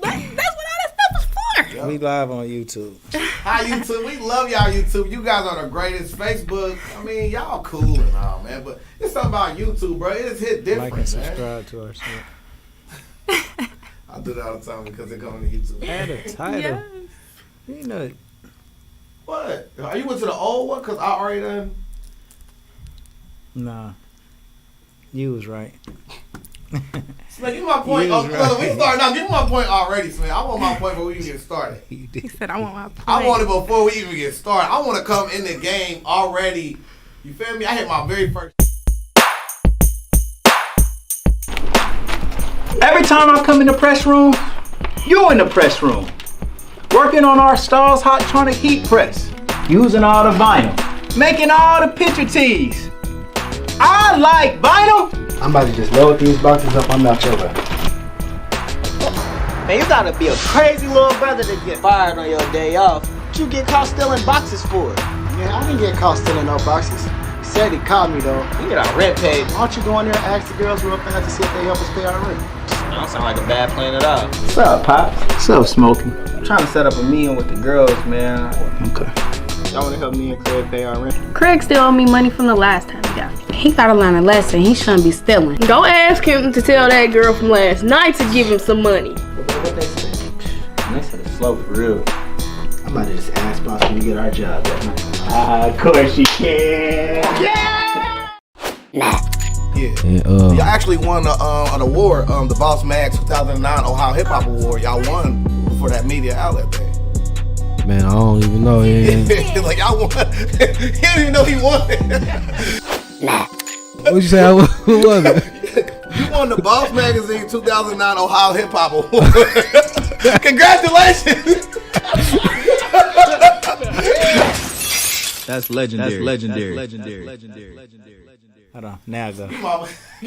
That's what all that stuff is for. Yep. We live on YouTube. Hi, YouTube. We love y'all, YouTube. You guys are the greatest. Facebook, I mean, y'all cool and all, man. But it's something about YouTube, bro. It's hit different, like and subscribe to our shit. I do that all the time because they're coming to YouTube. Add a title. Yes. You know. What? Are you went to the old one? Because I already done. Nah. You was right. Smith, give me my point. Right. We started now. Give me my point already, Smith. I want my point before we even get started. He said, I want my point. I want it before we even get started. I want to come in the game already. You feel me? I hit my very first. Every time I come in the press room, you in the press room. Working on our Stars Hottronic heat press. Using all the vinyl. Making all the picture tees. I like vinyl. I'm about to just load these boxes up on your way. Man, you gotta be a crazy little brother to get fired on your day off. What you get caught stealing boxes for? Man, I didn't get caught stealing no boxes. He said he caught me though. You get our rent paid. Why don't you go in there and ask the girls real fast to see if they help us pay our rent? That don't sound like a bad plan at all. What's up, Pops? What's up, Smokey? I'm trying to set up a meeting with the girls, man. Okay. Y'all wanna help me and Craig pay our rent? Craig still owe me money from the last time he got me. He gotta learn a lesson. He shouldn't be stealing. Go ask him to tell that girl from last night to give him some money. What they say? They said it's slow for real. I'm about to just ask boss when we get our job that night. Of course you can. Yeah. And, Y'all actually won an award, the Boss Mag 2009 Ohio Hip Hop Award. Y'all won for that media outlet thing. Man, I don't even know. Yeah. Like y'all won. He didn't even know he won. What you say? What was it? You won the Boss Magazine 2009 Ohio Hip Hop Award. Congratulations. That's legendary. Hold on. Now I go. Give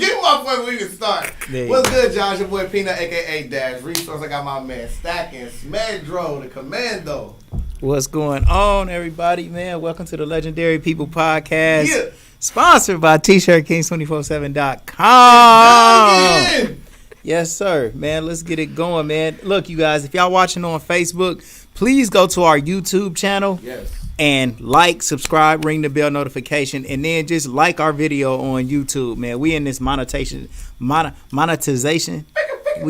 me my point when we can start. What's good, Josh? Your boy Peanut, a.k.a. Dash Resource. I got my man Stacking, Smedro, the Commando. What's going on, everybody, man? Welcome to the Legendary People Podcast. Yeah. Sponsored by t-shirtkings247.com. Yes, sir. Man, let's get it going, man. Look, you guys, if y'all watching on Facebook, please go to our YouTube channel. Yes. And like, subscribe, ring the bell notification, and then just like our video on YouTube, man. We in this monetization. We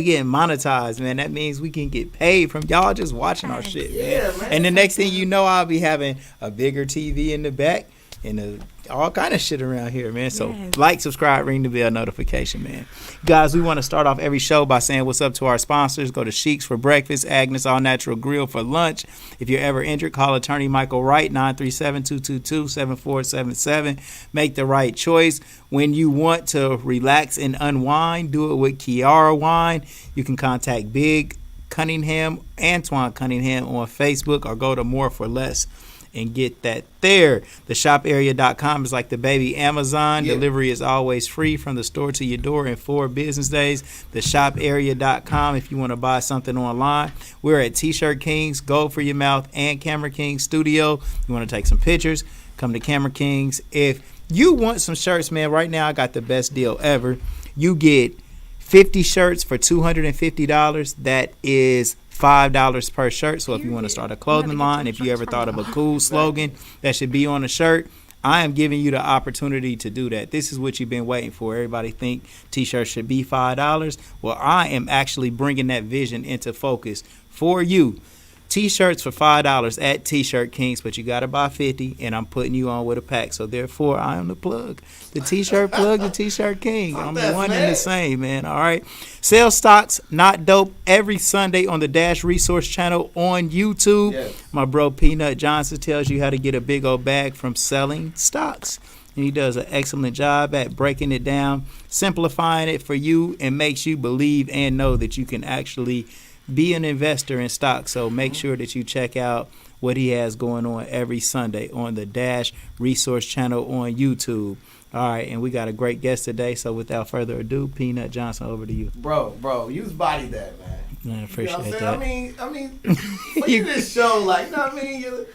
getting monetized, man. That means we can get paid from y'all just watching our shit, man. And the next thing you know, I'll be having a bigger TV in the back and all kind of shit around here, man. So like, subscribe, ring the bell notification, man. Guys, we want to start off every show by saying what's up to our sponsors. Go to Shiekhs for breakfast, Agnes All Natural Grill for lunch. If you're ever injured, call attorney Michael Wright, 937-222-7477. Make the right choice. When you want to relax and unwind, do it with Kiara Wine. You can contact Big Cunningham, Antoine Cunningham on Facebook, or go to More for Less and get that there. TheShopArea.com is like the baby Amazon. Yep. Delivery is always free from the store to your door in 4 business days. TheShopArea.com if you want to buy something online. We're at T-Shirt Kings, Gold for Your Mouth, and Camera Kings Studio. You want to take some pictures, come to Camera Kings. If you want some shirts, man, right now I got the best deal ever. You get 50 shirts for $250. That is $5 per shirt. So if you want to start a clothing line, if you ever thought of a cool slogan that should be on a shirt, I am giving you the opportunity to do that. This is what you've been waiting for. Everybody think t-shirts should be $5. Well, I am actually bringing that vision into focus for you. T-shirts for $5 at T-Shirt Kings, but you got to buy 50, and I'm putting you on with a pack. So, therefore, I am the plug. The T-shirt plug, the T-Shirt King. I'm the one and the same, man. All right. Sell stocks, not dope, every Sunday on the Dash Resource channel on YouTube. Yes. My bro Peanut Johnson tells you how to get a big old bag from selling stocks. And he does an excellent job at breaking it down, simplifying it for you, and makes you believe and know that you can actually be an investor in stocks. So make sure that you check out what he has going on every Sunday on the Dash Resource channel on YouTube. All right, and we got a great guest today. So without further ado, Peanut Johnson, over to you. Bro, you bodied that, man. I appreciate that. I mean, look at this show, like, you know what I mean? You're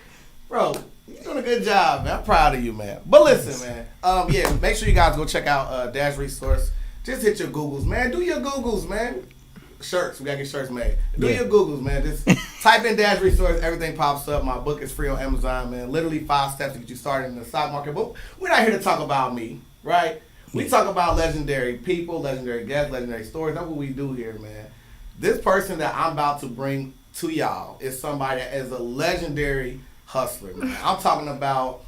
doing a good job, man. I'm proud of you, man. But listen, man, make sure you guys go check out Dash Resource. Just hit your Googles, man. Do your Googles, man. shirts. We gotta get shirts made. Do Yeah. your Googles, man. Just type in Dash Resource. Everything pops up. My book is free on Amazon, man. Literally 5 steps to get you started in the stock market. But we're not here to talk about me, right? We talk about legendary people, legendary guests, legendary stories. That's what we do here, man. This person that I'm about to bring to y'all is somebody that is a legendary hustler, man. I'm talking about,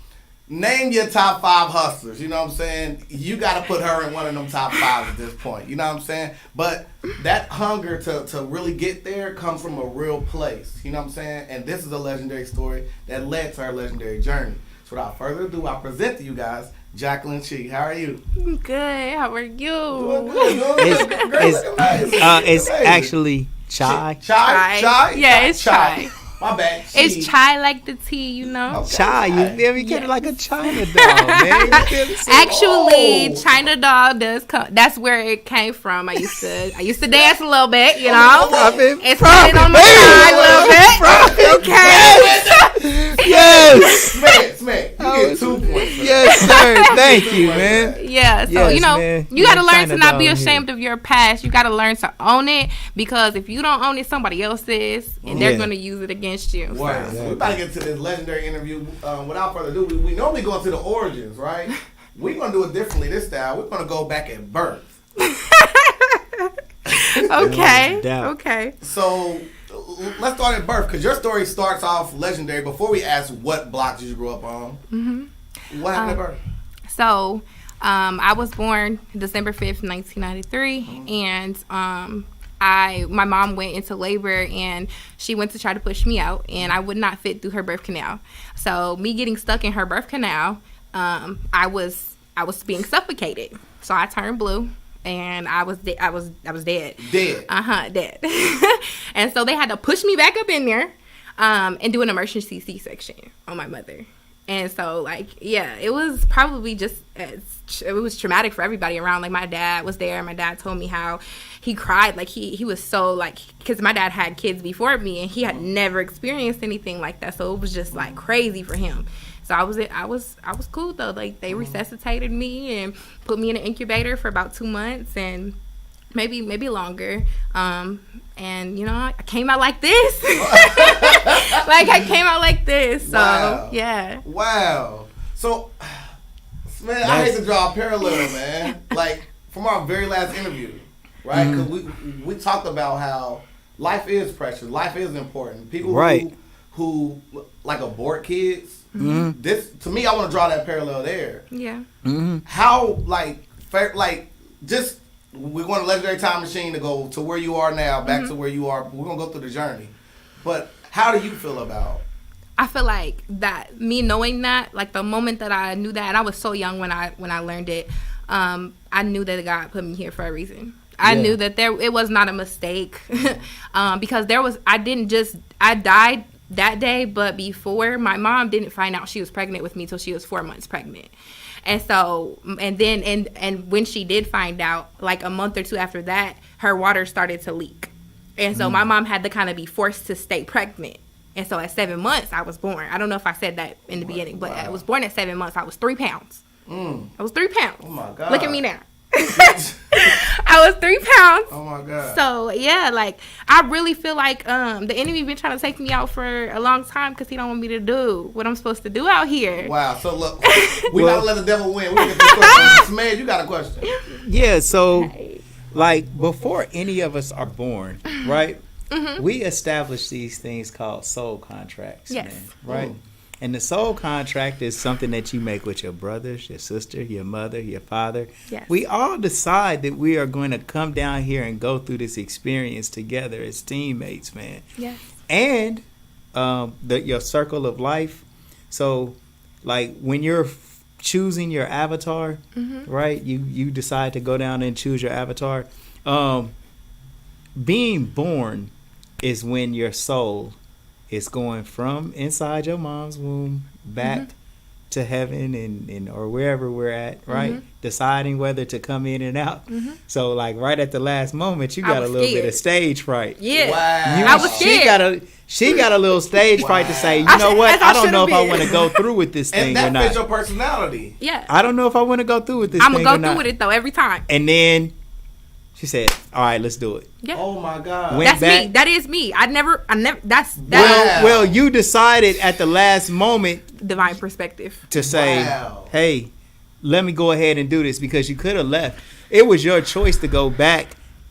name your top 5 hustlers. You know what I'm saying? You got to put her in one of them top 5 at this point. You know what I'm saying? But that hunger to really get there comes from a real place. You know what I'm saying? And this is a legendary story that led to her legendary journey. So without further ado, I present to you guys Jacqueline Chyi'S. How are you? Good. How are you? Doing good. It's actually Chai. Chai? Yeah, it's Chai. My bad. It's Chai like the tea, you know? Okay. Chai, you feel me? Get it like a China doll, man. You feel me? Actually, China doll does come. That's where it came from. I used to dance a little bit, you know. It's coming on my side a little bit. Okay. Yes. Smack. You get 2 points. Yes, sir. Thank you, man. Yeah, so Yes, you know, man. you gotta Yeah, learn China to not be doll ashamed of your past. You gotta learn to own it, because if you don't own it, somebody else is, and they're Yeah. gonna use it against you. Wow. So we're about to get to this legendary interview. Without further ado, we normally go into the origins, right? We're going to do it differently this time. We're going to go back at birth. Okay. doubt. Okay. So let's start at birth, because your story starts off legendary. Before we ask what block did you grow up on, what happened at birth? So, I was born December 5th, 1993, and my mom went into labor, and she went to try to push me out, and I would not fit through her birth canal. So me getting stuck in her birth canal, I was being suffocated. So I turned blue, and I was dead. Dead. Dead. And so they had to push me back up in there, and do an emergency C-section on my mother. And so, like, yeah, it was probably just, it was traumatic for everybody around. Like, my dad was there. My dad told me how he cried. Like, he was so, like, because my dad had kids before me, and he had never experienced anything like that. So it was just, like, crazy for him. So I was cool, though. Like, they resuscitated me and put me in an incubator for about 2 months, and maybe longer. And, you know, I came out like this. I came out like this. So, Wow. yeah. Wow. So, man, I hate to draw a parallel, man. Like, from our very last interview, right? Because we talked about how life is precious. Life is important. People who like, abort kids. This, to me, I want to draw that parallel there. Yeah. How, just, we want a legendary time machine to go to where you are now, back to where you are. We're going to go through the journey. But how do you feel about? I feel like that, me knowing that, like, the moment that I knew that, and I was so young when I learned it, I knew that God put me here for a reason. I knew that it was not a mistake, because I died that day, but before, my mom didn't find out she was pregnant with me till she was 4 months pregnant. And so, and when she did find out, like a month or two after that, her water started to leak. And so my mom had to kind of be forced to stay pregnant. And so at 7 months, I was born. I don't know if I said that in the beginning, but I was born at 7 months. I was 3 pounds. I was 3 pounds. Oh my God. Look at me now. I was 3 pounds. Oh my God. So yeah, like, I really feel like the enemy been trying to take me out for a long time, because he don't want me to do what I'm supposed to do out here. Wow. So look, we gotta let the devil win. We get this question. Smedge, you got a question? Yeah, so like, before any of us are born, right? We establish these things called soul contracts, Yes. man, right? And the soul contract is something that you make with your brothers, your sister, your mother, your father. Yes. We all decide that we are going to come down here and go through this experience together as teammates, man. Yes. And your circle of life. So, like, when you're choosing your avatar, right? You decide to go down and choose your avatar. Being born is when your soul is going from inside your mom's womb back to heaven and or wherever we're at, right? Deciding whether to come in and out. So, like, right at the last moment, you got a little bit of stage fright. Yeah. Wow. I was scared. She got a little stage fright to say, you know what? I don't know if I want to go through with this thing And or that fits not. your personality. Yeah. I don't know if I want to go through with this I'm thing gonna or go not. through with it though every time. And then She said, "All right, let's do it." Yeah. Oh my God. Went That's back. me. That is me. I never. That's Wow. Well, you decided at the last moment divine perspective. to say, Wow. "Hey, let me go ahead and do this," because you could have left. It was your choice to go back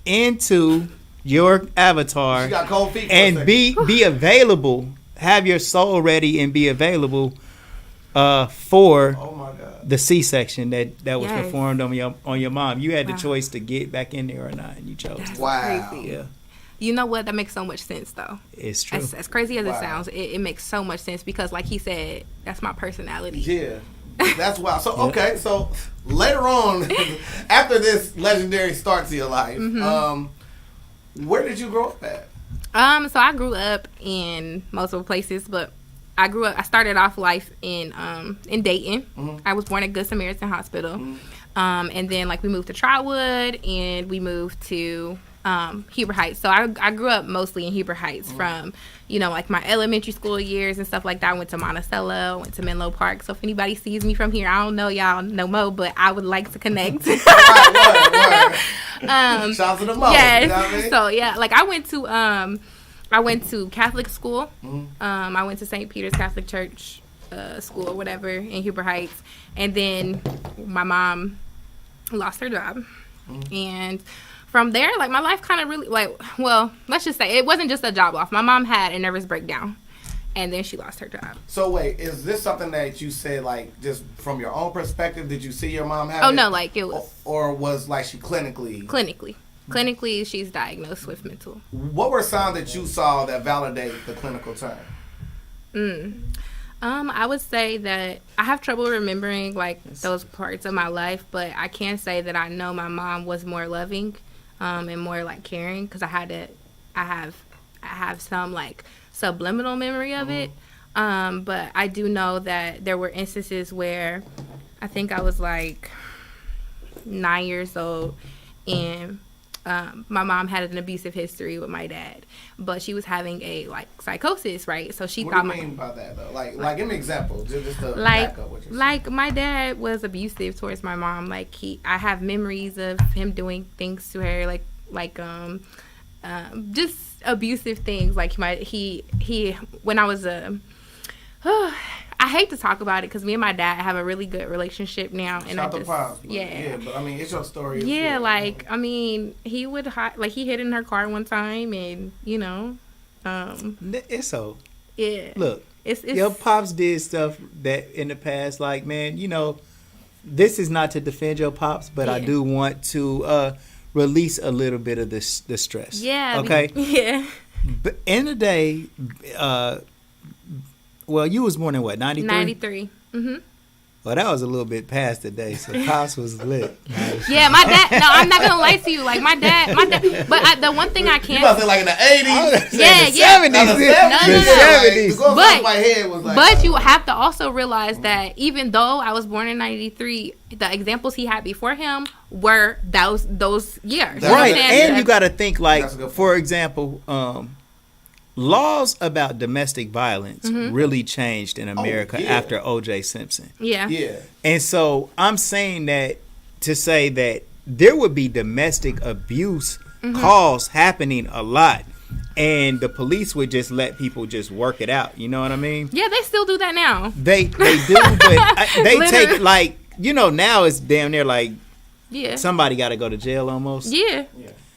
into your avatar She got cold feet for a and second. be available. Have your soul ready and be available for Oh my God. the C-section that was Yes. performed on your mom. You had the Wow. choice to get back in there or not, and you chose. That's Wow. crazy. Yeah, You know what? That makes so much sense, though. it's true. As crazy as Wow. it sounds, it makes so much sense because, like he said, that's my personality. Yeah. That's wild. So okay, so later on, after this legendary start to your life, where did you grow up at? So I grew up in multiple places, but I started off life in Dayton. I was born at Good Samaritan Hospital. And then like we moved to Trotwood and we moved to Heber Heights. So I grew up mostly in Heber Heights from, like my elementary school years and stuff like that. I went to Monticello, went to Menlo Park. So if anybody sees me from here, I don't know y'all no more, but I would like to connect. Word. Shout out to the mom. Yes. You know what I mean? So yeah, like I went to Catholic school. I went to St. Peter's Catholic Church school or whatever in Heber Heights, and then my mom lost her job, and from there, like my life kind of really let's just say it wasn't just a job loss. My mom had a nervous breakdown, and then she lost her job. So wait, is this something that you said like just from your own perspective? Did you see your mom have Oh it? no, like it was Or was like she clinically? Clinically, she's diagnosed with mental. What were signs that you saw that validate the clinical term? I would say that I have trouble remembering like those parts of my life, but I can say that I know my mom was more loving, and more like caring because I have some like subliminal memory of it. But I do know that there were instances where I think I was like 9 years old and my mom had an abusive history with my dad, but she was having a like psychosis, right? So she What thought do you mean by that though? Like give me an example, just to back up what you're saying. like my dad was abusive towards my mom. Like I have memories of him doing things to her, like just abusive things. Like he when I was I hate to talk about it because me and my dad have a really good relationship now, and Shout I to just Pops, but yeah. But I mean, it's your story. as Yeah, well. like I mean, he would he hid in her car one time, and It's so. yeah. Look, It's your pops did stuff that in the past, like, man, this is not to defend your pops, but I Yeah. do want to release a little bit of the stress. Yeah. Okay. Yeah. But in the day, well, you was born in what, 93? 93. Mm-hmm. Well, that was a little bit past the day, so pops was lit. Yeah, my dad. No, I'm not gonna lie to you. Like my dad. But the one thing I You can't. about to say like in the 80s? Yeah, the yeah. 70s. Now, the No, 70s. no. Like, my head was like, But you have to also realize that even though I was born in 93, the examples he had before him were those years. You know what I'm Right, saying? and you got to think, like, That's a good point. for example, laws about domestic violence really changed in America yeah. after O.J. Simpson. Yeah. yeah. And so I'm saying that to say that there would be domestic abuse calls happening a lot, and the police would just let people just work it out. You know what I mean? Yeah, they still do that now. They do, but they take Literally. like, now it's damn near like Yeah. somebody got to go to jail almost. Yeah.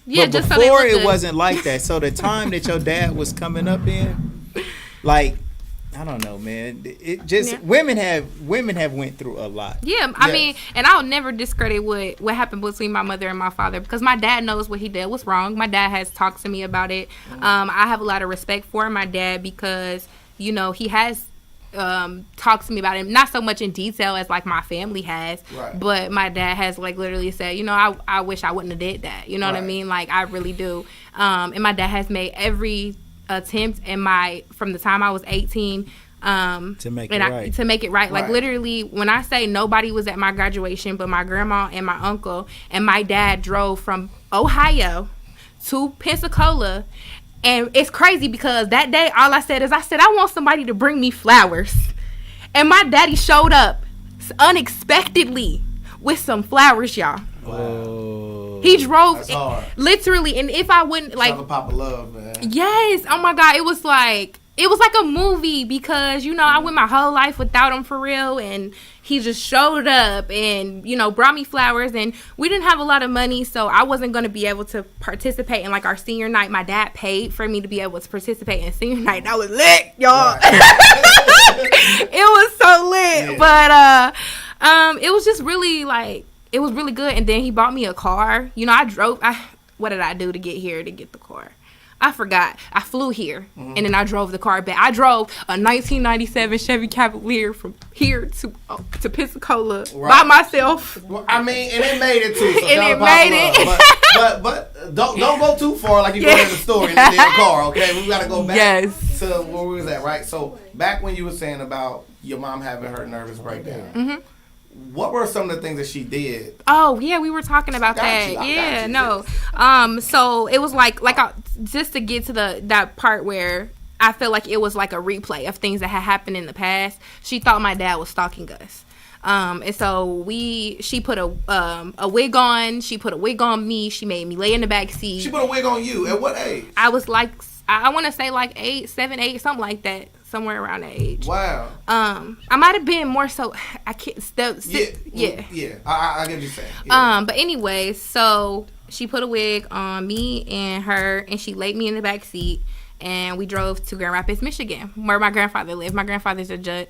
Yeah, But just so they before look it good. wasn't like that. So the time that your dad was coming up in, like, I don't know, man. It just Yeah. women have went through a lot. Yeah, I Yes. mean, and I'll never discredit what happened between my mother and my father because my dad knows what he did was wrong. My dad has talked to me about it. I have a lot of respect for my dad because he has talked to me about it, not so much in detail as like my family has, Right. but my dad has like literally said, I wish I wouldn't have did that. You know what I Right. mean? Like I really do. And my dad has made every attempt from the time I was 18 To make it right. to make it right. Like Right. literally, when I say nobody was at my graduation but my grandma and my uncle, and my dad drove from Ohio to Pensacola. And it's crazy because that day, all I said I want somebody to bring me flowers. And my daddy showed up unexpectedly with some flowers, y'all. Oh. He drove That's hard. literally, and if I wouldn't like, Shout out to Papa Love, man. yes, oh my God, it was like a movie because I went my whole life without him for real, and he just showed up and brought me flowers, and we didn't have a lot of money, so I wasn't going to be able to participate in like our senior night. My dad paid for me to be able to participate in senior night. That was lit, y'all. It was so lit, but it was just really like, it was really good. And then he bought me a car. What did I do to get here to get the car? I forgot. I flew here, and then I drove the car back. I drove a 1997 Chevy Cavalier from here to Pensacola by myself. Well, I mean, and it made it too. So And it made it. But don't go too far like you go in the store in the damn car. Okay, we gotta go back to where we was at, right? So back when you were saying about your mom having her nervous breakdown. Mm-hmm. What were some of the things that she did? Oh yeah, we were talking about that. So it was like just to get to that part where I feel like it was like a replay of things that had happened in the past. She thought my dad was stalking us. And so she put a wig on. She put a wig on me. She made me lay in the back seat. She put a wig on you. At what age? I was like, I want to say like 7, 8, something like that. Somewhere around that age. Wow. I might have been more so. I can't. Yeah. I get what you're saying. Yeah. But anyway, so she put a wig on me and her, and she laid me in the back seat, and we drove to Grand Rapids, Michigan, where my grandfather lived. My grandfather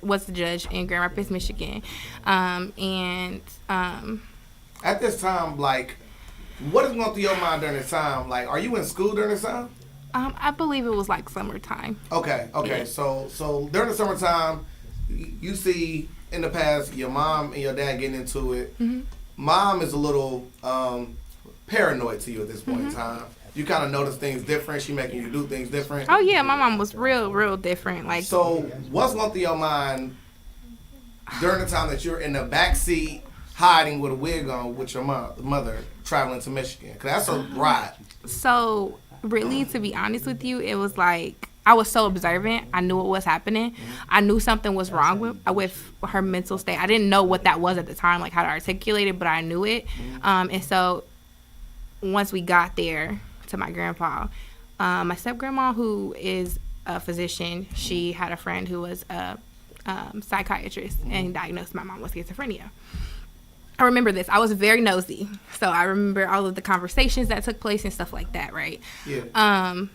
was the judge in Grand Rapids, Michigan, At this time, like, what is going through your mind during this time? Like, are you in school during this time? I believe it was like summertime. Okay. Yeah. So during the summertime, you see in the past your mom and your dad getting into it. Mm-hmm. Mom is a little paranoid to you at this point in time. You kind of notice things different. She making you do things different. Oh yeah, my mom was real different. Like, so what's going through your mind during the time that you're in the back seat hiding with a wig on with your mother traveling to Michigan? Because that's a ride. So really, to be honest with you, it was like I was so observant. I knew what was happening. I knew something was wrong with her mental state. I didn't know what that was at the time, like how to articulate it, but I knew it. And so once we got there to my grandpa, my step-grandma, who is a physician, she had a friend who was a psychiatrist and diagnosed my mom with schizophrenia. I remember this. I was very nosy. So I remember all of the conversations that took place and stuff like that, right? Yeah.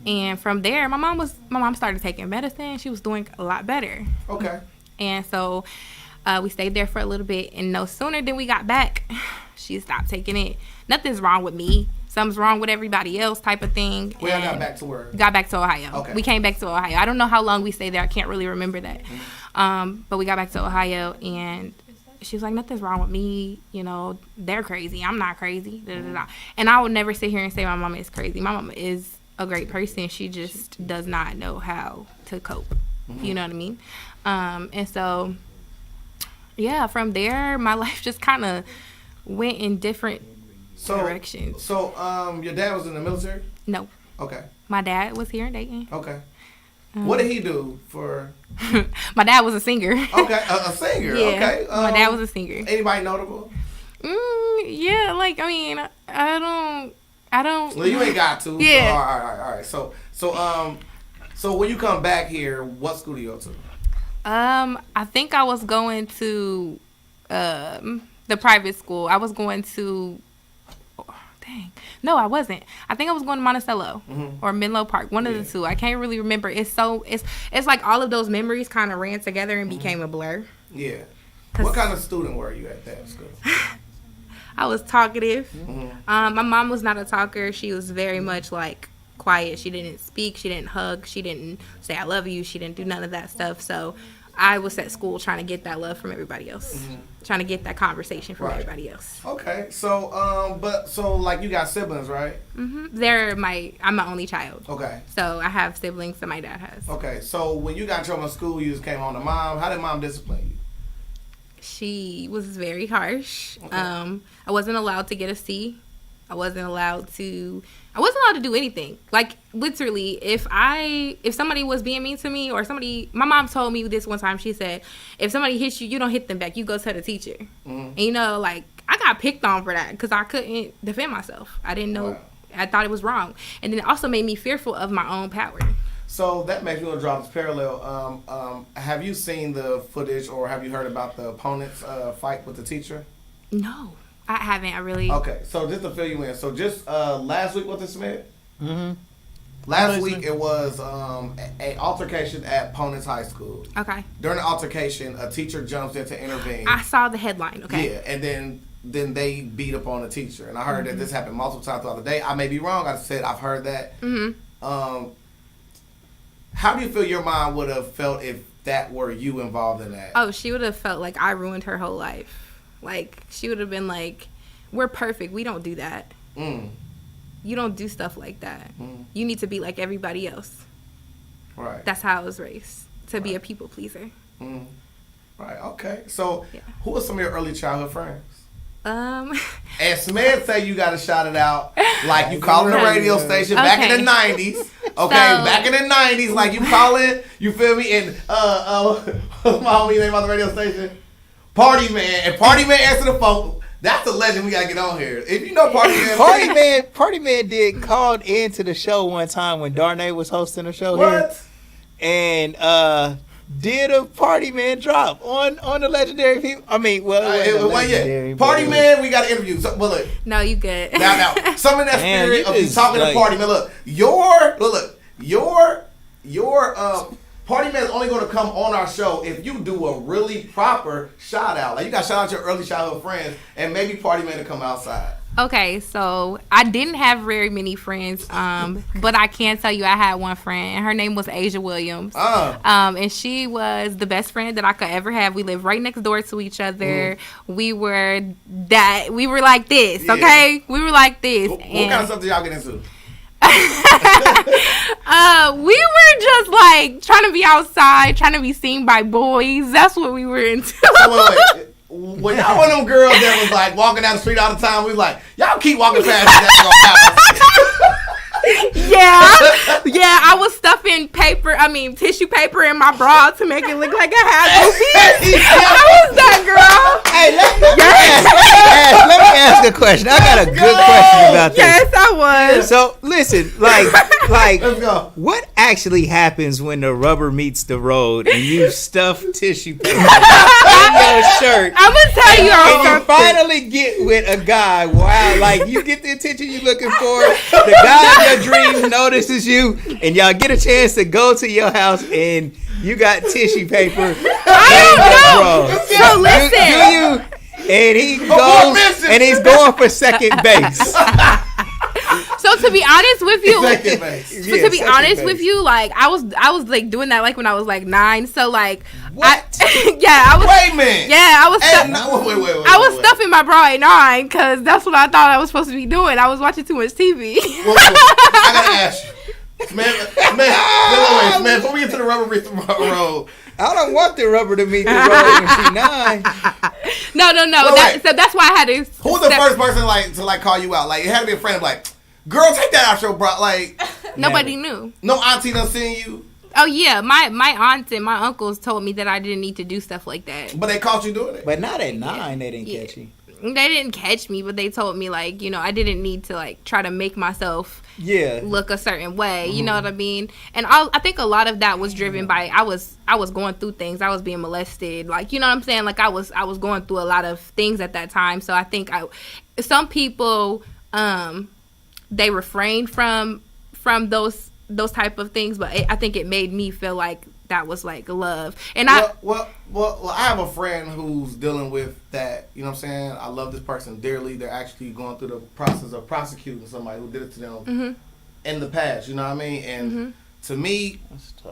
And from there, my mom started taking medicine. She was doing a lot better. Okay. And so we stayed there for a little bit, and no sooner than we got back, she stopped taking it. Nothing's wrong with me. Something's wrong with everybody else type of thing. We got back to where? Got back to Ohio. Okay. We came back to Ohio. I don't know how long we stayed there. I can't really remember that. But we got back to Ohio, and she was like, nothing's wrong with me. They're crazy. I'm not crazy. And I would never sit here and say my mama is crazy. My mama is a great person. She just does not know how to cope. You know what I mean? And so, yeah, from there, my life just kind of went in different directions. So, your dad was in the military? No. Okay. My dad was here in Dayton. Okay. What did he do for? My dad was a singer. Okay, a singer. Yeah, okay. My dad was a singer. Anybody notable? Yeah, like I don't. Well, you ain't got to. Yeah. All right. So when you come back here, what school do you go to? I think I was going to the private school. I was going to. No, I wasn't. I think I was going to Monticello or Menlo Park, one of the two. I can't really remember. It's like all of those memories kind of ran together and became a blur. Yeah. What kind of student were you at that school? I was talkative. My mom was not a talker. She was very much like quiet. She didn't speak. She didn't hug. She didn't say I love you. She didn't do none of that stuff. So I was at school trying to get that love from everybody else, trying to get that conversation from everybody else. Okay, so like you got siblings, right? I'm my only child. Okay. So I have siblings that my dad has. Okay, so when you got in trouble in school, you just came home to mom. How did mom discipline you? She was very harsh. Okay. I wasn't allowed to get a C. I wasn't allowed to do anything. Like, literally, if somebody was being mean to me or my mom told me this one time, she said, if somebody hits you, you don't hit them back. You go tell the teacher. And, like, I got picked on for that because I couldn't defend myself. I didn't know. Wow. I thought it was wrong, and then it also made me fearful of my own power. So that makes me want to draw this parallel. Have you seen the footage or have you heard about the opponent's fight with the teacher? No, I haven't. I really. Okay, so just to fill you in. So just last week, what's it, Smith? Mm-hmm. Last week it was a altercation at Opponent's High School. Okay. During the altercation, a teacher jumps in to intervene. I saw the headline. Okay. Yeah, and then they beat up on the teacher. And I heard that this happened multiple times throughout the day. I may be wrong. I said I've heard that. Mm-hmm. How do you feel your mom would have felt if that were you involved in that? Oh, she would have felt like I ruined her whole life. Like, she would have been like, we're perfect. We don't do that. You don't do stuff like that. You need to be like everybody else. Right. That's how I was raised, to be a people pleaser. Right, okay. So, who are some of your early childhood friends? And Smith say you got to shout it out like you calling the radio station back in the 90s. Okay, back in the 90s, like you calling, you feel me? And what's my homie name on the radio station? Party Man. And Party Man answer the phone. That's a legend we gotta get on here. If you know Party Man, Party Man did called into the show one time when Darnay was hosting the show here, and did a Party Man drop on the legendary people. I mean, Party Man, we got to interview. So, well, look. No, you good. Now, some of that spirit of you talking to Party Man. Look, your Party Man is only going to come on our show if you do a really proper shout out. Like you got to shout out your early childhood friends, and maybe Party Man to come outside. Okay, so I didn't have very many friends, but I can tell you I had one friend, and her name was Asia Williams. And she was the best friend that I could ever have. We lived right next door to each other. We were like this, okay? We were like this. What kind of stuff did y'all get into? We were just like trying to be outside, trying to be seen by boys. That's what we were into. Wait. When y'all one of them girls that was like walking down the street all the time, we was like, y'all keep walking fast. Yeah, I was stuffing tissue paper in my bra to make it look like I had boobies. I was that girl. Hey, let me ask a question. I got a good question about this. Yes, I was. So listen, like, let's go. What actually happens when the rubber meets the road and you stuff tissue paper in your shirt? I'm gonna tell you and you finally get with a guy. Wow, like you get the attention you're looking for. The guy of your dreams notices you, and y'all get a chance to go to your house, and you got tissue paper. I don't know. So listen. And he goes, and he's going for second base. So to be honest with you, with you, like I was like doing that like when I was like 9. So like, what? I was. Wait a minute. Yeah, I was. Wait. I was stuffing my bra at 9 because that's what I thought I was supposed to be doing. I was watching too much TV. I gotta ask you, man. Before we get to the rubber meet the road. I don't want the rubber to meet the road when she's 9. No. So that's why I had to. Who's the first person to call you out? Like it had to be a friend. Like, girl, take that out your bra. Like nobody knew. No auntie done seen you. Oh yeah, my aunts and my uncles told me that I didn't need to do stuff like that. But they caught you doing it. But not at 9. They didn't catch you. They didn't catch me, but they told me like, I didn't need to like try to make myself look a certain way. You know what I mean? And I think a lot of that was driven by I was going through things. I was being molested. Like, you know what I'm saying? Like I was going through a lot of things at that time. So I think some people they refrained from those type of things, but I think it made me feel like that was like love. And well, I have a friend who's dealing with that. You know what I'm saying? I love this person dearly. They're actually going through the process of prosecuting somebody who did it to them in the past. You know what I mean? And to me,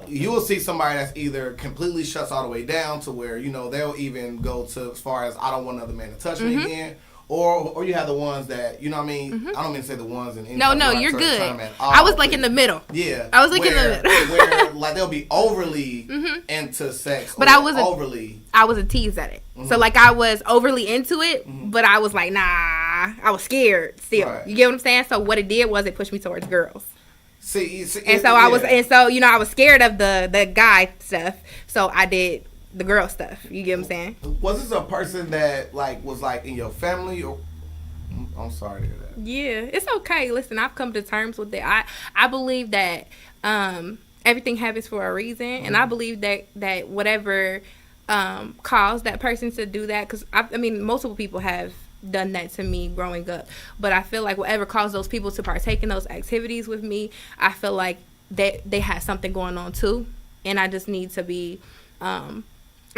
you will see somebody that's either completely shuts all the way down to where they'll even go to as far as I don't want another man to touch me again. Or you have the ones that, you know what I mean? I don't mean to say the ones in No, you're good. I was like in the middle. Yeah. I was like in the middle. Where like they'll be overly into sex. But I wasn't overly. I was a tease at it. So like I was overly into it, but I was like, nah. I was scared still. Right. You get what I'm saying? So what it did was it pushed me towards girls. I was scared of the guy stuff. So I did the girl stuff. You get what I'm saying? Was this a person that like was like in your family or? I'm sorry to hear that. Yeah, it's okay. Listen, I've come to terms with it. I believe that everything happens for a reason, and I believe that whatever caused that person to do that, because I mean, multiple people have done that to me growing up, but I feel like whatever caused those people to partake in those activities with me, I feel like they had something going on too, and I just need to be, I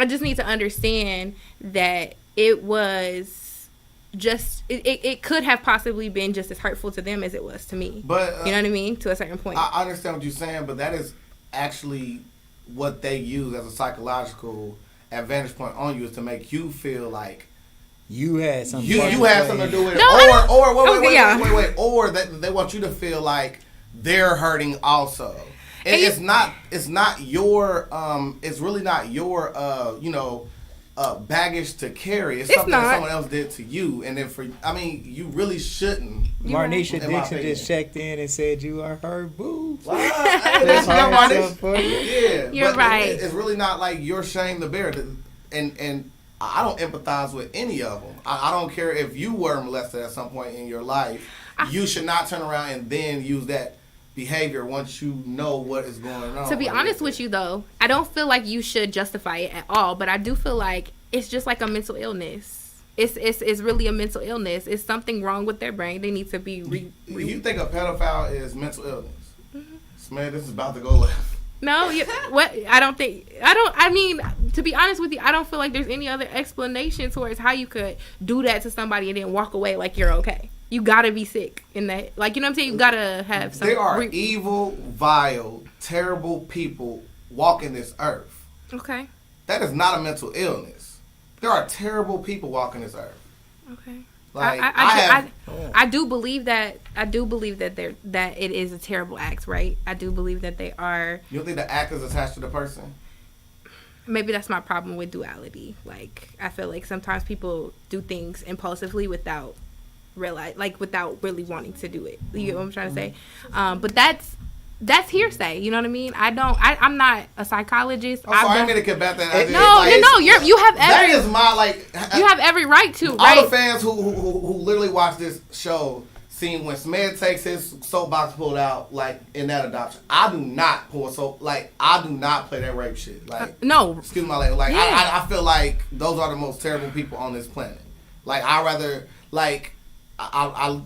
just need to understand that it was just it could have possibly been just as hurtful to them as it was to me. But you know what I mean? To a certain point. I understand what you're saying, but that is actually what they use as a psychological advantage point on you, is to make you feel like you had something. You had something to do with it, No, wait, or that they want you to feel like they're hurting also. And it's not your it's really not your baggage to carry. It's something that someone else did to you, and then you really shouldn't. Marnisha Dixon just checked in and said you are her boo. Yeah, you're right. It's really not like your shame to bear, and I don't empathize with any of them. I don't care if you were molested at some point in your life. You should not turn around and then use that behavior once you know what is going on. To be honest with you, though, I don't feel like you should justify it at all, but I do feel like it's just like a mental illness. It's really a mental illness. It's something wrong with their brain. They need to be You think a pedophile is mental illness? Mm-hmm. Man, this is about to go left. No, I mean, to be honest with you, I don't feel like there's any other explanation towards how you could do that to somebody and then walk away like you're okay. You gotta be sick in that, like, you know what I'm saying? You gotta have some. There are evil, vile, terrible people walking this earth. Okay. That is not a mental illness. There are terrible people walking this earth. Okay. Like I do believe that. I do believe that that it is a terrible act, right? I do believe that they are. You don't think the act is attached to the person? Maybe that's my problem with duality. Like, I feel like sometimes people do things impulsively without really wanting to do it. You get what I'm trying to say? But that's hearsay. You know what I mean? I'm not a psychologist. I'm sorry, I'm gonna combat that. You have every. That is my you have every right to. All right? the fans who literally watch this show seen when Smed takes his soapbox pulled out, like in that adoption. I do not pull soap. Like, I do not play that rape shit. Like, no. Excuse my language. Like, yeah. I feel like those are the most terrible people on this planet. Like, I rather like. I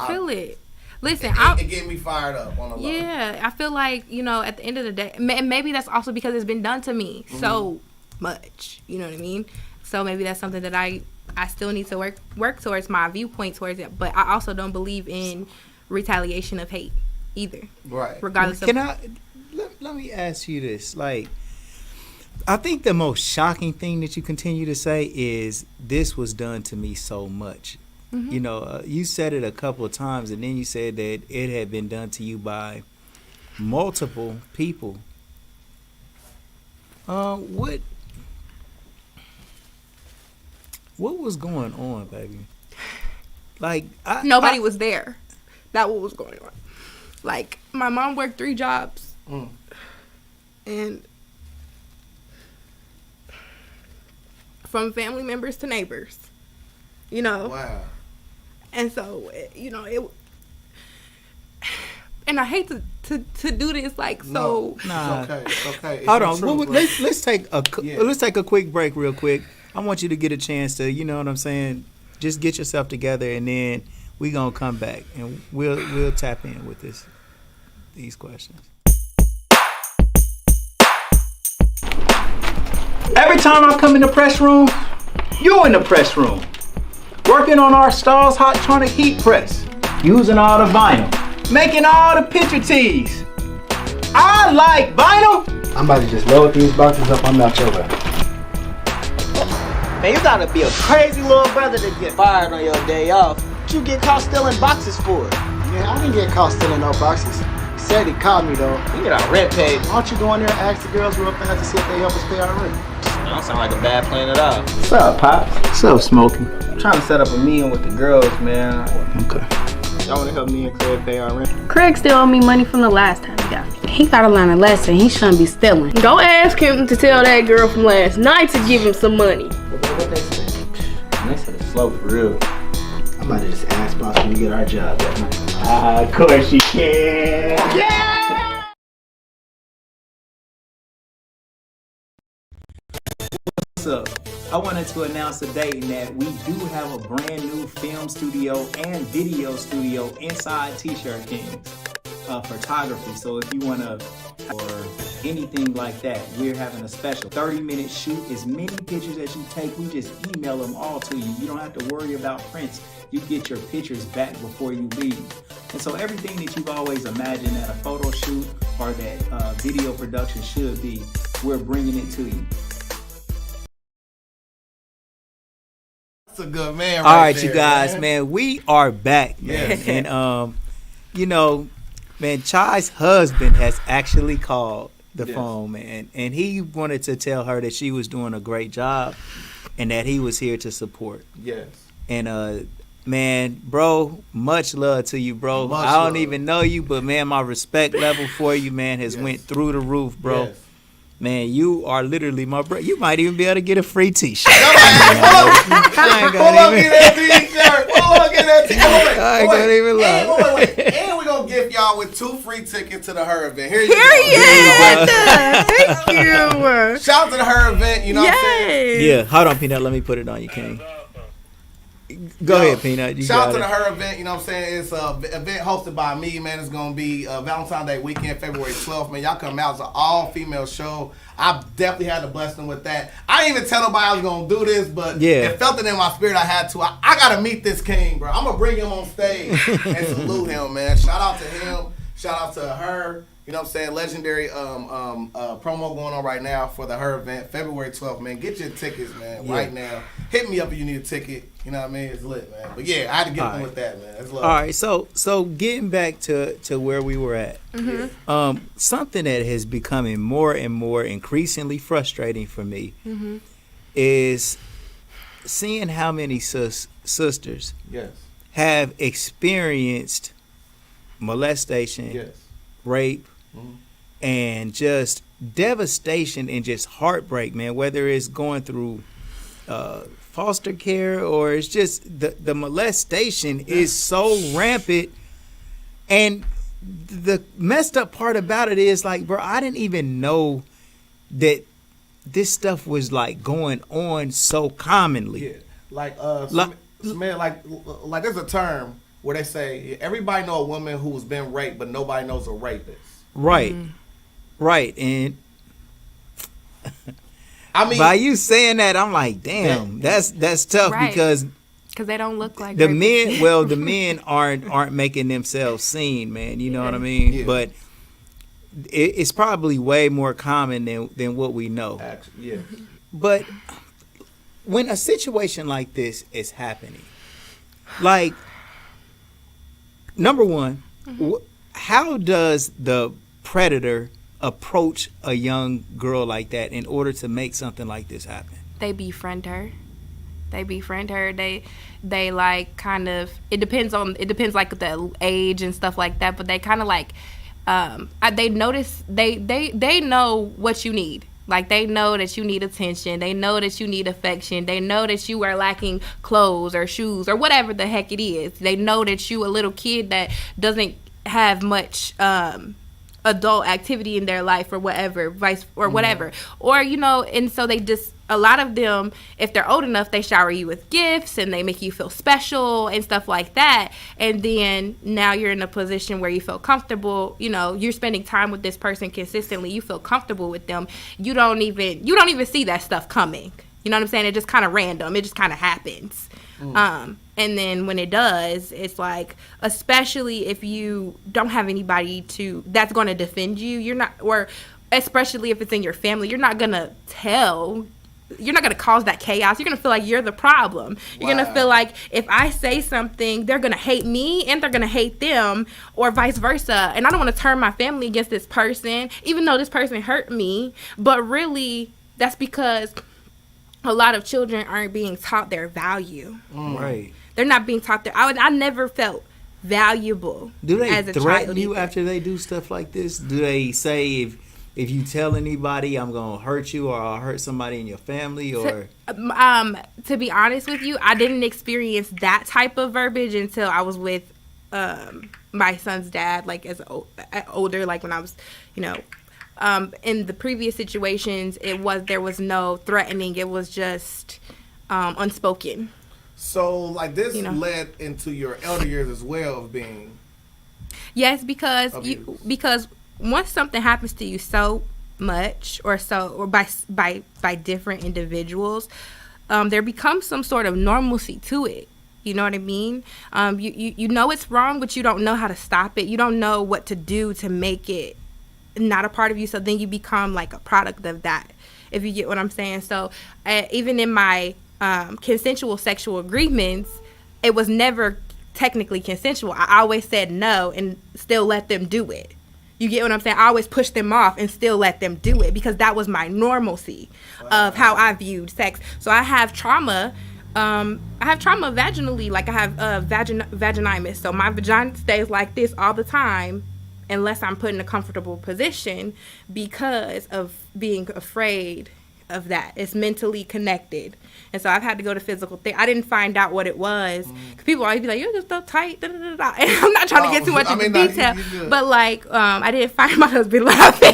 feel it. Listen, it get me fired up on the low. Yeah, I feel like, at the end of the day, and maybe that's also because it's been done to me so much. You know what I mean? So maybe that's something that I still need to work towards, my viewpoint towards it. But I also don't believe in retaliation of hate either. Right. Regardless of. Let me ask you this. Like, I think the most shocking thing that you continue to say is, this was done to me so much. Mm-hmm. You said it a couple of times, and then you said that it had been done to you by multiple people. What was going on, baby? Like, nobody was there. That's what was going on. Like, my mom worked 3 jobs, and from family members to neighbors, Wow. And so, it. And I hate to do this, like, so. Nah. It's okay. Hold on. Let's take a quick break, real quick. I want you to get a chance to, you know what I'm saying, just get yourself together, and then we gonna come back and we'll tap in with these questions. Every time I come in the press room, you in the press room. Working on our Stars Hot Tronic heat press. Using all the vinyl. Making all the picture tees. I like vinyl. I'm about to just load these boxes up on that show. Man, you gotta be a crazy little brother to get fired on your day off. What you get caught stealing boxes for? Man, I didn't get caught stealing no boxes. He said he called me though. You get our rent paid. Why don't you go in there and ask the girls real fast to see if they help us pay our rent? That don't sound like a bad plan at all. What's up, Pops? What's up, Smokey? I'm trying to set up a meeting with the girls, man. Okay. Y'all wanna help me and Craig pay our rent? Craig still owe me money from the last time he got me. He gotta learn a lesson. He shouldn't be stealing. Go ask him to tell that girl from last night to give him some money. What they say? They said it's slow for real. I'm about to just ask boss when we get our job that night. Of course you can. Yeah! What's up? I wanted to announce today that we do have a brand new film studio and video studio inside T-Shirt Kings, photography. So if you want to, or anything like that, we're having a special 30-minute shoot. As many pictures as you take, we just email them all to you. You don't have to worry about prints. You get your pictures back before you leave. And so everything that you've always imagined that a photo shoot or that video production should be, we're bringing it to you. That's a good man. All right, there, you guys, man, we are back, man. Yeah. And you know, man, Chyi'S husband has actually called the phone, man, and he wanted to tell her that she was doing a great job and that he was here to support. Yes. And man, bro, much love to you, bro. Much I don't love. even know you, but man, my respect level for you, man, has went through the roof, bro. Yes. Man, you are literally my bro. You might even be able to get a free T-shirt. Hold on, get that T-shirt. Hold on, get that T-shirt. I ain't gonna even lie. Wait. And we're going to gift y'all with 2 free tickets to the her event. Here you go. Thank you. Shout out to the her event, you know what I'm saying? Yeah, hold on, Peanut. Let me put it on you, King. Go ahead, Peanut. You Shout out got to it. the her event, you know what I'm saying? It's an event hosted by me, man. It's going to be Valentine's Day weekend, February 12th, man. Y'all come out. It's an all-female show. I definitely had to bless them with that. I didn't even tell nobody I was going to do this, but it felt it in my spirit I had to. I got to meet this king, bro. I'm going to bring him on stage and salute him, man. Shout out to him. Shout out to her. You know what I'm saying? Legendary promo going on right now for the her event, February 12th, man. Get your tickets, man, right now. Hit me up if you need a ticket. You know what I mean? It's lit, man. But yeah, I had to get them with that, man. It's love. All right, so getting back to where we were at, something that has becoming more and more increasingly frustrating for me is seeing how many sisters have experienced molestation, rape, and just devastation and just heartbreak, man, whether it's going through foster care or it's just the molestation is so rampant. And the messed up part about it is, like, bro, I didn't even know that this stuff was like going on so commonly. Yeah, like man, like there's a term where they say everybody know a woman who's been raped, but nobody knows a rapist. Right, right, and I mean, by you saying that, I'm like, damn, that's tough because they don't look like the rapists. men. Well, the men aren't making themselves seen, man. You know what I mean? Yeah. But it's probably way more common than what we know. Actually, yeah. But when a situation like this is happening, like, number one, how does the predator approach a young girl like that in order to make something like this happen? They befriend her. They like kind of, it depends like the age and stuff like that, but they kind of like they notice they know what you need. Like, they know that you need attention. They know that you need affection. They know that you are lacking clothes or shoes or whatever the heck it is. They know that you a little kid that doesn't have much adult activity in their life or whatever, whatever. Or, you know, and so they just, a lot of them, if they're old enough, they shower you with gifts and they make you feel special and stuff like that. And then now you're in a position where you feel comfortable. You know, you're spending time with this person consistently. You feel comfortable with them. You don't even see that stuff coming. You know what I'm saying? It just kind of random. It just kind of happens. And then when it does, it's like, especially if you don't have anybody that's going to defend you, you're not, or especially if it's in your family, you're not going to cause that chaos. You're going to feel like you're the problem. You're going to feel like if I say something, they're going to hate me and they're going to hate them, or vice versa. And I don't want to turn my family against this person, even though this person hurt me. But really, that's because a lot of children aren't being taught their value. Right. They're not being taught I never felt valuable. Do they as a threaten child you either. after they do stuff like this? Do they say if you tell anybody, I'm gonna hurt you, or I'll hurt somebody in your family, or? To be honest with you, I didn't experience that type of verbiage until I was with my son's dad, like as older, like when I was, in the previous situations, there was no threatening. It was just unspoken. So, like, this led into your elder years as well of being. Yes, because abused. because once something happens to you so much, or by different individuals, there becomes some sort of normalcy to it. You know what I mean? You know it's wrong, but you don't know how to stop it. You don't know what to do to make it not a part of you. So then you become like a product of that, if you get what I'm saying. So even in my consensual sexual agreements, it was never technically consensual. I always said no and still let them do it. You get what I'm saying? I always pushed them off and still let them do it because that was my normalcy of how I viewed sex. So I have trauma. I have trauma vaginally, like I have vaginitis. So my vagina stays like this all the time unless I'm put in a comfortable position because of being afraid of that. It's mentally connected. And so I've had to go to physical therapy. I didn't find out what it was. Cause people always be like, you're just so tight. Da, da, da, da. And I'm not trying to get too much into detail. But like, I didn't find my husband laughing.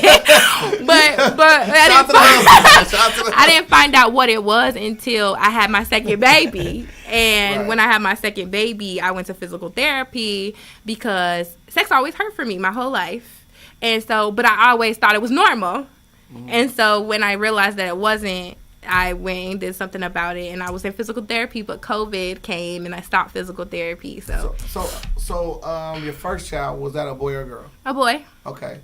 but I didn't find out what it was until I had my second baby. And when I had my second baby, I went to physical therapy because sex always hurt for me my whole life. And so, but I always thought it was normal. And so when I realized that it wasn't, I went and did something about it, and I was in physical therapy, but COVID came and I stopped physical therapy. So your first child, was that a boy or a girl? A boy. Okay.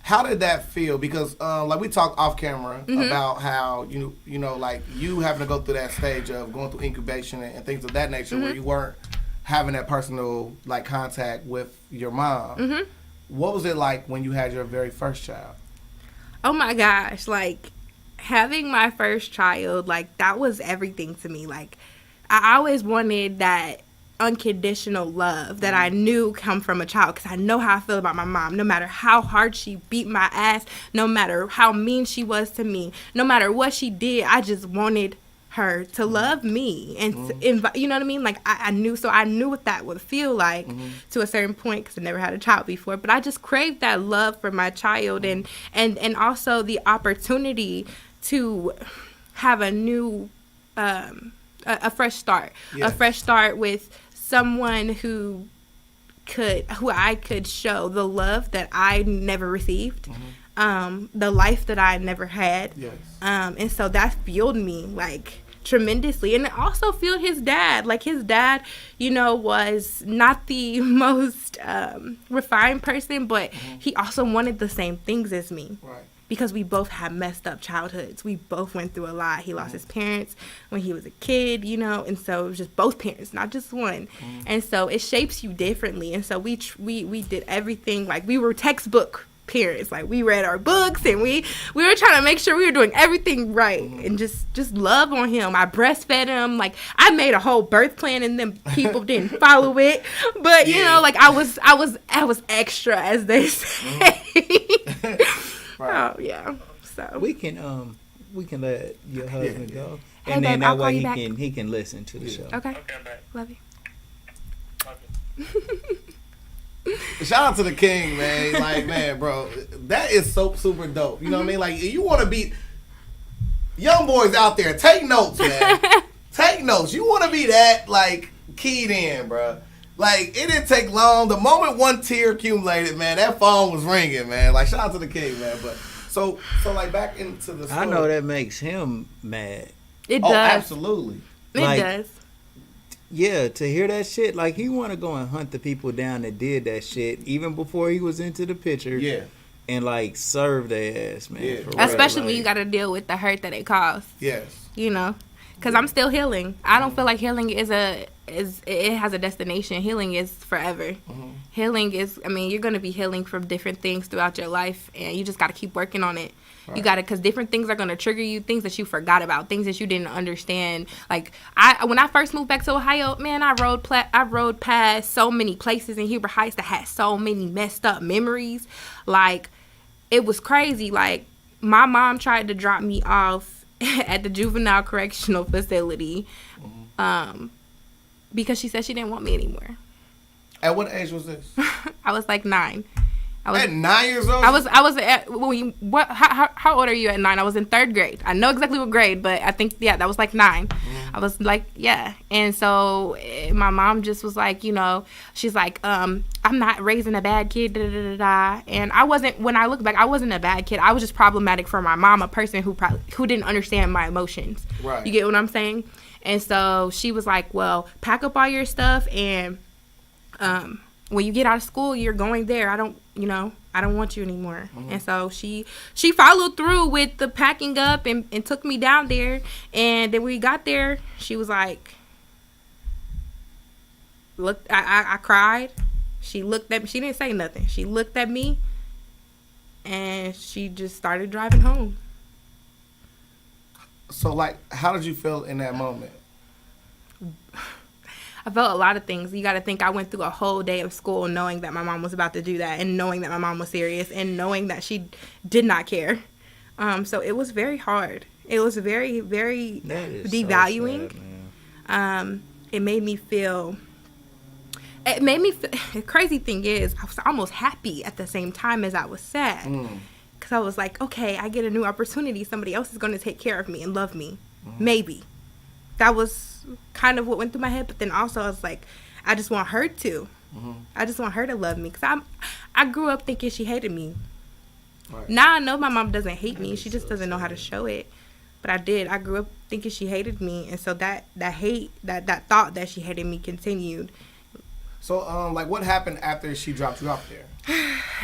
How did that feel? Because like we talked off camera about how you know like you having to go through that stage of going through incubation and things of that nature where you weren't having that personal like contact with your mom. What was it like when you had your very first child? Oh my gosh, like having my first child, like that was everything to me. Like I always wanted that unconditional love that I knew come from a child, because I know how I feel about my mom. No matter how hard she beat my ass, no matter how mean she was to me, no matter what she did, I just wanted her to love me and you know what I mean? Like I knew what that would feel like to a certain point, because I never had a child before, but I just craved that love for my child and also the opportunity to have a new a fresh start. A fresh start with someone who I could show the love that I never received, the life that I never had. And so that fueled me like tremendously. And it also fueled his dad. Like his dad, was not the most refined person, but he also wanted the same things as me. Right. Because we both had messed up childhoods. We both went through a lot. He lost his parents when he was a kid, and so it was just both parents, not just one. And so it shapes you differently. And so we did everything, like we were textbook parents. Like we read our books and we were trying to make sure we were doing everything right and just love on him. I breastfed him. Like I made a whole birth plan and then people didn't follow it. But like I was extra, as they say. Right. Oh yeah. So we can let your husband go, Hey, and then babe, I'll that call way you he can listen to the show. Okay. Love you. Shout out to the king, man. Like, man, bro, that is so super dope. You know what I mean? Like, you want to be young boys out there. Take notes, man. Take notes. You want to be that like keyed in, bro. Like, it didn't take long. The moment one tear accumulated, man, that phone was ringing, man. Like, shout out to the king, man. But so like back into the story. I know that makes him mad. It does. Absolutely. It does. Yeah, to hear that shit, like he want to go and hunt the people down that did that shit even before he was into the picture. Yeah. And like serve their ass, man. Yeah. For real, Especially when like, you got to deal with the hurt that it caused. Yes. because I'm still healing. I don't feel like healing it has a destination. Healing is forever. Healing is, I mean, you're going to be healing from different things throughout your life, and you just got to keep working on it. Right. You got to, because different things are going to trigger you, things that you forgot about, things that you didn't understand. Like, when I first moved back to Ohio, man, I rode past so many places in Huber Heights that had so many messed up memories. Like, it was crazy. Like, my mom tried to drop me off at the juvenile correctional facility because she said she didn't want me anymore. At what age was this? I was like 9. At 9 years old? I was at, how old are you at 9? I was in 3rd grade. I know exactly what grade, but I think, yeah, that was like 9. I was like, yeah. And so my mom just was like, you know, she's like, I'm not raising a bad kid, da, da, da, da. And I wasn't, when I look back, I wasn't a bad kid. I was just problematic for my mom, a person who didn't understand my emotions. Right. You get what I'm saying? And so she was like, well, pack up all your stuff, and when you get out of school, you're going there. I don't want you anymore. And so she followed through with the packing up and took me down there. And then when we got there, she was like, I cried. She looked at me. She didn't say nothing. She looked at me, and she just started driving home. So, like, how did you feel in that moment? I felt a lot of things. You got to think I went through a whole day of school knowing that my mom was about to do that, and knowing that my mom was serious, and knowing that she did not care. So it was very hard. It was very, very devaluing. So sad, it made me feel... The crazy thing is, I was almost happy at the same time as I was sad. Because I was like, okay, I get a new opportunity. Somebody else is going to take care of me and love me. Maybe. That was kind of what went through my head. But then also I was like, I just want her to. I just want her to love me. Because I grew up thinking she hated me. Right. Now I know my mom doesn't hate me. She just doesn't know how to show it. But I did. I grew up thinking she hated me. And so that hate, that thought that she hated me continued. So, like, what happened after she dropped you off there?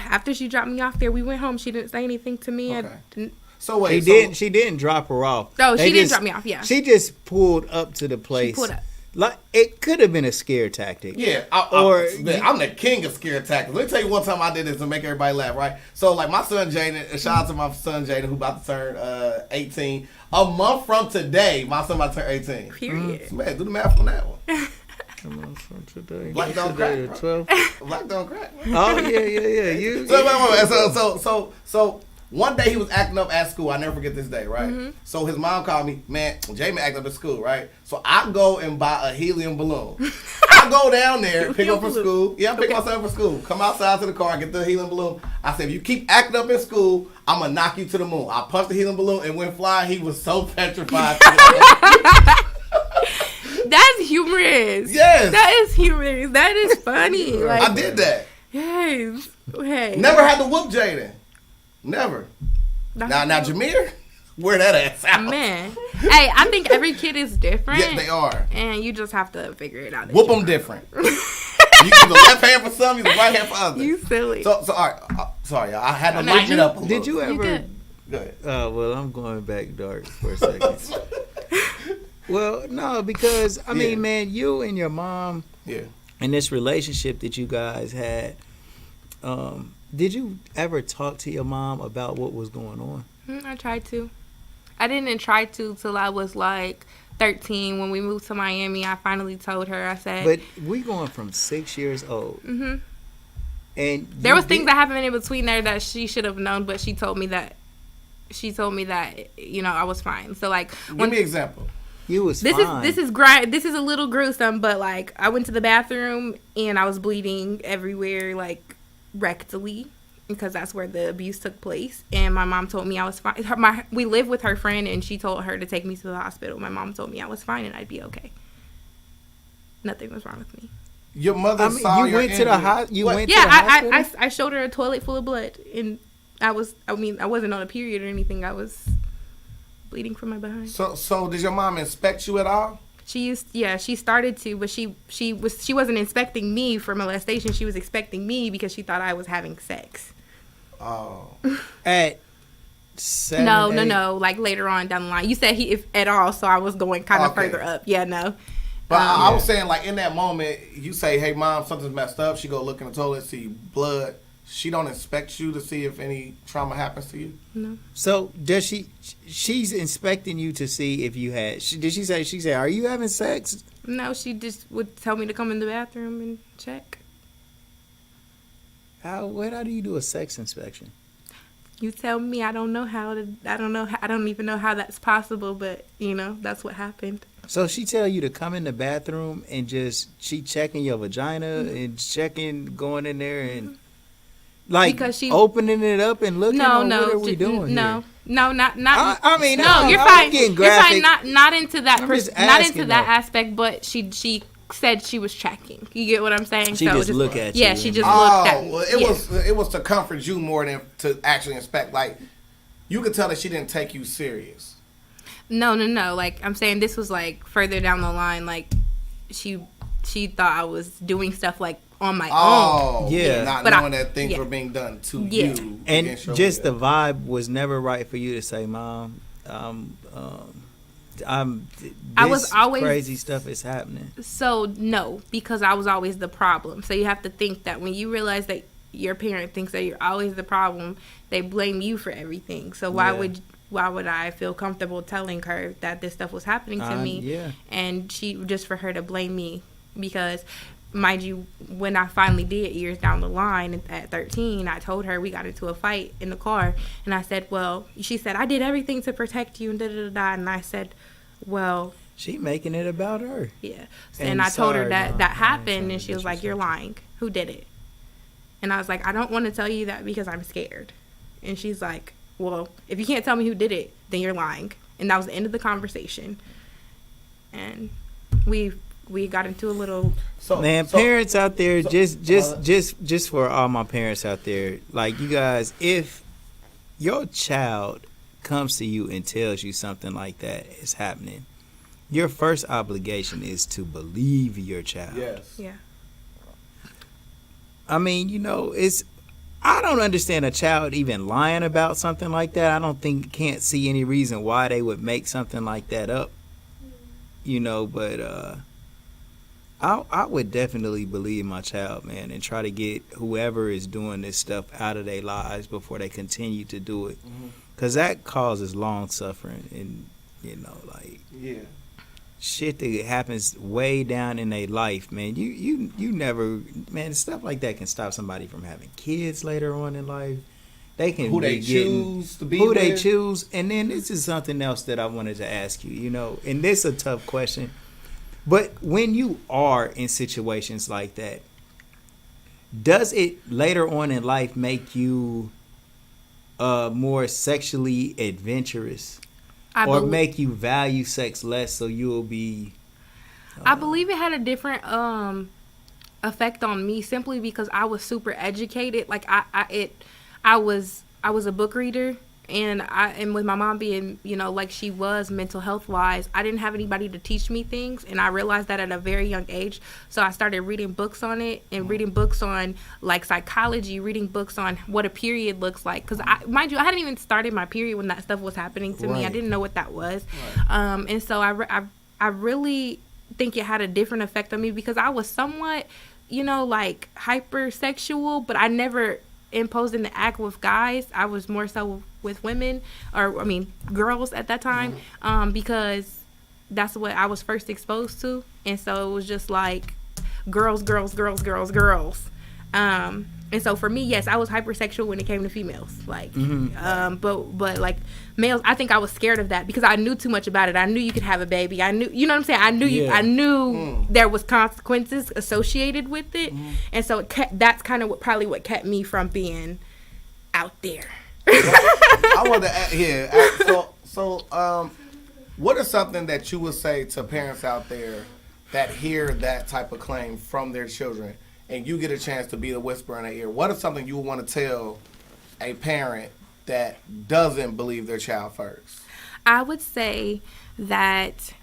After she dropped me off there, we went home. She didn't say anything to me. Okay. So wait, she didn't drop her off. No, she didn't drop me off. Yeah, she just pulled up to the place. She pulled up. Like, it could have been a scare tactic. Yeah, I'm the king of scare tactics. Let me tell you one time I did this to make everybody laugh. Right, so like my son Jaden, shout out to my son Jaden who about to turn 18. A month from today, my son about to turn 18. Period. Man, do the math on that one. A month from today. Black don't crack. 12. Black don't crack. Oh yeah. You. So one day he was acting up at school. I never forget this day, right? So his mom called me, man, Jamie acted up at school, right? So I go and buy a helium balloon. I go down there, pick up from school. Yeah, I pick myself up from school. Come outside to the car, get the helium balloon. I said, if you keep acting up in school, I'm going to knock you to the moon. I punched the helium balloon and went flying. He was so petrified. That's humorous. Yes. That is humorous. That is funny. Like, I did that. Yes. Hey. Never had to whoop Jaden. Never. Now, Jameer, where that ass out. Man. Hey, I think every kid is different. Yeah, they are. And you just have to figure it out. Whoop them different. You use the left hand for some, use the right hand for others. You silly. So all right. Sorry, y'all. I had to lighten it up a little. Did you ever... Go ahead. Well, I'm going back dark for a second. Well, no, because, I mean, man, you and your mom, and this relationship that you guys had, did you ever talk to your mom about what was going on? I tried to. I didn't try to till I was like 13. When we moved to Miami, I finally told her. I said... But we going from 6 years old. Mm-hmm. And there was things that happened in between there that she should have known, but she told me that, you know, I was fine. So, like... Give me an example. You was fine. This is a little gruesome, but, like, I went to the bathroom and I was bleeding everywhere, like, rectally, because that's where the abuse took place. And my mom told me I was fine. We lived with her friend, and she told her to take me to the hospital. My mom told me I was fine and I'd be okay. Nothing was wrong with me. Your mother saw you went to the hospital? I showed her a toilet full of blood, and I wasn't on a period or anything. I was bleeding from my behind. So did your mom inspect you at all? She started to, but she wasn't inspecting me for molestation. She was expecting me because she thought I was having sex. Oh. 7, No. Like later on down the line. You said he if at all, so I was going kind of further up. Yeah, no. But I was saying, like, in that moment, you say, hey, Mom, something's messed up. She go look in the toilet, see blood. She don't inspect you to see if any trauma happens to you? No. So does she's inspecting you to see if you had, did she say, are you having sex? No, she just would tell me to come in the bathroom and check. How do you do a sex inspection? You tell me. I don't even know how that's possible, but, that's what happened. So she tell you to come in the bathroom and she checking your vagina and checking, going in there and like because she opening it up and looking. What are we doing? No, here? No, not. I mean, no, you're I'm fine. getting You're graphic. fine. Not into that. Not into that though. aspect. But she said she was checking. You get what I'm saying? She just look at you. Yeah, she just looked at me. Well, it was to comfort you more than to actually inspect. Like, you could tell that she didn't take you serious. No. Like, I'm saying this was like further down the line. Like, she thought I was doing stuff like on my own. Yeah. Not knowing that things were being done to you. And just the vibe was never right for you to say, Mom, I was always crazy stuff is happening. So no, because I was always the problem. So you have to think that when you realize that your parent thinks that you're always the problem, they blame you for everything. So why would I feel comfortable telling her that this stuff was happening to me? Yeah. And just for her to blame me, because mind you, when I finally did years down the line at 13, I told her, we got into a fight in the car, and I said, well, she said, I did everything to protect you, and da-da-da-da, and I said, well, she making it about her. Yeah. And I told her that happened, and she was like, you're lying. Who did it? And I was like, I don't want to tell you that because I'm scared. And she's like, well, if you can't tell me who did it, then you're lying. And that was the end of the conversation. And we got into a little. Parents out there, just for all my parents out there, like, you guys, if your child comes to you and tells you something like that is happening, your first obligation is to believe your child. Yes. Yeah. I mean, I don't understand a child even lying about something like that. Can't see any reason why they would make something like that up. But I would definitely believe my child, man, and try to get whoever is doing this stuff out of their lives before they continue to do it. Because that causes long suffering and, shit that happens way down in their life, man. You never, man, stuff like that can stop somebody from having kids later on in life. They can choose to be who with. they choose. And then this is something else that I wanted to ask you, and this is a tough question. But when you are in situations like that, does it later on in life make you more sexually adventurous? Or make you value sex less, so you will be... I believe it had a different effect on me simply because I was super educated. Like, I was a book reader, and with my mom being, like she was mental health wise, I didn't have anybody to teach me things, and I realized that at a very young age. So I started reading books on it, and reading books on like psychology, reading books on what a period looks like. Because mind you, I hadn't even started my period when that stuff was happening to me. I didn't know what that was, and so I really think it had a different effect on me because I was somewhat, like hypersexual, but I never imposed in the act with guys. I was more so with women, girls at that time, because that's what I was first exposed to, and so it was just like girls. And so for me, yes, I was hypersexual when it came to females, like, but like males, I think I was scared of that because I knew too much about it. I knew you could have a baby. I knew, you know what I'm saying? I knew there was consequences associated with it, and so that's kind of probably what kept me from being out there. I want to add here. So, what is something that you would say to parents out there that hear that type of claim from their children, and you get a chance to be the whisper in their ear? What is something you would want to tell a parent that doesn't believe their child first? I would say that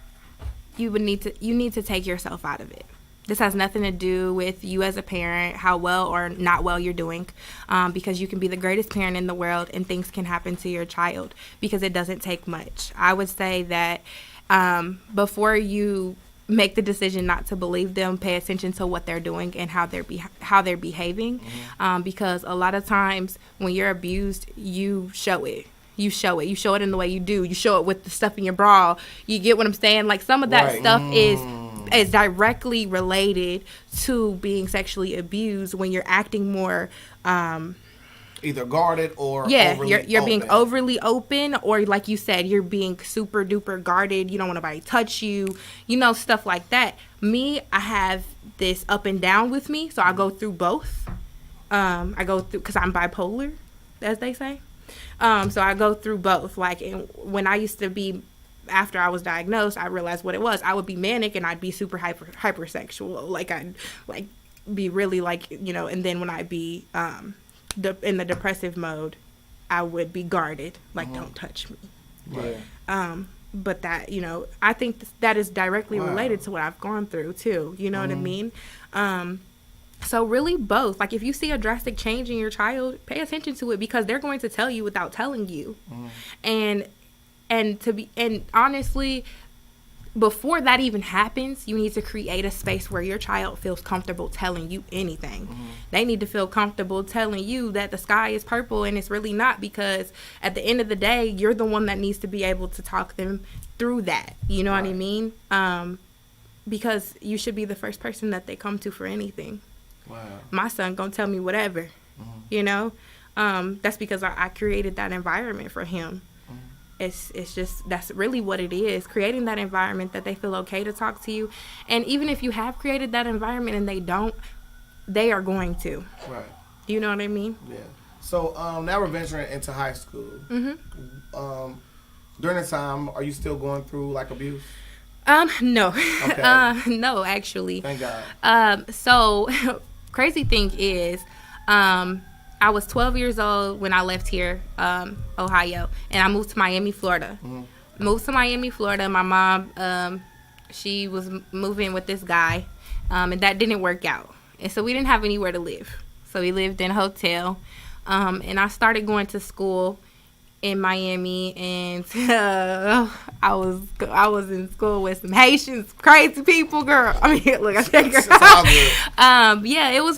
you need to take yourself out of it. This has nothing to do with you as a parent, how well or not well you're doing, because you can be the greatest parent in the world and things can happen to your child because it doesn't take much. I would say that before you make the decision not to believe them, pay attention to what they're doing and how they're behaving, because a lot of times when you're abused, you show it. You show it in the way you do. You show it with the stuff in your bra. You get what I'm saying? Like, some of that stuff is directly related to being sexually abused when you're acting more either guarded or you're being overly open, or like you said, you're being super duper guarded. You don't want nobody to touch you, stuff like that. Me, I have this up and down with me, so I go through both. I go through, because I'm bipolar, as they say. So I go through both. Like, and when I used to be, after I was diagnosed, I realized what it was. I would be manic and I'd be super hypersexual. Like, I'd like be really like, and then when I'd be in the depressive mode, I would be guarded. Like, don't touch me. Right. But that, I think that is directly related to what I've gone through too. You know what I mean? So really both. Like, if you see a drastic change in your child, pay attention to it, because they're going to tell you without telling you. And honestly, before that even happens, you need to create a space where your child feels comfortable telling you anything. They need to feel comfortable telling you that the sky is purple and it's really not, because at the end of the day, you're the one that needs to be able to talk them through that. You know what I mean? Because you should be the first person that they come to for anything. Wow. My son gonna tell me whatever, that's because I created that environment for him. It's just, that's really what it is, creating that environment that they feel okay to talk to you. And even if you have created that environment and they don't, they are going to. Right. You know what I mean? Yeah. So now we're venturing into high school. During that time, are you still going through like abuse? No. Okay. No, actually. Thank God. So crazy thing is, I was 12 years old when I left here, Ohio, and I moved to Miami, Florida. Moved to Miami, Florida. My mom, she was moving with this guy, and that didn't work out. And so we didn't have anywhere to live. So we lived in a hotel, and I started going to school in Miami, and I was in school with some Haitians, crazy people, girl. I mean, look, I said, girl. Yeah, it was.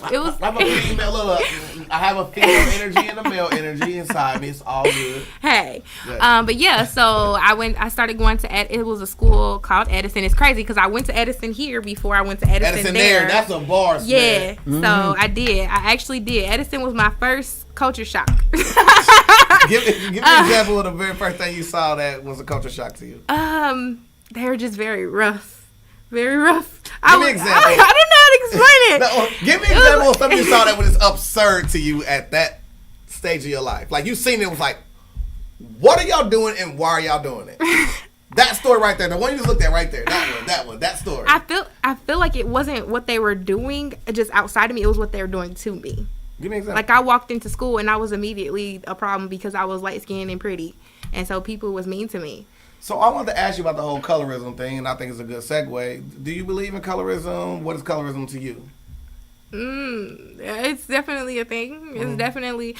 I have a female energy and a male energy inside me. It's all good. Hey, but yeah, so I started going to it was a school called Edison. It's crazy because I went to Edison here before I went to Edison there. That's a bar. Yeah, so I did. I actually did. Edison was my first culture shock. Give me an example of the very first thing you saw that was a culture shock to you. They were just very rough. Very rough. Give me an example. I don't know how to explain it. No, give me an example of something you saw that was absurd to you at that stage of your life. Like, you seen it was like, what are y'all doing and why are y'all doing it? That story right there. The one you just looked at right there. That story. I feel like it wasn't what they were doing just outside of me. It was what they were doing to me. Give me an example. Like, I walked into school and I was immediately a problem because I was light skinned and pretty, and so people was mean to me. So I wanted to ask you about the whole colorism thing, and I think it's a good segue. Do you believe in colorism? What is colorism to you? It's definitely a thing. It's definitely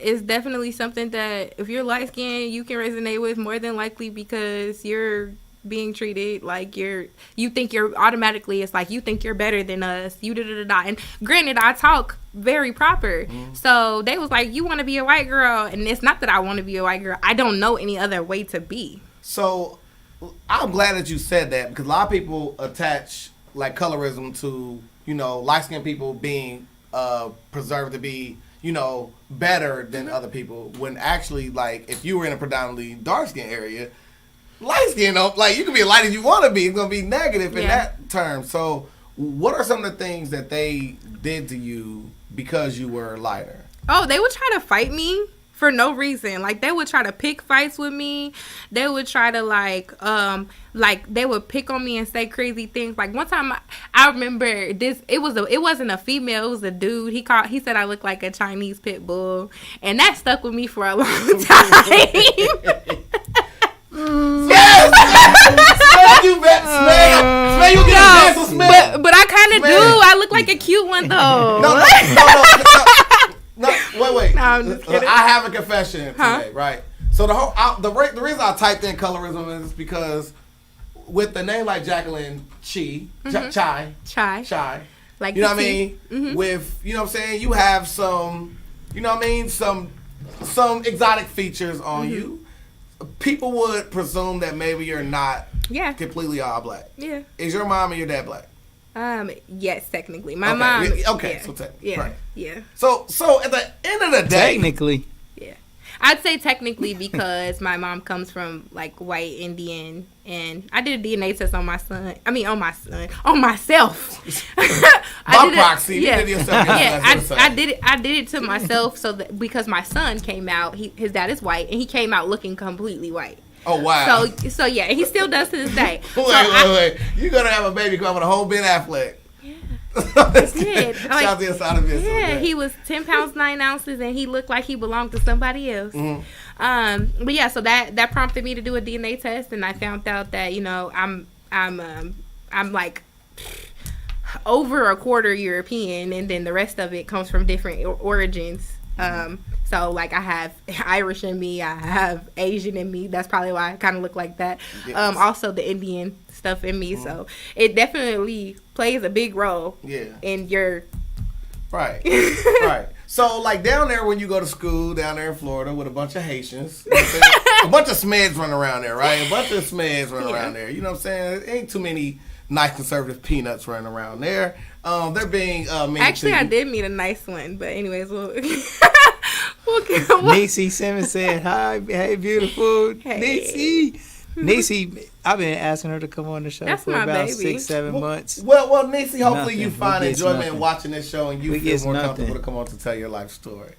it's definitely something that if you're light skinned, you can resonate with more than likely, because you're being treated like you think you're automatically, it's like you think you're better than us, you da-da-da-da. And granted, I talk very proper, so they was like, you want to be a white girl, and it's not that I want to be a white girl, I don't know any other way to be. So I'm glad that you said that, because a lot of people attach like colorism to, light skinned people being preserved to be, better than other people, when actually, like, if you were in a predominantly dark skinned area, light skin, like, you can be as light as you want to be. It's going to be negative in that term. So what are some of the things that they did to you because you were lighter? Oh, they would try to fight me for no reason. Like, they would try to pick fights with me. They would try to, like they would pick on me and say crazy things. Like, one time I remember this, it wasn't a female, it was a dude. He said I looked like a Chinese pit bull, and that stuck with me for a long time. Yes! Smell, you get a smell. But man. I look like a cute one though. No, wait. No, I'm just kidding. I have a confession today, right? So the reason I typed in colorism is because with the name like Jacqueline, Chyi, Chyi, like you know what I mean? With you know what I'm saying, you have some, you know what I mean, some exotic features on you. People would presume that maybe you're not completely all black. Yeah. Is your mom and your dad black? Yes, technically. My mom. Okay, so technically. Right. Yeah. So at the end of the day. Technically. Yeah. I'd say technically because my mom comes from like white Indian, and I did a DNA test on my son. I mean, on myself. Proxy. Yeah. You did yourself. I did it to myself so that because my son came out, his dad is white, and he came out looking completely white. Oh wow! So yeah, he still does to this day. Wait! You're gonna have a baby come with a whole Ben Affleck. Yeah, I did. Shout out to the side of this. Yeah, he was 10 pounds 9 ounces, and he looked like he belonged to somebody else. But yeah, so that prompted me to do a DNA test, and I found out that I'm like over a quarter European, and then the rest of it comes from different origins. So, like, I have Irish in me, I have Asian in me. That's probably why I kind of look like that. Yes. Also, the Indian stuff in me. So, it definitely plays a big role in your... Right. Right. So, like, down there when you go to school, down there in Florida with a bunch of Haitians, you know what I'm saying? A bunch of Smeds running around there, right? A bunch of Smeds running around there. You know what I'm saying? There ain't too many nice conservative peanuts running around there. They're being actually, I did meet a nice one, but anyways, we'll Niecy Simmons said, "Hi, hey, beautiful Niecy." Niecy, I've been asking her to come on the show for about 6-7 months. Well, Niecy, hopefully you find enjoyment in watching this show and you feel more comfortable to come on to tell your life story.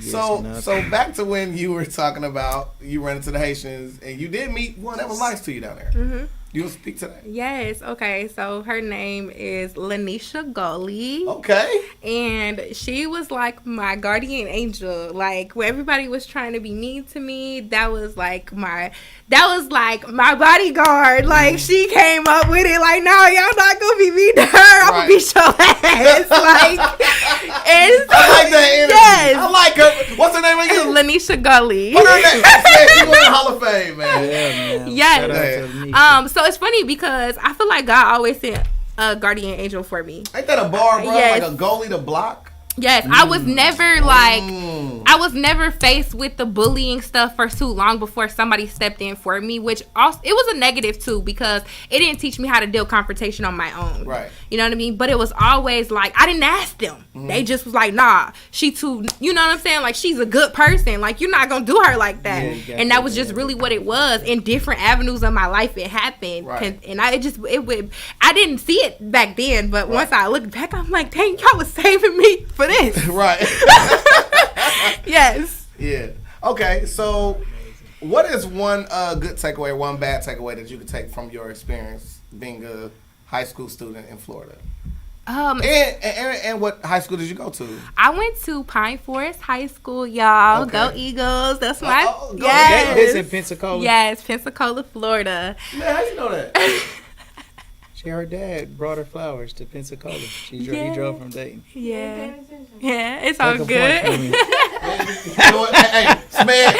So back to when you were talking about you ran into the Haitians and you did meet one that was nice to you down there. Mm-hmm. You'll speak to that. Yes. Okay. So her name is Lanisha Gully. Okay. And she was like my guardian angel. Like when everybody was trying to be mean to me, that was like my bodyguard. Like she came up with it. Like, no, y'all not gonna be mean to her. I'm gonna beat your ass. Like, and so, I like that energy. Yes. I like her. What's her name again? Lanisha Gully. What's her name? She's going to the Hall of Fame, man. Yeah, man. Yes. So it's funny because I feel like God always sent a guardian angel for me. Ain't that a bar, bro? Yes. Like a goalie to block? Yes, I was never I was never faced with the bullying stuff for too long before somebody stepped in for me, which also it was a negative too because it didn't teach me how to deal confrontation on my own. Right. You know what I mean? But it was always like I didn't ask them. Mm-hmm. They just was like, nah, she too, you know what I'm saying? Like she's a good person. Like you're not gonna do her like that. Yeah, and that was just really what it was. In different avenues of my life it happened. Right. And I didn't see it back then, but once I looked back, I'm like, dang, y'all was saving me for this. Right. Yes. Yeah. Okay. So, what is one good takeaway, one bad takeaway that you could take from your experience being a high school student in Florida? And what high school did you go to? I went to Pine Forest High School, y'all. Okay. Go Eagles. That's my yes. It's in Pensacola. Yes, Pensacola, Florida. Man, how you know that? Her dad brought her flowers to Pensacola. He drove from Dayton. Yeah, it's all good. Hey, Smith.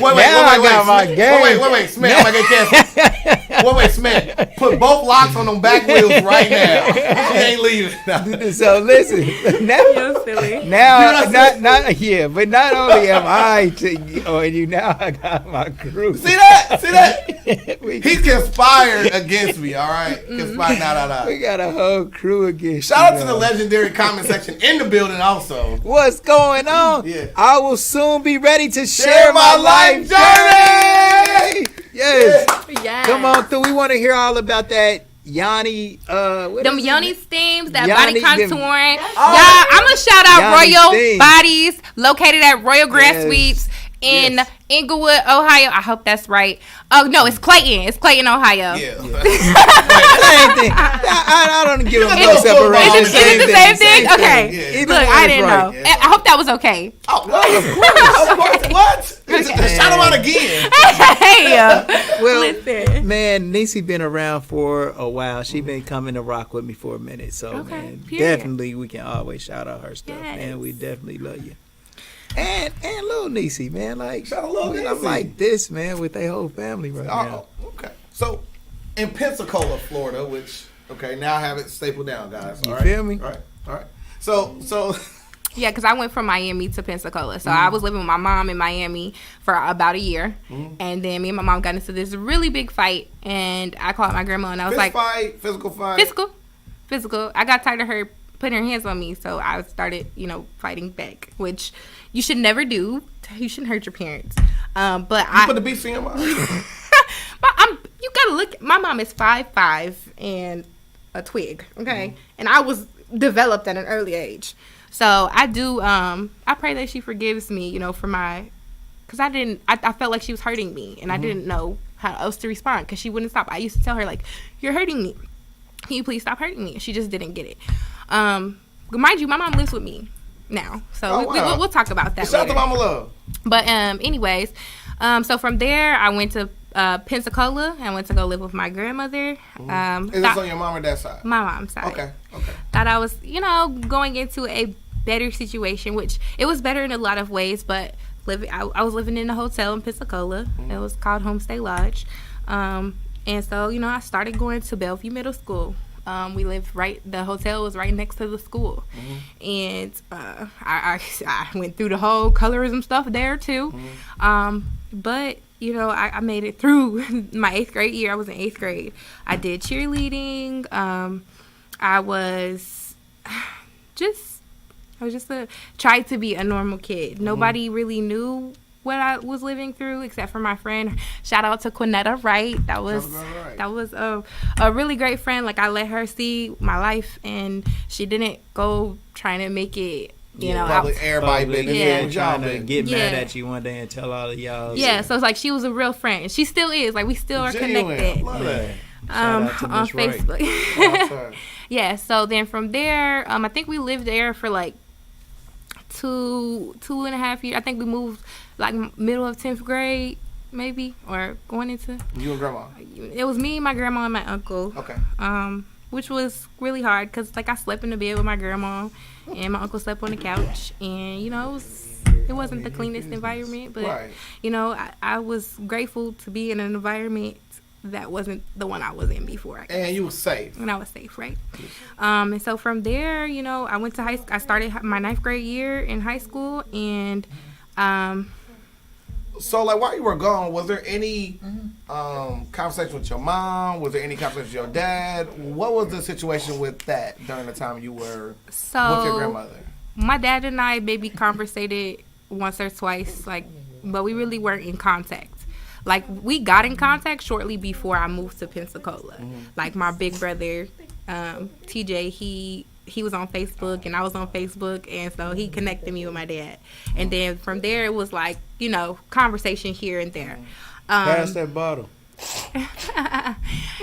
Wait, Smith. I'm gonna get canceled. Wait, Smith. Put both locks on them back wheels right now. She ain't leaving. So listen, you're silly. Now, but not only am I you, now I got my crew. See that? He's conspired against me. All right, conspired. No. We got a whole crew against. Shout out to the legendary comment section in the building also. What's going on? Yeah. I will soon be ready to share my life journey. Yes. Come on through. We want to hear all about that. Yanni, them Yanni steams, that body contouring. Y'all, I'm gonna shout out Royal Bodies, located at Royal Grand Suites in Inglewood, Ohio. I hope that's right. Oh no, it's Clayton. It's Clayton, Ohio. Yeah. Same thing. I don't give them no separation. Is it the same thing? Okay. Yeah. Look, I didn't know. I hope that was okay. Oh, well, of course. What? Shout him out again. Hey, Well, listen. man, Niecy been around for a while. She been coming to rock with me for a minute. So, Okay, man, period. definitely we can always shout out her stuff, Yes. man. We definitely love you. And little Niecy, man, like Shout out Lil man, I'm Niecy. like this, man, with their whole family right now. Oh, okay. So, in Pensacola, Florida, which now I have it stapled down, guys. You all right? feel me? All right. So. Yeah, because I went from Miami to Pensacola. So I was living with my mom in Miami for about a year. And then me and my mom got into this really big fight. And I called my grandma and I was like... Physical fight? Physical. I got tired of her putting her hands on me. So I started, fighting back. Which you should never do. You shouldn't hurt your parents. But You put the beef in your mouth? You gotta look... My mom is 5'5" and a twig. Okay? And I was developed at an early age. So I do, I pray that she forgives me, for because I felt like she was hurting me and I didn't know how else to respond because she wouldn't stop. I used to tell her like, you're hurting me. Can you please stop hurting me? She just didn't get it. Mind you, my mom lives with me now. So we'll talk about that Shout out later. to Mama Love. But anyways, so from there I went to Pensacola. I went to go live with my grandmother. Is this on your mom or dad's side? My mom's side. Okay. Thought I was, going into a better situation, which it was better in a lot of ways, but I was living in a hotel in Pensacola. It was called Homestay Lodge. And so, I started going to Bellevue Middle School. We lived the hotel was right next to the school. And I went through the whole colorism stuff there too. But I made it through my 8th grade year. I was in 8th grade. I did cheerleading. I was just tried to be a normal kid. Nobody really knew what I was living through except for my friend. Shout out to Quinetta Wright. That was a really great friend. Like, I let her see my life, and she didn't go trying to make it. Everybody been trying to get mad at you one day and tell all of y'all. Yeah, so it's like she was a real friend. She still is. Like, we still are connected. Love that. On Facebook. Right. Yeah, so then from there, I think we lived there for like 2.5 years. I think we moved like middle of 10th grade, maybe, or going into. You and grandma? It was me, my grandma, and my uncle. Okay. Which was really hard because like I slept in the bed with my grandma, and my uncle slept on the couch, and it wasn't the cleanest environment, but right. I was grateful to be in an environment that wasn't the one I was in before. And you were safe. And I was safe, right? And so from there, I went to high school. I started my 9th grade year in high school, and so like while you were gone, was there any conversation with your mom? Was there any conversation with your dad? What was the situation with that during the time you were with your grandmother? My dad and I maybe conversated once or twice, but we really weren't in contact. Like, we got in contact shortly before I moved to Pensacola. Like, my big brother, TJ, he was on Facebook and I was on Facebook, and so he connected me with my dad. And then from there, it was like, conversation here and there. Pass that bottle.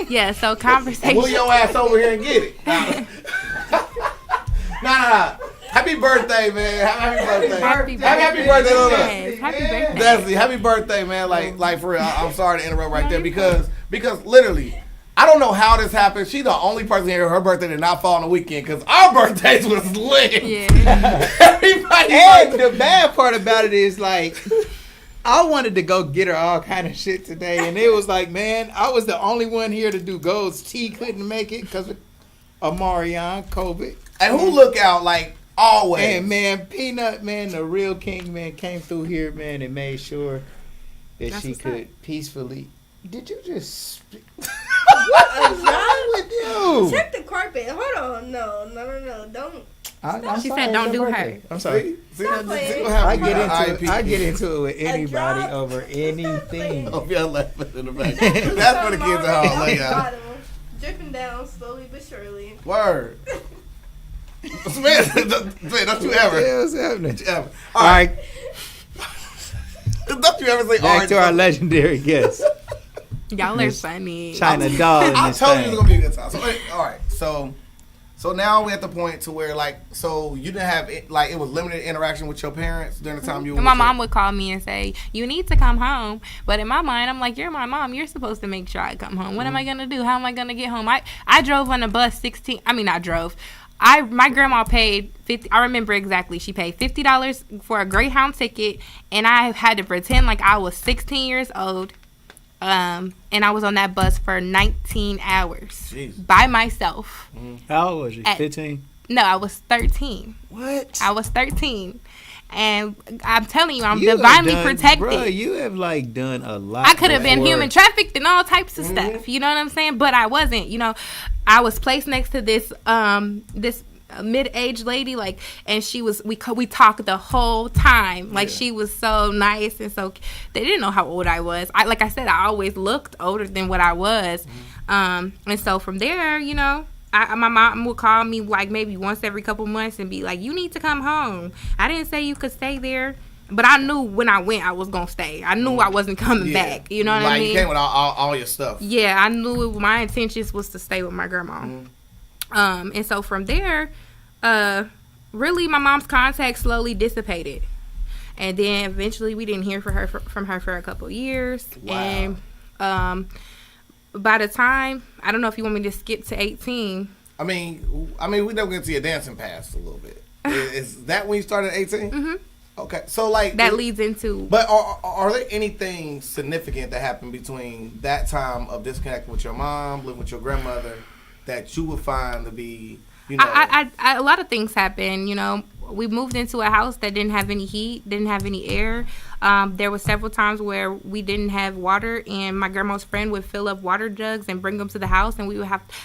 Yeah, so conversation. Move your ass over here and get it. Nah. Happy birthday, man. Happy birthday. Happy birthday. Yes, happy birthday. Definitely. Happy birthday, man. Like for real. I'm sorry to interrupt right there because literally, I don't know how this happened. She's the only person here. Her birthday did not fall on the weekend because our birthdays was lit. Yeah. Everybody. And the bad part about it is like, I wanted to go get her all kind of shit today, and it was like, man, I was the only one here to do goals. T couldn't make it because of Marion COVID. And who look out like always? And man, Peanut, man, the real king, man, came through here, man, and made sure that she could peacefully. Did you just? What is wrong with you? Check the carpet. Hold on. No. Don't. She said don't do her. I'm sorry. I get into it with anybody over anything. Oh, y'all laughing in the back. That's for the kids at home. Like, y'all. Dripping down slowly but surely. Word. Man, don't you ever. What's happening? Ever. All right. Don't you ever say Back to our legendary guest. Y'all are funny. China doll. I told you it was gonna be a good time. So all right, so now we're at the point to where like, so you didn't have like it was limited interaction with your parents during the time you were. And my mom would call me and say, "You need to come home." But in my mind, I'm like, "You're my mom. You're supposed to make sure I come home. What am I gonna do? How am I gonna get home?" I drove on a bus 16. I mean, I drove. My grandma paid $50. I remember exactly. She paid $50 for a Greyhound ticket, and I had to pretend like I was 16 years old. And I was on that bus for 19 hours by myself. How old was you? 15? No, I was 13. What? I was 13. And I'm telling you, I'm divinely protected. Bro, you have like done a lot. I could have been human trafficked and all types of stuff. You know what I'm saying? But I wasn't. You know, I was placed next to this mid-aged lady, like, and she was. We talked the whole time. Like she was so nice and so. They didn't know how old I was. Like I said, I always looked older than what I was. And so from there, you know. My mom would call me like maybe once every couple months and be like, "You need to come home." I didn't say you could stay there, but I knew when I went I was gonna stay. I knew I wasn't coming back. You know what I mean? Like you came with all your stuff. Yeah, I knew my intentions was to stay with my grandma. And so from there, really my mom's contact slowly dissipated, and then eventually we didn't hear from her for a couple years. Wow. And by the time, I don't know if you want me to skip to 18. I mean, we never get to your dancing past a little bit. Is that when you started at 18? Mm-hmm. Okay, so like that leads into. But are there anything significant that happened between that time of disconnecting with your mom, living with your grandmother, that you would find to be, you know? A lot of things happened. You know, we moved into a house that didn't have any heat, didn't have any air. There were several times where we didn't have water, and my grandma's friend would fill up water jugs and bring them to the house, and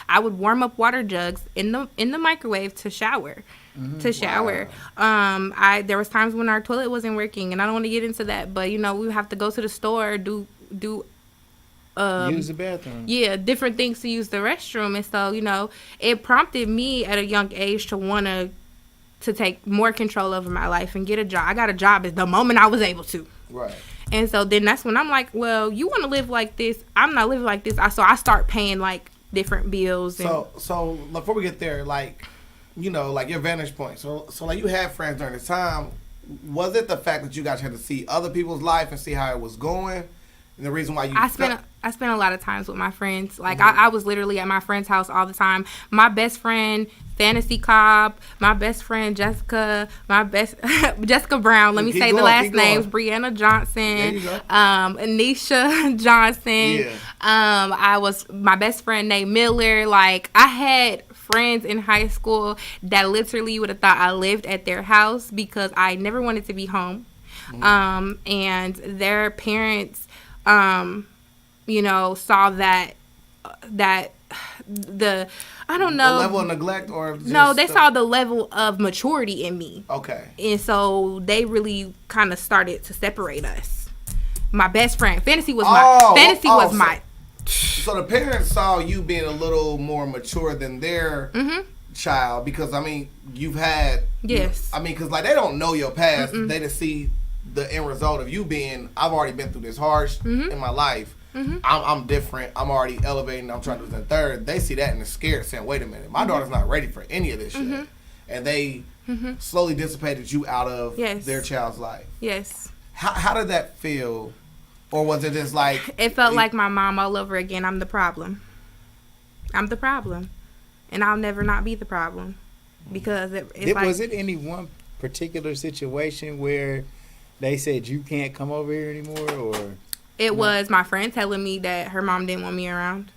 I would warm up water jugs in the microwave to shower. Wow. There was times when our toilet wasn't working, and I don't want to get into that, but you know, we would have to go to the store, use the bathroom. Yeah, different things to use the restroom. And so, you know, it prompted me at a young age to want to take more control over my life and get a job. I got a job at the moment I was able to. Right. And so then that's when I'm like, well, you want to live like this. I'm not living like this. So I start paying like different bills. So before we get there, like, you know, like your vantage point. So like you had friends during this time. Was it the fact that you guys had to see other people's life and see how it was going? And the reason why you... I spent a lot of times with my friends. Like, I was literally at my friend's house all the time. My best friend, Fantasy Cobb, my best friend, Jessica Brown. Let me say the last names. Brianna Johnson, Anisha Johnson. Yeah. My best friend, Nate Miller. Like, I had friends in high school that literally you would have thought I lived at their house because I never wanted to be home. And their parents... you know, saw that I don't know. The level of neglect or just no, they saw the level of maturity in me. Okay. And so they really kind of started to separate us. My best friend, Fantasy was my. So the parents saw you being a little more mature than their child because, I mean, you've had... Yes. I mean, because, like, they don't know your past. They just see the end result of you being, I've already been through this harsh in my life. I'm different. I'm already elevating. I'm trying to do the third. They see that and they're scared, saying, wait a minute, my daughter's not ready for any of this shit. And they slowly dissipated you out of their child's life. Yes. How did that feel? Or was it just like... It felt like my mom all over again. I'm the problem. And I'll never not be the problem. Because was it any one particular situation where they said you can't come over here anymore, or it was my friend telling me that her mom didn't want me around.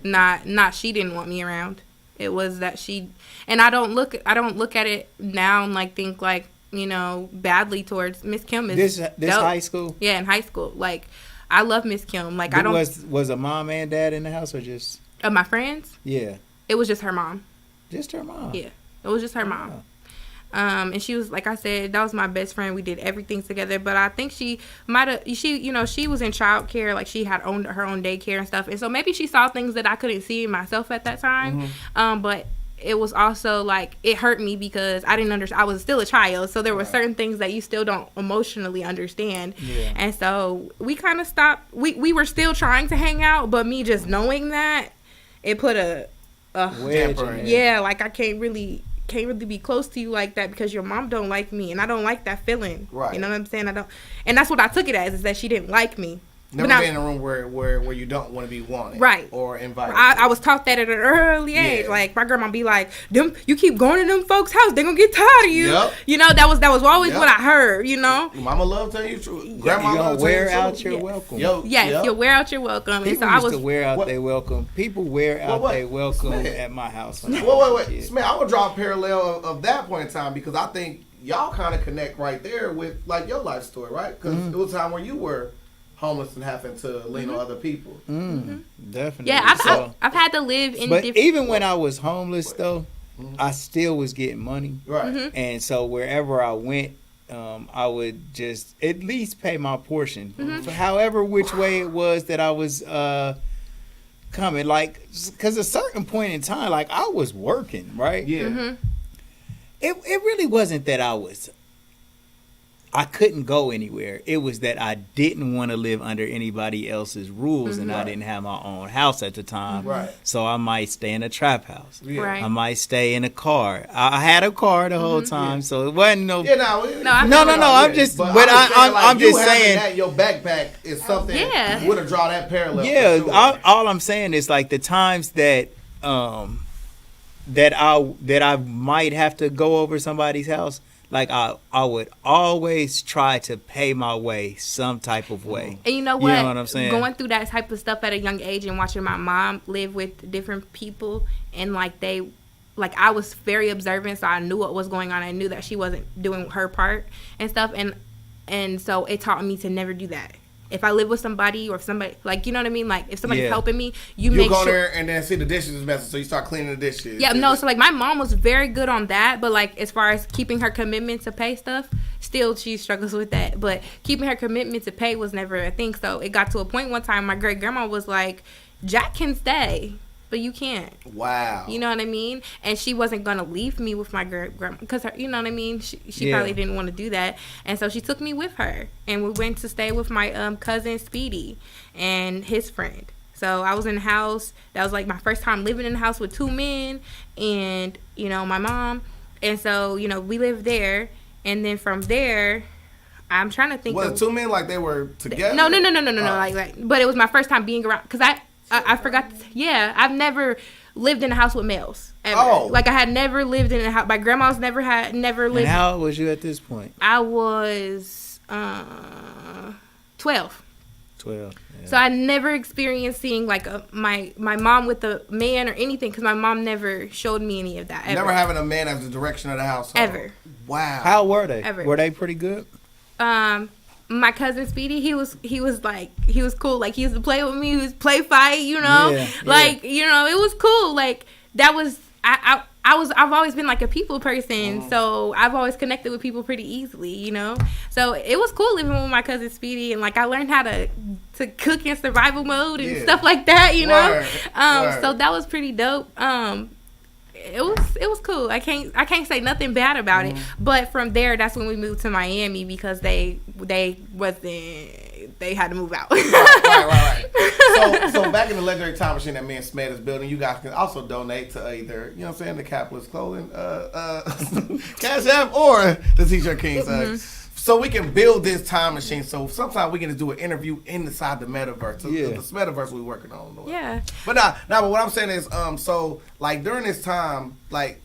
Not she didn't want me around. It was that she, and I don't look at it now and like think like, you know, badly towards Miss Kim. Is this high school? Yeah, in high school. Like, I love Miss Kim. Like, I don't. Was a mom and dad in the house or just my friends? Yeah. It was just her mom. Just her mom. Yeah, it was just her mom. And she was, like I said, that was my best friend. We did everything together. But I think she was in child care. Like, she had her own daycare and stuff. And so maybe she saw things that I couldn't see in myself at that time. But it was also like it hurt me because I didn't understand. I was still a child, so there were certain things that you still don't emotionally understand. Yeah. And so we kind of stopped. We were still trying to hang out, but me just knowing that, it put a Wedge in it. yeah, like I can't really be close to you like that because your mom don't like me, and I don't like that feeling. Right. You know what I'm saying? I don't, and that's what I took it as, is that she didn't like me. Never But be in a room where you don't want to be wanted, Right. or invited. I was taught that at an early age. Yeah. Like my grandma be like, "Them, you keep going to them folks' house, they gonna get tired of you." Yep. You know, that was always Yep. what I heard. You know. Mama love telling you the truth. You Grandma gonna love telling wear you the out truth. your Yes. welcome. Yo, Yes, yep. you wear out your welcome. And People so I used was. to wear out What- their welcome. People wear out what? their welcome Smith. at my house. When I was a Wait. kid. Smith, I would draw a parallel of that point in time because I think y'all kind of connect right there with like your life story, right? Because it was a time where you were homeless and having to lean on other people. Definitely. Yeah, So- I've had to live in but different. even when I was homeless, though, I still was getting money. Right. And so wherever I went, I would just at least pay my portion. For however which way it was that I was coming. Like, because a certain point in time, like, I was working, right? Yeah. It really wasn't that I couldn't go anywhere. It was that I didn't want to live under anybody else's rules, and I didn't have my own house at the time. Right. So I might stay in a trap house. Yeah. Right. I might stay in a car. I had a car the whole time, so it wasn't no. Yeah, No, I'm just- but I'm you just having saying- that your backpack is something. Yeah. Would have drawn that parallel. Yeah, for sure. all I'm saying is like the times that that I might have to go over somebody's house. Like I would always try to pay my way some type of way. And you know what? You know what I'm saying? Going through that type of stuff at a young age and watching my mom live with different people, and like I was very observant, so I knew what was going on. I knew that she wasn't doing her part and stuff, and so it taught me to never do that. If I live with somebody, or if somebody, like, you know what I mean? Like, if somebody's helping me, you make go sure. there and then see the dishes is messy, so you start cleaning the dishes. Yeah, no, so, like, my mom was very good on that, but, like, as far as keeping her commitment to pay stuff, still she struggles with that. But keeping her commitment to pay was never a thing. So it got to a point one time, my great-grandma was like, Jack can stay, but you can't. Wow. You know what I mean? And she wasn't going to leave me with my grandma because, you know what I mean? She probably didn't want to do that. And so she took me with her. And we went to stay with my cousin Speedy and his friend. So I was in the house. That was like my first time living in the house with two men and, you know, my mom. And so, you know, we lived there. And then from there, I'm trying to think. Was it two men like they were together? No. Like, but it was my first time being around because I forgot. Yeah, I've never lived in a house with males ever. Oh. Like I had never lived in a house. My grandma's never lived. And how old was you at this point? I was 12. 12. Yeah. So I never experienced seeing like my mom with a man or anything because my mom never showed me any of that. Ever. Never having a man as the direction of the house. Ever. Wow. How were they? Ever. Were they pretty good? My cousin Speedy, he was cool. Like he used to play with me. He was play fight, you know. Yeah, like you know, it was cool. Like that was I've always been like a people person, so I've always connected with people pretty easily, you know. So it was cool living with my cousin Speedy, and like I learned how to cook in survival mode and stuff like that, you know. Word. So that was pretty dope. It was cool. I can't say nothing bad about it. But from there, that's when we moved to Miami because they had to move out. Right. So back in the legendary time machine that me and Smith is building, you guys can also donate to either, you know what I'm saying, the Capitalist Clothing Cash App or the T-Shirt Kings. So we can build this time machine. So sometimes we can just do an interview inside the metaverse. The metaverse we're working on. Yeah. But but what I'm saying is, so like during this time, like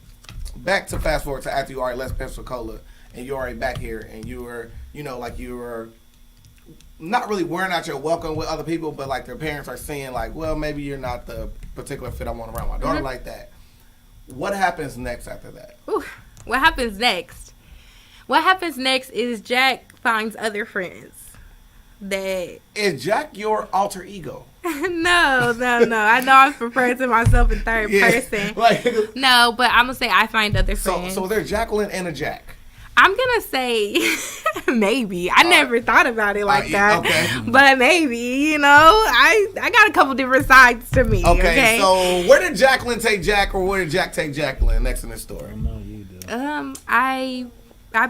back to fast forward to after you already left Pensacola and you're already back here and you were, you know, like you were not really wearing out your welcome with other people, but like their parents are saying like, well, maybe you're not the particular fit I want around my daughter like that. What happens next after that? Ooh, what happens next? What happens next is Jack finds other friends. Is Jack your alter ego? No. I know I'm referring to myself in third person. Like, no, but I'm gonna say I find other friends. So there's Jacqueline and a Jack. I'm gonna say maybe. I never thought about it like that. Okay. But maybe, you know, I got a couple different sides to me. Okay. So where did Jacqueline take Jack, or where did Jack take Jacqueline? Next in this story. I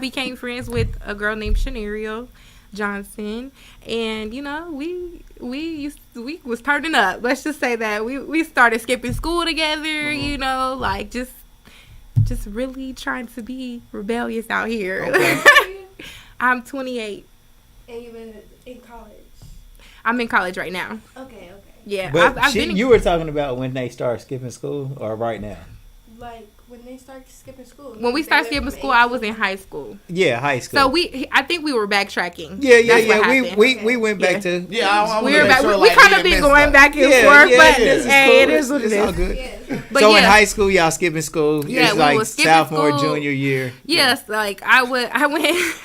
became friends with a girl named Shanario Johnson, and you know, we was turning up. Let's just say that we started skipping school together. You know, like just really trying to be rebellious out here. Okay. I'm 28. And you've been in college? I'm in college right now. Okay. Yeah. But I've been you were talking about when they start skipping school, or right now? Like when they start skipping school. When we started skipping school, I was in high school. Yeah, high school. So I think we were backtracking. Yeah. What We went back to. Yeah, I we were back. We kind of been going back and forth, but hey, it is what it It's all is. good. Yeah. But So yeah. in high school, y'all skipping school. Yeah, It's we like was skipping sophomore, school. junior year. Yes, like I went.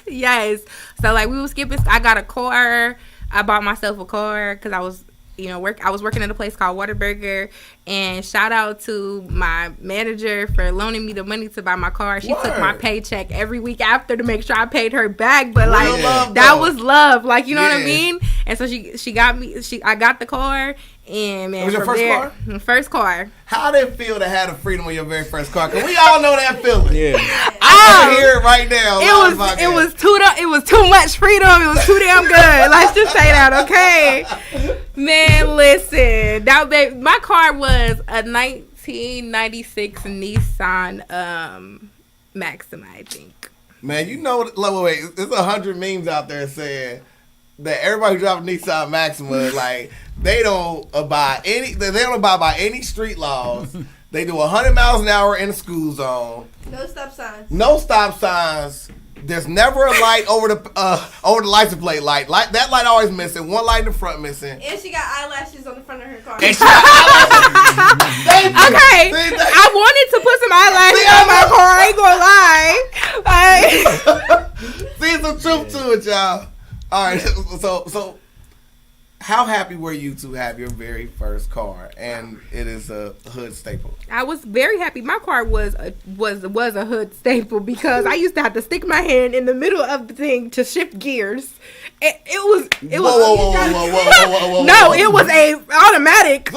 Yes. So like we was skipping. I got a car. I bought myself a car because I was, I was working at a place called Whataburger, and shout out to my manager for loaning me the money to buy my car. She took my paycheck every week after to make sure I paid her back. But like that was love, like you know what I mean. And so she got me. I got the car, and man, it was your first car? First car. How did it feel to have the freedom of your very first car? Because we all know that feeling. Yeah. I can hear it right now. It was too much freedom. It was too damn good. Let's just say that, okay? Man, listen. My car was a 1996 Nissan Maxima, I think. Man, you know, wait, there's 100 memes out there saying that everybody who drives a Nissan Maxima, like, they don't abide by any street laws. They do 100 miles an hour in the school zone. No stop signs. No stop signs. There's never a light over the license plate light. That light always missing. One light in the front missing. And she got eyelashes on the front of her car. And she got eyelashes. Okay, I wanted to put some eyelashes on my car. I ain't gonna lie. See some truth to it, y'all. All right, so how happy were you to have your very first car, and it is a hood staple? I was very happy. My car was a hood staple because I used to have to stick my hand in the middle of the thing to shift gears. It was. Whoa. No, it was a automatic.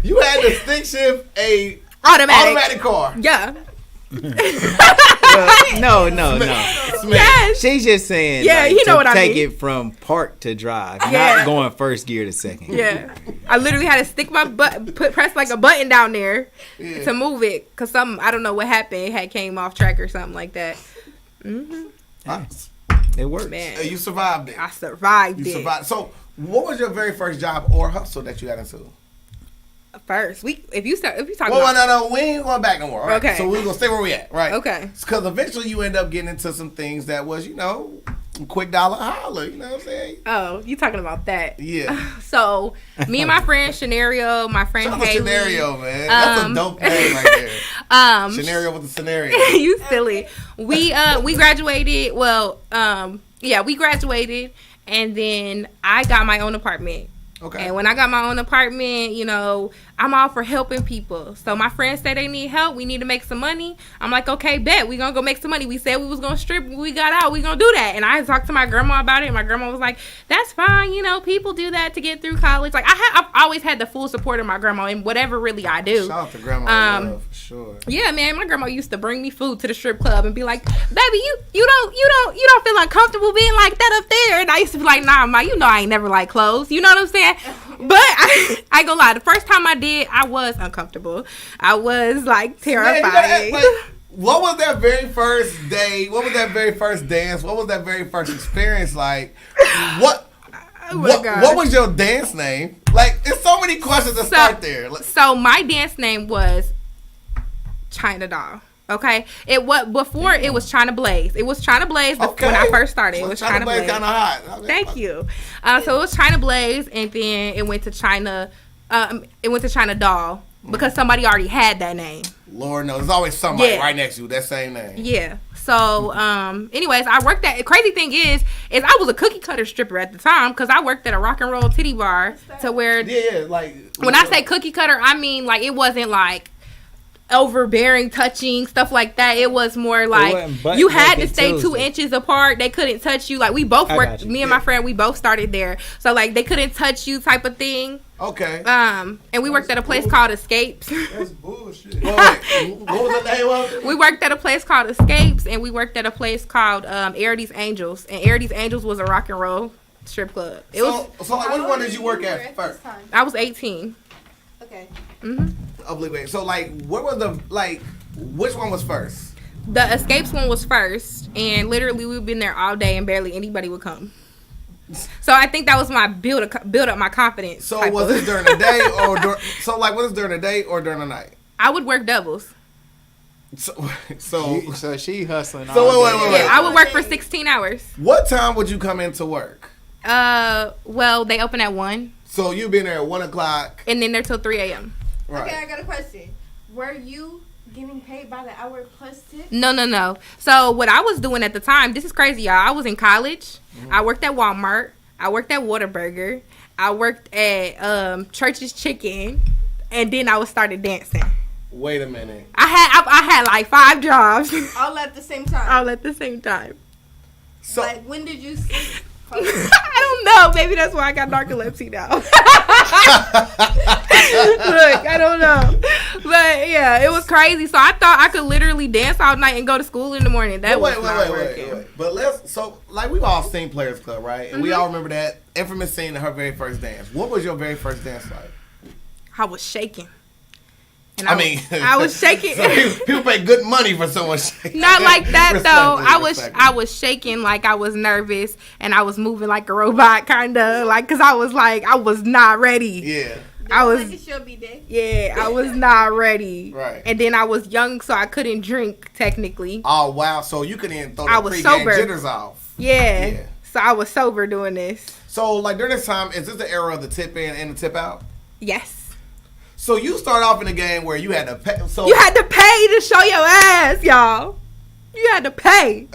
You had to stick shift a automatic car. Yeah. No. Yes. She's just saying. Yeah, you know what I mean. Take it from park to drive, Yeah. not going first gear to second. Yeah, I literally had to stick my press like a button down there to move it because I don't know what happened. It had came off track or something like that. Nice. It worked. Man, You survived it. I survived You it. survived. So, what was your very first job or hustle that you got into? First, if you talk about no, we ain't going back no more. Right? Okay. So we're gonna stay where we at, right? Okay. Because eventually you end up getting into some things that was, quick dollar holler. You know what I'm saying? Oh, you talking about that? Yeah. So me and my friend Shanario, my friend Shout out to Haley. Scenario, man. That's a dope name right there. Scenario with the scenario. You silly. We graduated. Well, we graduated, and then I got my own apartment. Okay. And when I got my own apartment, I'm all for helping people. So my friends say they need help. We need to make some money. I'm like, okay, bet. We gonna go make some money. We said we was gonna strip. When we got out, we gonna do that. And I talked to my grandma about it. And my grandma was like, that's fine. People do that to get through college. Like I've always had the full support of my grandma in whatever really I do. Shout out to grandma, for sure. Yeah, man. My grandma used to bring me food to the strip club and be like, baby, you don't feel uncomfortable being like that up there. And I used to be like, nah, ma, I ain't never like clothes. You know what I'm saying? But I ain't gonna lie. The first time I did, I was uncomfortable. I was like terrified. Man, what was that very first day? What was that very first dance? What was that very first experience like? What was your dance name? Like, there's so many questions to start there. So my dance name was China Doll. Okay, it was China Blaze. It was China Blaze when I first started. It was China Blaze. Kind of hot. Okay. Thank you. So it was China Blaze, and then it went to China. It went to China Doll because somebody already had that name. Lord knows, there's always somebody right next to you with that same name. Yeah. So, anyways, I worked at. Crazy thing is I was a cookie cutter stripper at the time because I worked at a rock and roll titty bar to where. Yeah, like when I say cookie cutter, I mean like it wasn't like overbearing, touching, stuff like that. It was more like you had to stay 2 inches apart. They couldn't touch you. Like we both worked. Me and my friend, we both started there. So like they couldn't touch you, type of thing. Okay. And we worked at a place called Escapes. That's bullshit. What was the name of it? We worked at a place called Escapes, and we worked at a place called Arity's Angels. And Arity's Angels was a rock and roll strip club. So like, which one did you work at first? I was 18. Okay. So like, what was which one was first? The Escapes one was first, and literally we've been there all day, and barely anybody would come. So I think that was my build up my confidence. So was this during the day or was it during the day or during the night? I would work doubles. So she hustling. So wait. I would work for 16 hours. What time would you come into work? Well, they open at 1. So you been there at 1 o'clock, and then they're till 3 a.m. Right. Okay, I got a question. Were you getting paid by the hour plus tip? No. So what I was doing at the time, this is crazy, y'all. I was in college. I worked at Walmart. I worked at Whataburger. I worked at Church's Chicken, and then I started dancing. Wait a minute. I had like 5 jobs. All at the same time. All at the same time. So like, when did you sleep? I don't know. Maybe that's why I got narcolepsy now. Look, I don't know. But yeah, it was crazy. So I thought I could literally dance all night and go to school in the morning. That was not working. Wait. But we've all seen Players Club, right? And we all remember that infamous scene of her very first dance. What was your very first dance like? I was shaking. And I was shaking. So people pay good money for someone shaking. Not like that though. I was shaking like I was nervous, and I was moving like a robot, kind of like, cause I was not ready. Yeah. I was. Like it should be day. Yeah, I was not ready. Right. And then I was young, so I couldn't drink technically. Oh wow! So you couldn't throw the pre-game jitters off. Yeah. So I was sober doing this. So like during this time, is this the era of the tip in and the tip out? Yes. So you start off in a game where you had to pay. So you had to pay to show your ass, y'all. You had to pay.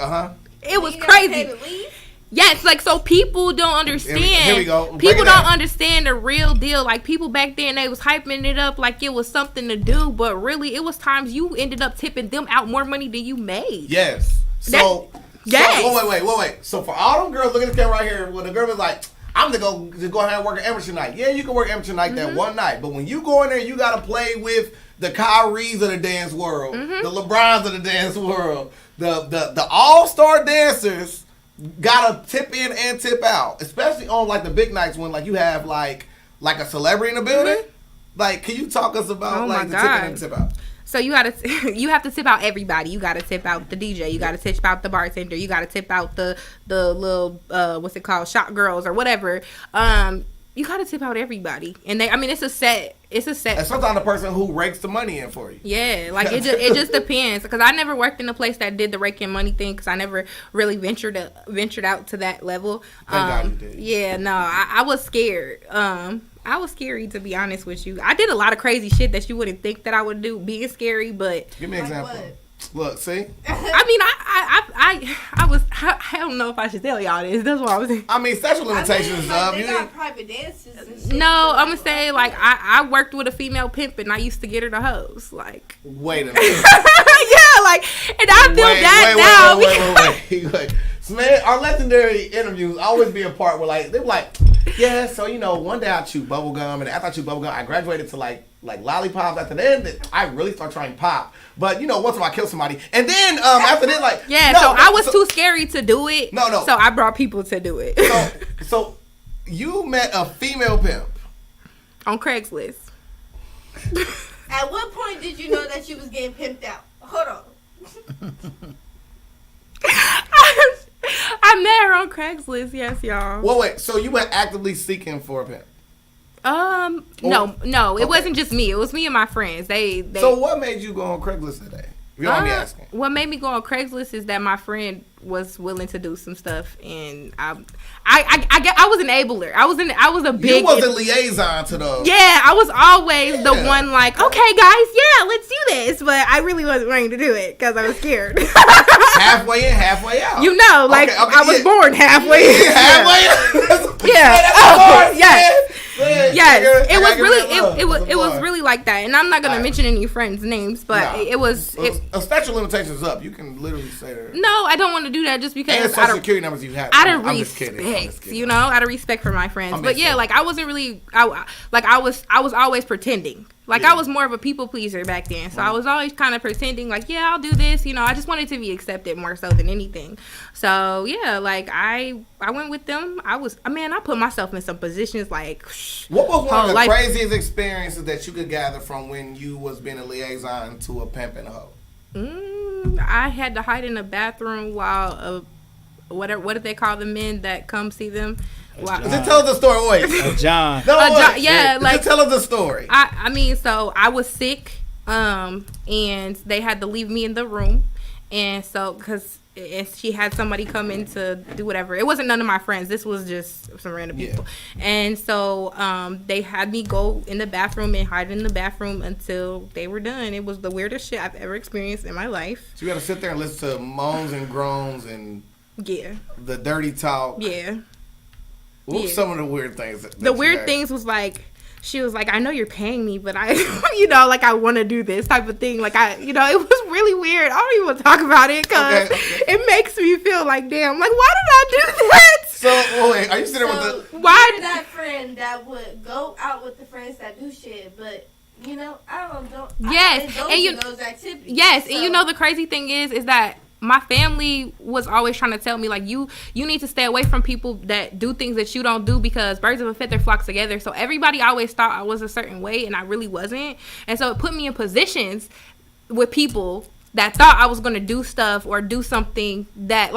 It was crazy. Yes, like, so people don't understand. Here we go. People don't understand the real deal. Like, people back then, they was hyping it up like it was something to do, but really, it was times you ended up tipping them out more money than you made. Yes. So wait. So for all them girls, look at this camera right here. When the girl was like, I'm gonna go ahead and work an amateur night. Yeah, you can work amateur night that one night, but when you go in there, you gotta play with the Kyries of the dance world, the LeBrons of the dance world, the all-star dancers gotta tip in and tip out, especially on like the big nights when like you have like a celebrity in the building. Like, can you talk us about the tipping and tip out? So you have to tip out everybody. You gotta tip out the DJ. You gotta tip out the bartender. You gotta tip out the little what's it called, shot girls or whatever. You gotta tip out everybody. And it's a set. And sometimes the person who rakes the money in for you. Yeah, like it just depends. Because I never worked in a place that did the raking money thing. Because I never really ventured out to that level. Thank God you did. Yeah, no, I was scared. I was scary, to be honest with you. I did a lot of crazy shit that you wouldn't think that I would do, being scary, but... Give me an example. What? Look, see? I don't know if I should tell y'all this. That's what I was saying. Sexual limitations and stuff. They got private dances and shit. No, I'm going to say, like, I worked with a female pimp, and I used to get her the hose. Like... Wait a minute. Yeah, like, and I feel that now. Wait. Man, our legendary interviews always be a part where like they're like, yeah, so one day I chewed bubble gum, and after I chewed bubble gum, I graduated to like lollipops. After that, I really start trying pop. But once in a while I kill somebody, and then after that, like so I was too scary to do it. No. So I brought people to do it. So you met a female pimp on Craigslist. At what point did you know that she was getting pimped out? Hold on. I met her on Craigslist, yes, y'all. Well, wait, so you were actively seeking for a pimp? No, it wasn't just me. It was me and my friends. They. So what made you go on Craigslist today? If you don't mind me asking. What made me go on Craigslist is that my friend was willing to do some stuff, and I was an enabler. I was a big. You was a liaison to those. Yeah, I was always the one like, okay, guys, yeah, let's do this, but I really wasn't ready to do it because I was scared. Halfway in, halfway out. I was born halfway in. Halfway in. Yeah. Oh, yes. Yes, it was really it was really like that, and I'm not gonna mention any friends' names, but it was. A statute of limitations up. You can literally say that. No, I don't want to do that just because. And social security numbers you have. Out of respect, you know, out of respect for my friends. But yeah, like I wasn't really. I was always pretending. Like I was more of a people pleaser back then, so I was always kind of pretending like, yeah, I'll do this. You know, I just wanted to be accepted more so than anything. So yeah, like I went with them. I put myself in some positions like. What was one of the craziest experiences that you could gather from when you was being a liaison to a pimp and a hoe? I had to hide in the bathroom while what did they call the men that come see them? Just tell us the story. Wait. John. Yeah, like just tell us the story. I mean, so I was sick, and they had to leave me in the room, and so because she had somebody come in to do whatever. It wasn't none of my friends. This was just some random people, and so they had me go in the bathroom and hide in the bathroom until they were done. It was the weirdest shit I've ever experienced in my life. So you got to sit there and listen to moans and groans and the dirty talk. Yeah. What were some of the weird things? The weird things was like, she was like, I know you're paying me, but I, you know, like I want to do this type of thing. Like it was really weird. I don't even want to talk about it because it makes me feel like, damn, like why did I do that? So, wait, are you sitting with the? Why did that friend that would go out with the friends that do shit, but you know, I don't. Yes, and those activities. Yes, and you know the crazy thing is that. My family was always trying to tell me, like, you need to stay away from people that do things that you don't do because birds of a feather flock together. So everybody always thought I was a certain way, and I really wasn't. And so it put me in positions with people that thought I was going to do stuff or do something that,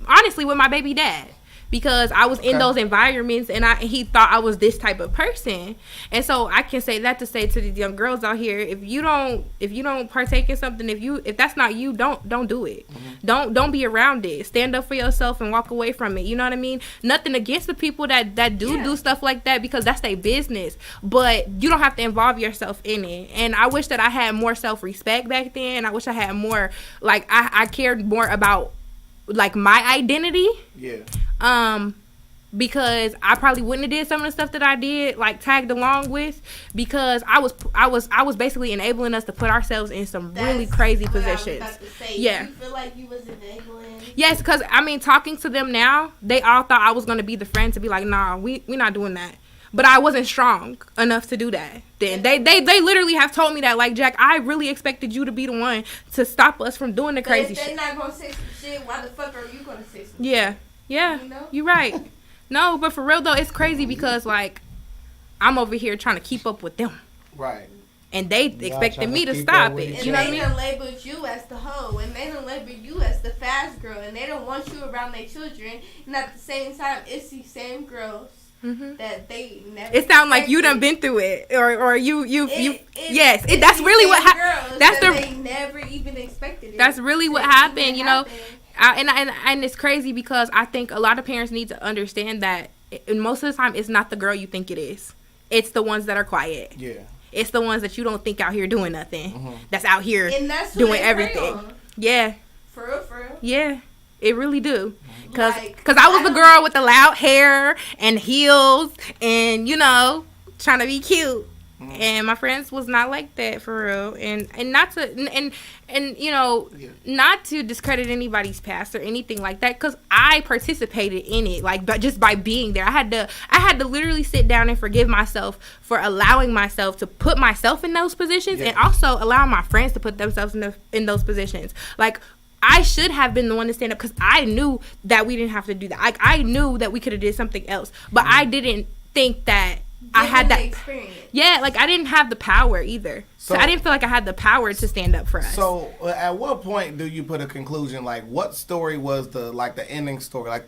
honestly, with my baby dad. Because I was in those environments and he thought I was this type of person. And so I can say that to say to these young girls out here, if you don't partake in something, if that's not you, don't do it. Mm-hmm. Don't be around it. Stand up for yourself and walk away from it. You know what I mean? Nothing against the people that do stuff like that because that's their business. But you don't have to involve yourself in it. And I wish that I had more self-respect back then. I wish I had more, like, I cared more about like my identity. Because I probably wouldn't have did some of the stuff that I did, like tagged along with, because I was basically enabling us to put ourselves in some really crazy positions. Yeah. You feel like you was enabling? Yes, because I mean, talking to them now, they all thought I was gonna be the friend to be like, nah, we not doing that. But I wasn't strong enough to do that. Then they literally have told me that, like, Jack, I really expected you to be the one to stop us from doing the crazy shit. If they're not gonna say some shit, why the fuck are you gonna say some shit? Yeah, you know? You're right. No, but for real though, it's crazy because like I'm over here trying to keep up with them. Right. And they expected me to stop it. And you know what I mean? They done labeled you as the hoe, and they done labeled you as the fast girl, and they don't want you around their children. And at the same time, it's these same girls that they never. It sounds like you done been through it, or you. Yes, that's really what happened. They never even expected it. That's really what happened. You know. And it's crazy because I think a lot of parents need to understand that most of the time it's not the girl you think it is. It's the ones that are quiet. Yeah. It's the ones that you don't think out here doing nothing. That's out here doing everything. Yeah. For real. Yeah. It really do. Cause I was the girl with the loud hair and heels and, you know, trying to be cute. And my friends was not like that for real, and not to and you know not to discredit anybody's past or anything like that, because I participated in it, like, but just by being there, I had to literally sit down and forgive myself for allowing myself to put myself in those positions, and also allowing my friends to put themselves in those positions. Like, I should have been the one to stand up because I knew that we didn't have to do that. Like, I knew that we could have did something else, but I didn't think that. I had that experience. Yeah, like I didn't have the power either. So I didn't feel like I had the power to stand up for us. So at what point do you put a conclusion? Like, what story was the ending story? Like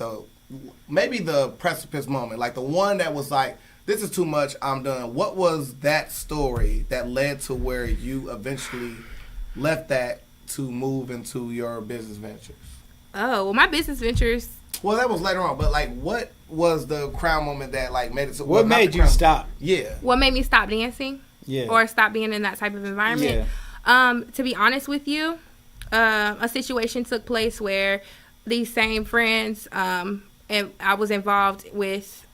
maybe the precipice moment, like the one that was like, this is too much, I'm done. What was that story that led to where you eventually left that to move into your business ventures? Oh, well, my business ventures. Well, that was later on, but like, what was the crown moment that like made it so? What made you stop? Yeah. What made me stop dancing? Yeah. Or stop being in that type of environment? Yeah. To be honest with you, a situation took place where these same friends, and I was involved with,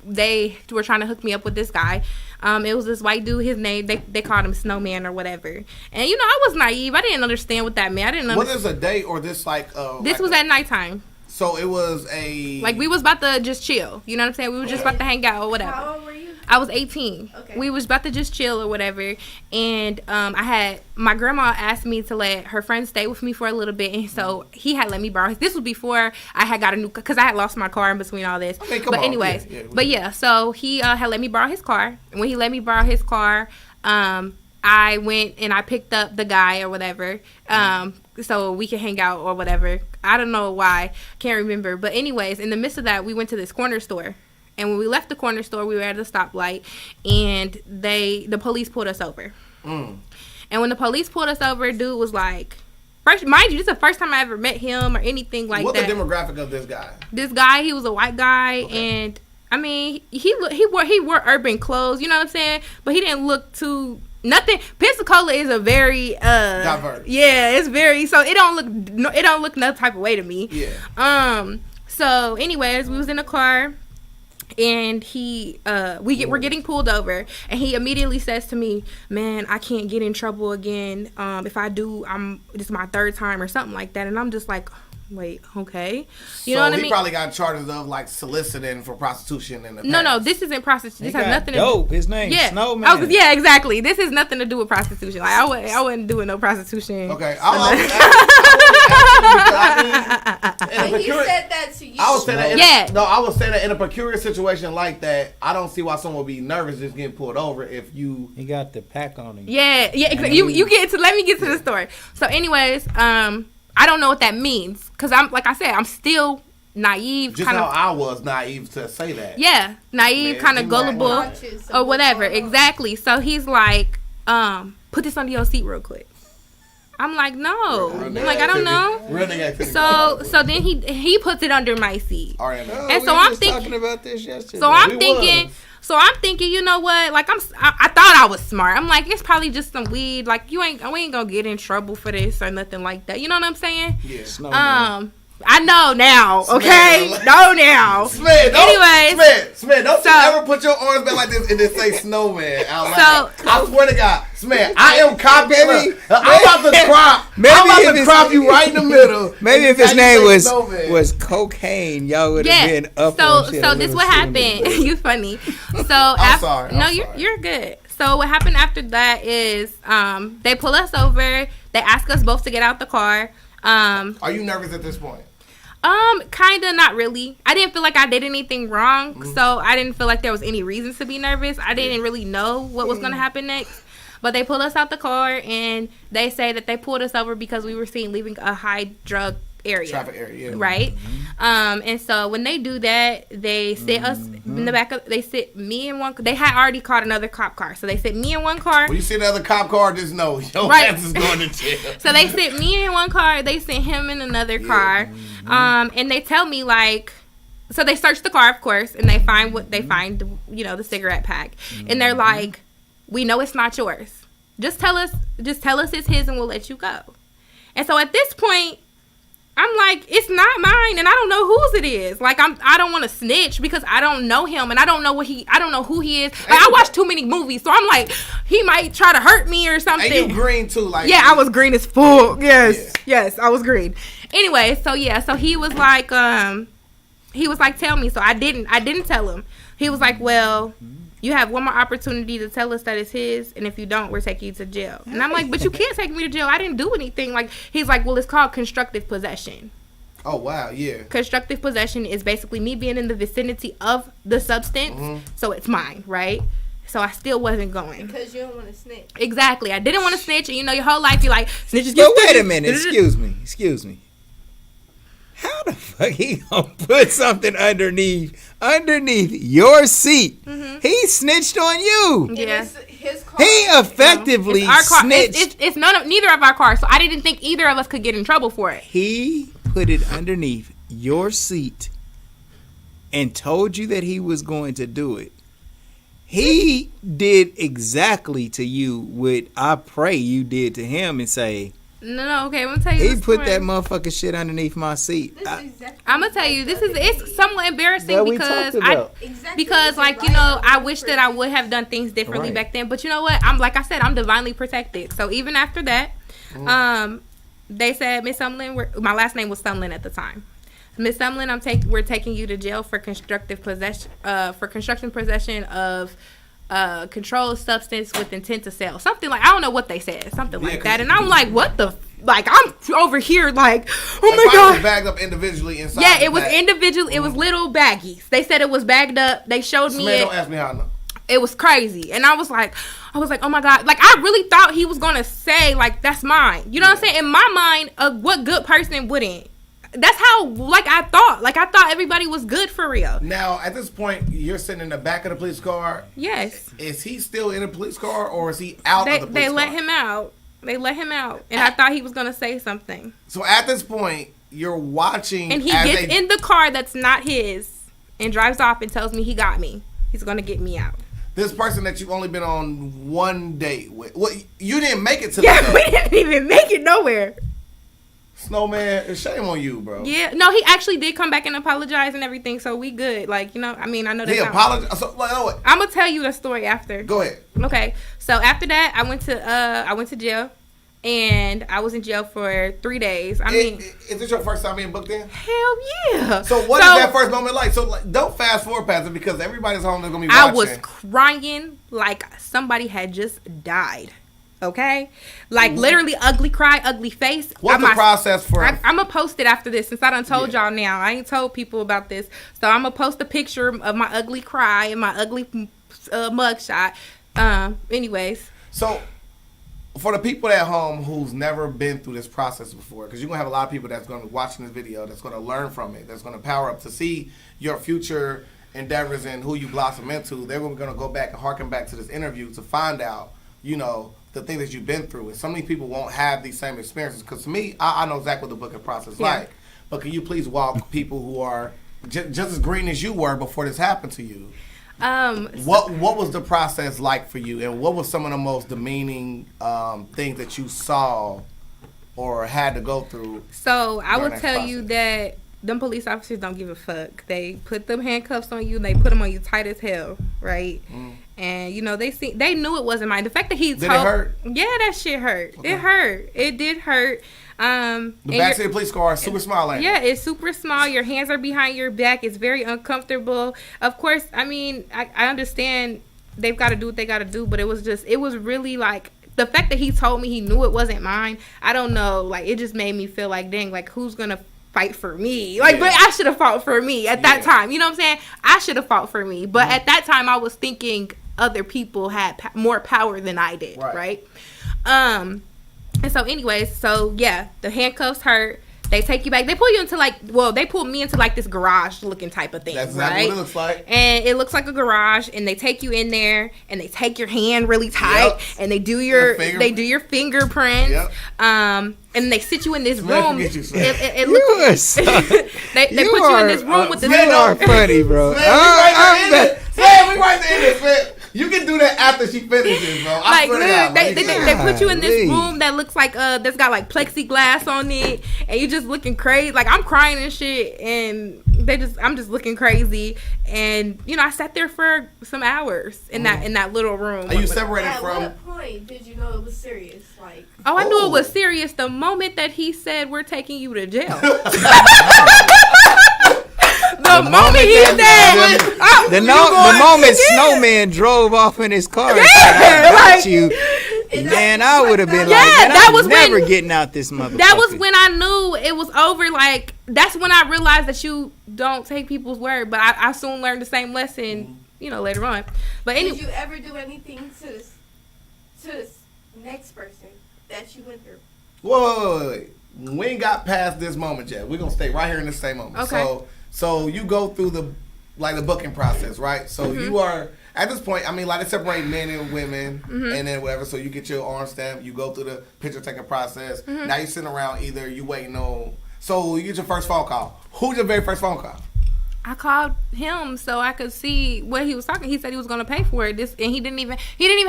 they were trying to hook me up with this guy. It was this white dude. His name, they called him Snowman or whatever. And you know, I was naive. I didn't understand what that meant. I didn't. Was this a date or this like? This was at nighttime. So it was a like we was about to just chill. You know what I'm saying? We were just about to hang out or whatever. How old were you? I was 18. Okay. We was about to just chill or whatever, and I had my grandma asked me to let her friend stay with me for a little bit, and so he had let me borrow. This was before I had got a new, because I had lost my car in between all this. Okay, but anyways, so he had let me borrow his car, and when he let me borrow his car, I went and I picked up the guy or whatever, so we could hang out or whatever. I don't know why, can't remember, but anyways, in the midst of that, we went to this corner store. And when we left the corner store, we were at a stoplight, and the police pulled us over. And when the police pulled us over, dude was like, first, mind you, this is the first time I ever met him or anything like that. What's the demographic of this guy? This guy, he was a white guy, and I mean, he wore urban clothes, you know what I'm saying? But he didn't look too nothing. Pensacola is a very diverse. Yeah, it's very, so it don't look no type of way to me. Yeah. So anyways, we was in a car. And we're getting pulled over, and he immediately says to me, "Man, I can't get in trouble again. If I do, this is my third time or something like that." And I'm just like, "Wait, okay." You know what I mean? He probably got charges of like soliciting for prostitution in the past. No, this isn't prostitution. This has nothing to do. His name, Snowman. Yeah, exactly. This has nothing to do with prostitution. Like I wasn't doing no prostitution. Okay, he said that to you. I was saying that. I was saying that in a peculiar situation like that, I don't see why someone would be nervous just getting pulled over if you. He got the pack on him. Yeah, exactly. You get to. Let me get to the story. So, anyways, I don't know what that means, because I'm still naive. Just how I was naive to say that. Yeah, naive, kind of gullible, or whatever. Exactly. So he's like, put this under your seat real quick. I'm like, no. I'm like, I don't know. So then he puts it under my seat. And so I'm thinking, talking about this yesterday. So I'm thinking, you know what? Like I thought I was smart. I'm like, it's probably just some weed. Like we ain't gonna get in trouble for this or nothing like that. You know what I'm saying? Yeah. I know now, okay? Know now. Smith, don't so, you ever put your arms back like this and then say Snowman out loud. I swear to God, Smith, I am copying. I'm about to crop you right in the middle. Maybe if his name was cocaine, y'all would have been up on shit. So this what happened. You funny. So I'm sorry. You're good. So what happened after that is they pull us over. They ask us both to get out the car. Are you nervous at this point? Kinda, not really. I didn't feel like I did anything wrong, so I didn't feel like there was any reasons to be nervous. I didn't really know what was gonna happen next. But they pulled us out the car, and they say that they pulled us over because we were seen leaving a high drug area. Traffic area, yeah. Right? And so when they do that, they sit us in the back of, they sit me in one, they had already called another cop car. So they sit me in one car. When you see another cop car, just know your ass is going to jail. So they sit me in one car, they sit him in another car. And they tell me like, so they search the car, of course, and they find the cigarette pack. And they're like, we know it's not yours. Just tell us it's his and we'll let you go. And so at this point, I'm like, it's not mine, and I don't know whose it is. Like, I don't want to snitch because I don't know him, and I don't know who he is. Like, I watch too many movies, so I'm like, he might try to hurt me or something. And you green too, like I was green as fuck. Yes, I was green. Anyway, so he was like, tell me. So I didn't tell him. He was like, well, you have one more opportunity to tell us that it's his, and if you don't, we're taking you to jail. And I'm like, but you can't take me to jail. I didn't do anything. Like, he's like, well, it's called constructive possession. Oh, wow, yeah. Constructive possession is basically me being in the vicinity of the substance, so it's mine, right? So I still wasn't going. Because you don't want to snitch. Exactly. I didn't want to snitch, and your whole life you're like, snitches. But wait a minute. Excuse me. How the fuck he gonna put something underneath your seat? He snitched on you. Yeah. His car. He effectively snitched. It's neither of our cars, so I didn't think either of us could get in trouble for it. He put it underneath your seat and told you that he was going to do it. He did exactly to you what I pray you did to him, and say, No, okay, I'm gonna tell you. He this put story. that motherfucking shit underneath my seat. I'm gonna tell you, it's somewhat embarrassing That we because talked about. because like, you know, I wish that I would have done things differently Right. back then. But you know what? Like I said, I'm divinely protected. So even after that, they said, Miss Sumlin, my last name was Sumlin at the time. Miss Sumlin, we're taking you to jail for constructive possession, constructive possession of controlled substance with intent to sell. Something like, I don't know what they said, something like that. And I'm like, what the? Like, I'm over here like, oh my God. It was bagged up individually inside. Yeah, it was individual. It was little baggies. They said it was bagged up. They showed me it. Don't ask me how I know. It was crazy. And I was like, oh my God. Like, I really thought he was going to say, like, that's mine. You know what I'm saying? In my mind, what good person wouldn't? That's how, like, I thought. Like, I thought everybody was good for real. Now, at this point, you're sitting in the back of the police car. Yes. Is he still in the police car or is he out of the police car? They let him out. They let him out. And I thought he was going to say something. So at this point, you're watching. And he gets in the car that's not his and drives off and tells me he got me. He's going to get me out. This person that you've only been on one date with. Well, you didn't make it to the we didn't even make it nowhere. Snowman, shame on you, bro. Yeah, no, he actually did come back and apologize and everything, so we good. Like, you know, I mean, I know that. He apologized. So, like, I'm gonna tell you the story after. Go ahead. Okay, so after that, I went to jail, and I was in jail for 3 days. I mean, is this your first time being booked in? Hell yeah. So what is that first moment like? So like, don't fast forward past it because everybody's home. They're gonna be watching. I was crying like somebody had just died. Okay, like literally ugly cry, ugly face. What's the process for? I'm gonna post it after this since I done told y'all now. I ain't told people about this, so I'm gonna post a picture of my ugly cry and my ugly mugshot. Anyways, so for the people at home who's never been through this process before, because you're gonna have a lot of people that's gonna be watching this video, that's gonna learn from it, that's gonna power up to see your future endeavors and who you blossom into. They're gonna go back and harken back to this interview to find out, you know, the thing that you've been through. And so many people won't have these same experiences. Because to me, I know exactly what the booking process is like. But can you please walk people who are just as green as you were before this happened to you? What was the process like for you? And what was some of the most demeaning things that you saw or had to go through? So I will tell you that them police officers don't give a fuck. They put them handcuffs on you. They put them on you tight as hell, right? And you know they knew it wasn't mine. The fact that he told, did it hurt? Yeah, that shit hurt. Okay. It hurt. It did hurt. The backseat of the police car is super small. Yeah, it's super small. Your hands are behind your back. It's very uncomfortable. Of course, I mean, I understand they've got to do what they got to do, but it was really like the fact that he told me he knew it wasn't mine. I don't know. Like it just made me feel like, dang, like who's gonna fight for me? Like, but I should have fought for me at that time. You know what I'm saying? I should have fought for me. But at that time, I was thinking other people had more power than I did, right? And so anyways, so yeah, the handcuffs hurt. They take you back. They pull you into they pulled me into like this garage looking type of thing. That's exactly what it looks like. And it looks like a garage, and they take you in there, and they take your hand really tight, and they do your fingerprints. Yep. And they sit you in this room. It looks. They put you in this room with this. You are funny, bro. We right there, man. You can do that after she finishes, bro. I swear to God, they put you in this room that looks like that's got like plexiglass on it, and you just looking crazy. Like I'm crying and shit, and I'm just looking crazy. And you know, I sat there for some hours in that little room. Are you separated from? At what point did you know it was serious? Like, I knew it was serious the moment that he said we're taking you to jail. The moment Snowman drove off in his car and said, I got you, man, I would have been I'm never getting out this motherfucker. That was when I knew it was over. Like, that's when I realized that you don't take people's word. But I soon learned the same lesson, you know, later on. But anyway, did you ever do anything to this next person that you went through? Wait. We ain't got past this moment yet. We're going to stay right here in this same moment. Okay. So you go through the booking process, right? So you are, at this point, I mean, like they separate men and women and then whatever. So you get your arm stamp, you go through the picture taking process. Now you're sitting around either you waiting on, so you get your first phone call. Who's your very first phone call? I called him so I could see what he was talking. He said he was going to pay for it. And he didn't even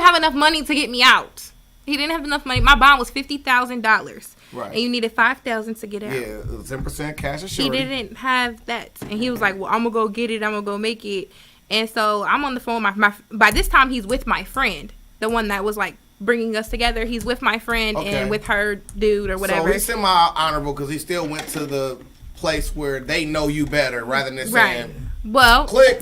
have enough money to get me out. He didn't have enough money. My bond was $50,000. Right. and you needed $5,000 to get out. Yeah, 10% cash He assurance. didn't have that, and he was like, "Well, I'm gonna go get it. I'm gonna go make it." And so I'm on the phone. My by this time he's with my friend, the one that was like bringing us together. He's with my friend and with her dude or whatever. So he's semi-honorable because he still went to the place where they know you better rather than saying, well, click.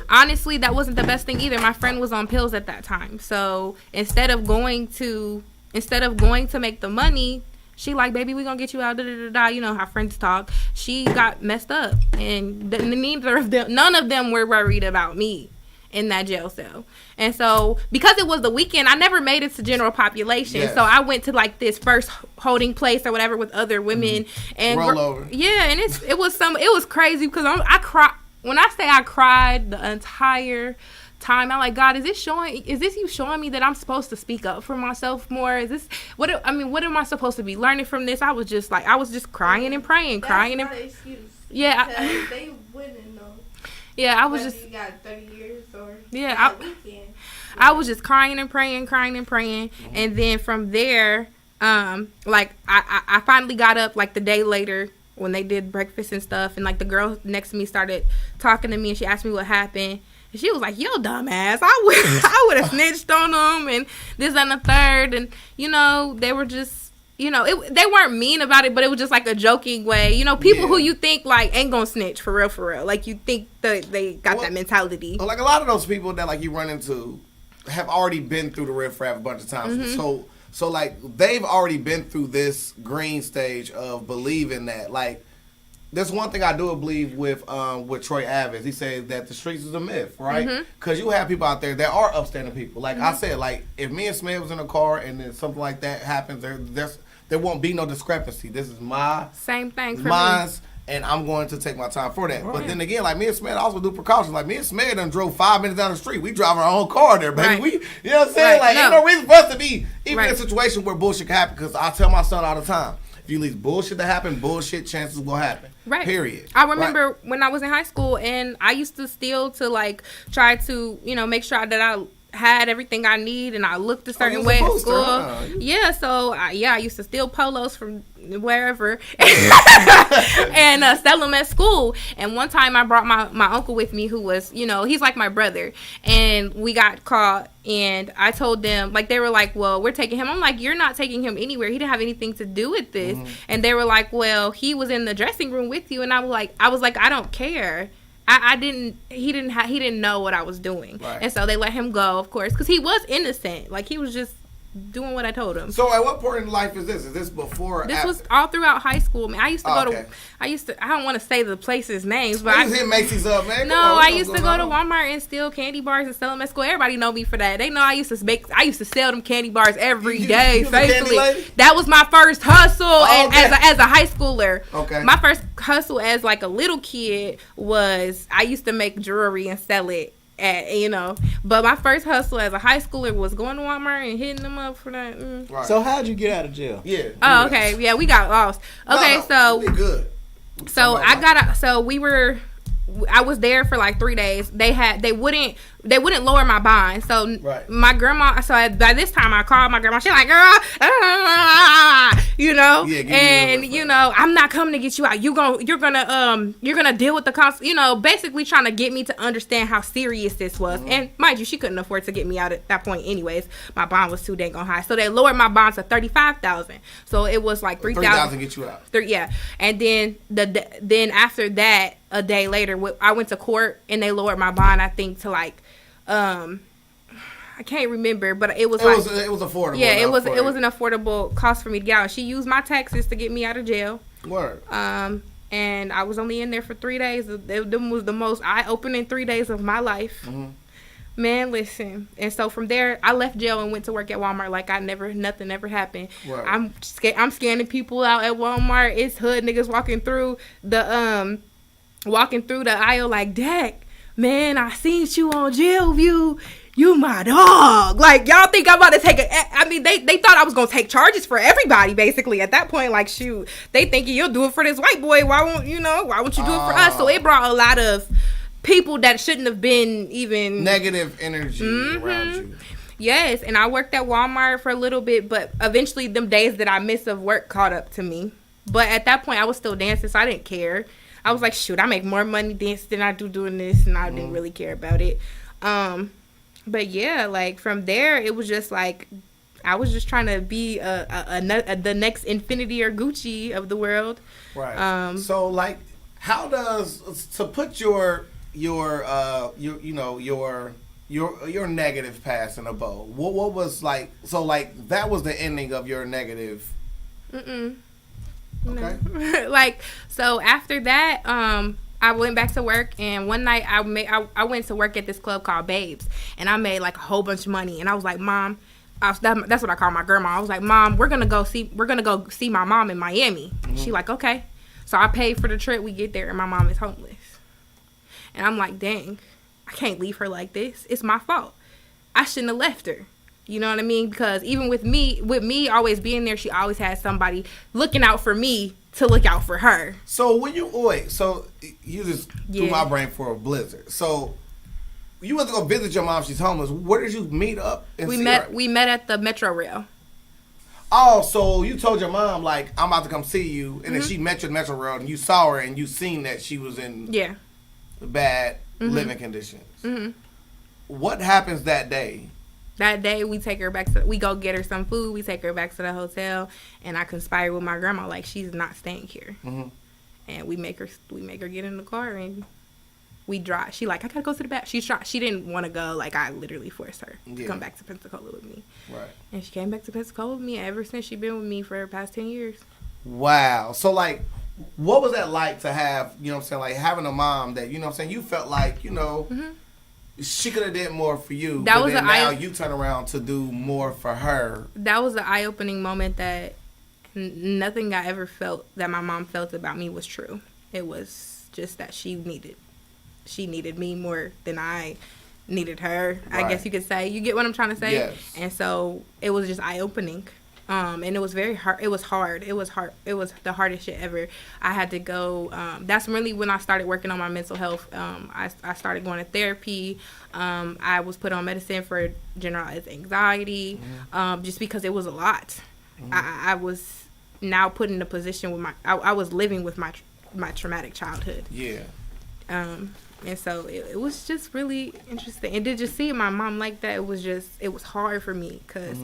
Honestly, that wasn't the best thing either. My friend was on pills at that time. So instead of going to make the money, she like, baby, we gonna get you out, da, da, da, da. You know how friends talk. She got messed up, and none of them were worried about me in that jail cell. And so because it was the weekend, I never made it to general population. Yes. So I went to like this first holding place or whatever with other women and roll over. Yeah, and it was crazy because I cried. When I say I cried the entire time, I'm like, God, is this you showing me that I'm supposed to speak up for myself more? Is this what am I supposed to be learning from this? I was just crying and praying, crying and excuse. Yeah, they wouldn't know. Yeah, I was whether just you got 30 years or I was just crying and praying, and then from there, like I finally got up like the day later when they did breakfast and stuff, and like the girl next to me started talking to me, and she asked me what happened. And she was like, "Yo, dumbass, I would have snitched on them and this and the third." And you know, they were just, you know, they weren't mean about it, but it was just like a joking way. You know, people who you think like ain't gonna snitch for real. Like you think that they got that mentality. Like a lot of those people that like you run into have already been through the riffraff a bunch of times. Mm-hmm. So like they've already been through this green stage of believing that. Like there's one thing I do believe with Troy Avers. He said that the streets is a myth, right? Because you have people out there that are upstanding people. Like I said, like if me and Smith was in a car and then something like that happens, there won't be no discrepancy. This is my same thing for mine. me. And I'm going to take my time for that. Right. But then again, like me and Smith also do precautions. Like me and Smith done drove 5 minutes down the street. We drive our own car there, baby. Right. You know what I'm saying? Like, ain't no reason for us to be even in Right. a situation where bullshit can happen. Because I tell my son all the time, if you leave bullshit to happen, bullshit chances will happen. Right. Period. I remember when I was in high school and I used to steal to like try to, you know, make sure that I had everything I need and I looked a certain way at school. Huh? Yeah, so I used to steal polos from wherever and sell them at school. And one time I brought my uncle with me who was, you know, he's like my brother, and we got caught. And I told them, like, they were like, well, we're taking him. I'm like, you're not taking him anywhere. He didn't have anything to do with this. And they were like, well, he was in the dressing room with you. And I was like, I don't care. He didn't know what I was doing. Right. And so they let him go, of course, because he was innocent. Like, he was just doing what I told him. So at what point in life is this? Is this before or this after? was all throughout high school. I mean, I used to I don't want to say the places' names, but I just hit Macy's up, man. No, I used to go to Walmart and steal candy bars and sell them at school. Everybody know me for that. They know I used to sell them candy bars every day faithfully. That was my first hustle and as a high schooler. Okay. My first hustle as like a little kid was I used to make jewelry and sell it. But my first hustle as a high schooler was going to Walmart and hitting them up for that. Right. So how'd you get out of jail? Yeah. Oh, okay. Yeah, we got lost. Okay, so we good. So I got out. So I was there for like 3 days. They wouldn't lower my bond. So my grandma. So by this time I called my grandma. She's like, girl, I'm not coming to get you out. You're gonna deal with the consequences. Basically trying to get me to understand how serious this was. And mind you, she couldn't afford to get me out at that point. Anyways, my bond was too dang on high. So they lowered my bond to $35,000. So it was like $3,000 to get you out. Yeah, and then after that. A day later, I went to court and they lowered my bond. I think to like, I can't remember, but it was affordable. Yeah, it was an affordable cost for me to get out. She used my taxes to get me out of jail. Word. And I was only in there for 3 days. It was the most eye-opening 3 days of my life. Man, listen. And so from there, I left jail and went to work at Walmart like nothing ever happened. Right. I'm scanning people out at Walmart. It's hood niggas walking through the aisle like, Dak, man, I seen you on Jail View. You my dog. Like, y'all think I'm about to take they thought I was going to take charges for everybody, basically. At that point, like, shoot, they thinking you'll do it for this white boy. Why won't you do it for us? So it brought a lot of people that shouldn't have been even... negative energy around you. Yes, and I worked at Walmart for a little bit, but eventually them days that I missed of work caught up to me. But at that point, I was still dancing, so I didn't care. I was like, shoot, I make more money dancing than I do doing this, and I didn't really care about it. But yeah, like from there, it was just like I was just trying to be the next Infinity or Gucci of the world. Right. So like, how does to put your negative past in a bow? What was like? So like that was the ending of your negative. Okay. No. Like so after that, I went back to work, and one night I went to work at this club called Babes, and I made like a whole bunch of money, and I was like, Mom, that's what I call my grandma. I was like, Mom, we're gonna go see my mom in Miami. She like, okay. So I paid for the trip. We get there, and my mom is homeless, and I'm like, dang, I can't leave her like this. It's my fault. I shouldn't have left her. You know what I mean? Because even with me always being there, she always had somebody looking out for me to look out for her. So when you just threw my brain for a blizzard. So you went to go visit your mom. She's homeless. Where did you meet up? We met at the Metro Rail. Oh, so you told your mom like I'm about to come see you, and then she met you at Metro Rail, and you saw her, and you seen that she was in bad living conditions. What happens that day? That day, we go get her some food. We take her back to the hotel, and I conspire with my grandma like she's not staying here. And we make her get in the car, and we drive. She like, I gotta go to the back. She didn't want to go. Like I literally forced her to come back to Pensacola with me. Right. And she came back to Pensacola with me. And ever since, she's been with me for the past 10 years. Wow. So like, what was that like to have? You know what I'm saying? Like having a mom that you know what I'm saying. You felt like she could have did more for you, but then now you turn around to do more for her. That was an eye-opening moment that nothing I ever felt that my mom felt about me was true. It was just that she needed me more than I needed her. Right. I guess you could say. You get what I'm trying to say? Yes. And so it was just eye-opening. And it was very hard. It was hard. It was the hardest shit ever. I had to go. That's really when I started working on my mental health. I started going to therapy. I was put on medicine for generalized anxiety, just because it was a lot. I was now put in a position with I was living with my traumatic childhood. Yeah. And so it was just really interesting. And to just see my mom like that, it was hard for me because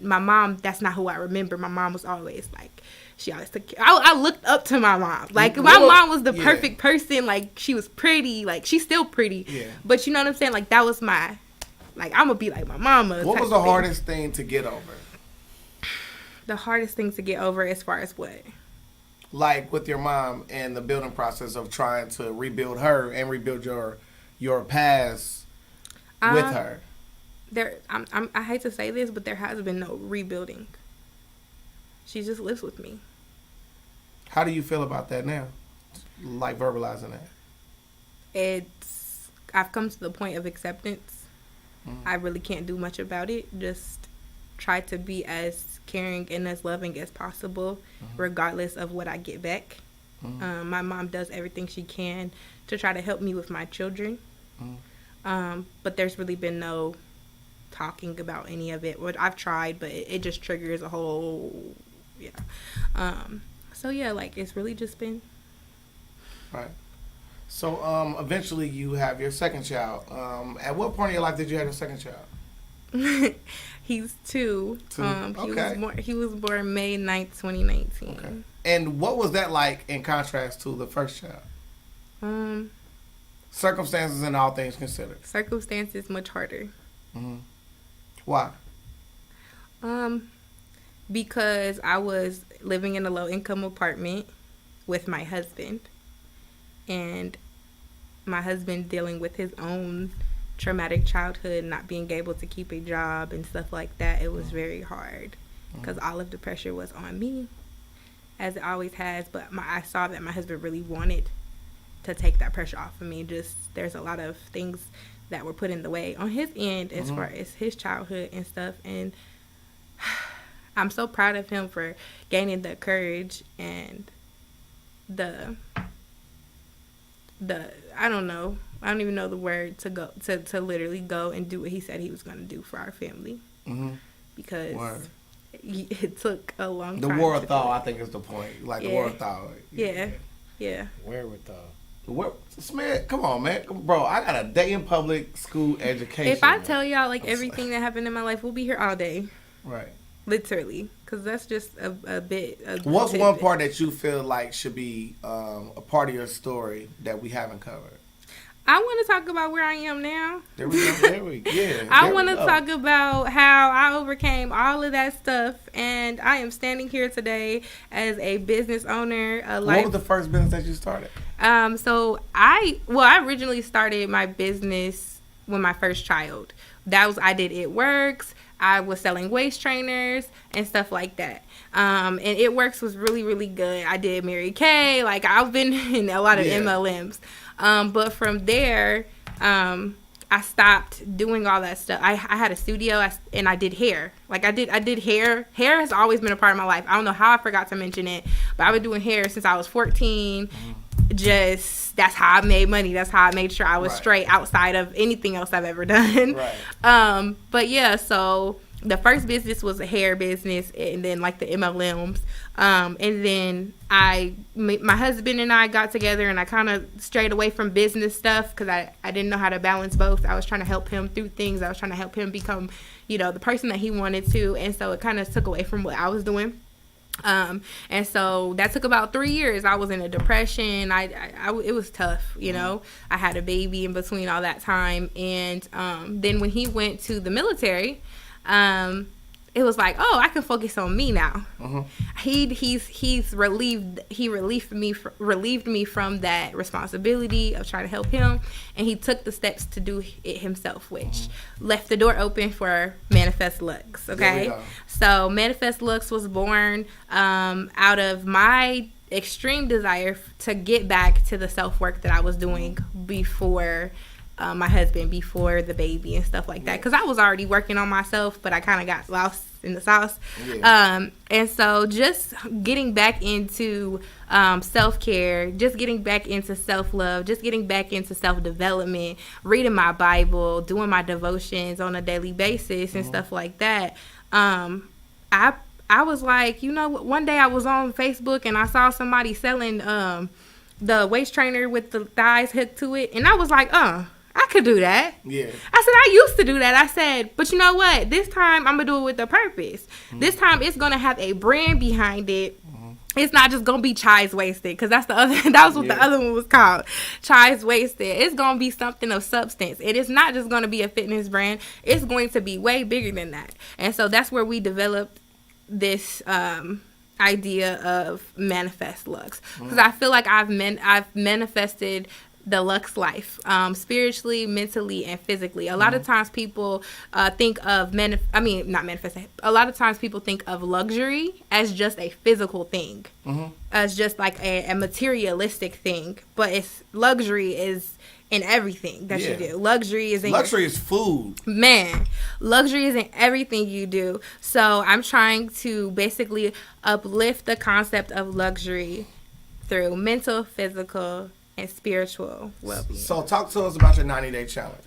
my mom, that's not who I remember. My mom was always like, she always took care. I looked up to my mom. Like, my mom was the perfect person. Like, she was pretty. Like, she's still pretty. Yeah. But you know what I'm saying? Like, that was I'm going to be like my mama. What was the hardest thing to get over? The hardest thing to get over as far as what? Like with your mom and the building process of trying to rebuild her and rebuild your past with her. I hate to say this, but there has been no rebuilding. She just lives with me. How do you feel about that now? Like verbalizing that? I've come to the point of acceptance. I really can't do much about it. Just try to be as caring and as loving as possible, regardless of what I get back. My mom does everything she can to try to help me with my children. But there's really been no talking about any of it. I've tried, but it just triggers a whole, so yeah, like it's really just been. Right. So eventually you have your second child. At what point in your life did you have your second child? He's 2. He was born May 9th, 2019. Okay. And what was that like in contrast to the first child? Circumstances and all things considered. Circumstances much harder. Why? Because I was living in a low-income apartment with my husband. And my husband dealing with his own traumatic childhood, not being able to keep a job and stuff like that. It was very hard because all of the pressure was on me, as it always has. But I saw that my husband really wanted to take that pressure off of me. Just there's a lot of things that were put in the way on his end as far as his childhood and stuff. And I'm so proud of him for gaining the courage and the I don't know. I don't even know the word to go to literally go and do what he said he was going to do for our family. Because it took a long time. The wherewithal, I think, is the point. Like, the wherewithal. Yeah. Wherewithal. Man, come on, man. Bro, I got a day in public school education. If I tell y'all, like, everything that happened in my life, we'll be here all day. Right. Literally. Because that's just a bit. What's one part that you feel like should be a part of your story that we haven't covered? I want to talk about where I am now. There we go. Yeah. I want to talk about how I overcame all of that stuff, and I am standing here today as a business owner. What was the first business that you started? So I originally started my business with my first child. I did It Works. I was selling waist trainers and stuff like that. And It Works was really, really good. I did Mary Kay. Like, I've been in a lot of MLMs. But from there, I stopped doing all that stuff. I had a studio and I did hair. Like, I did hair. Hair has always been a part of my life. I don't know how I forgot to mention it, but I've been doing hair since I was 14. That's how I made money. That's how I made sure I was straight outside of anything else I've ever done. Right. But yeah, so the first business was a hair business, and then like the MLMs. And then my husband and I got together, and I kind of strayed away from business stuff because I didn't know how to balance both. I was trying to help him through things. I was trying to help him become, the person that he wanted to. And so it kind of took away from what I was doing. And so that took about 3 years. I was in a depression. It was tough, I had a baby in between all that time. And then when he went to the military, it was like, oh, I can focus on me now. He's relieved me from that responsibility of trying to help him, and he took the steps to do it himself, which left the door open for Manifest Looks. Okay, so Manifest Looks was born out of my extreme desire to get back to the self-work that I was doing before my husband, before the baby and stuff like that, because I was already working on myself, but I kind of got lost in the sauce. And so just getting back into self-care, just getting back into self-love, just getting back into self-development, reading my Bible, doing my devotions on a daily basis and stuff like that. I was like, one day I was on Facebook and I saw somebody selling the waist trainer with the thighs hooked to it, and I was like, I could do that. Yeah. I said, I used to do that. I said, but you know what? This time I'm going to do it with a purpose. This time it's going to have a brand behind it. It's not just going to be Chyi'S Wasted, because that was what the other one was called. Chyi'S Wasted. It's going to be something of substance. It is not just going to be a fitness brand. It's going to be way bigger than that. And so that's where we developed this idea of Manifest Looks, because I feel like I've manifested the Lux life, spiritually, mentally, and physically. A lot of times people think of a lot of times people think of luxury as just a physical thing, as just like a materialistic thing. But luxury is in everything that you do. Luxury is food. Man, luxury is in everything you do. So I'm trying to basically uplift the concept of luxury through mental, physical, and spiritual well-being. So talk to us about your 90-day challenge.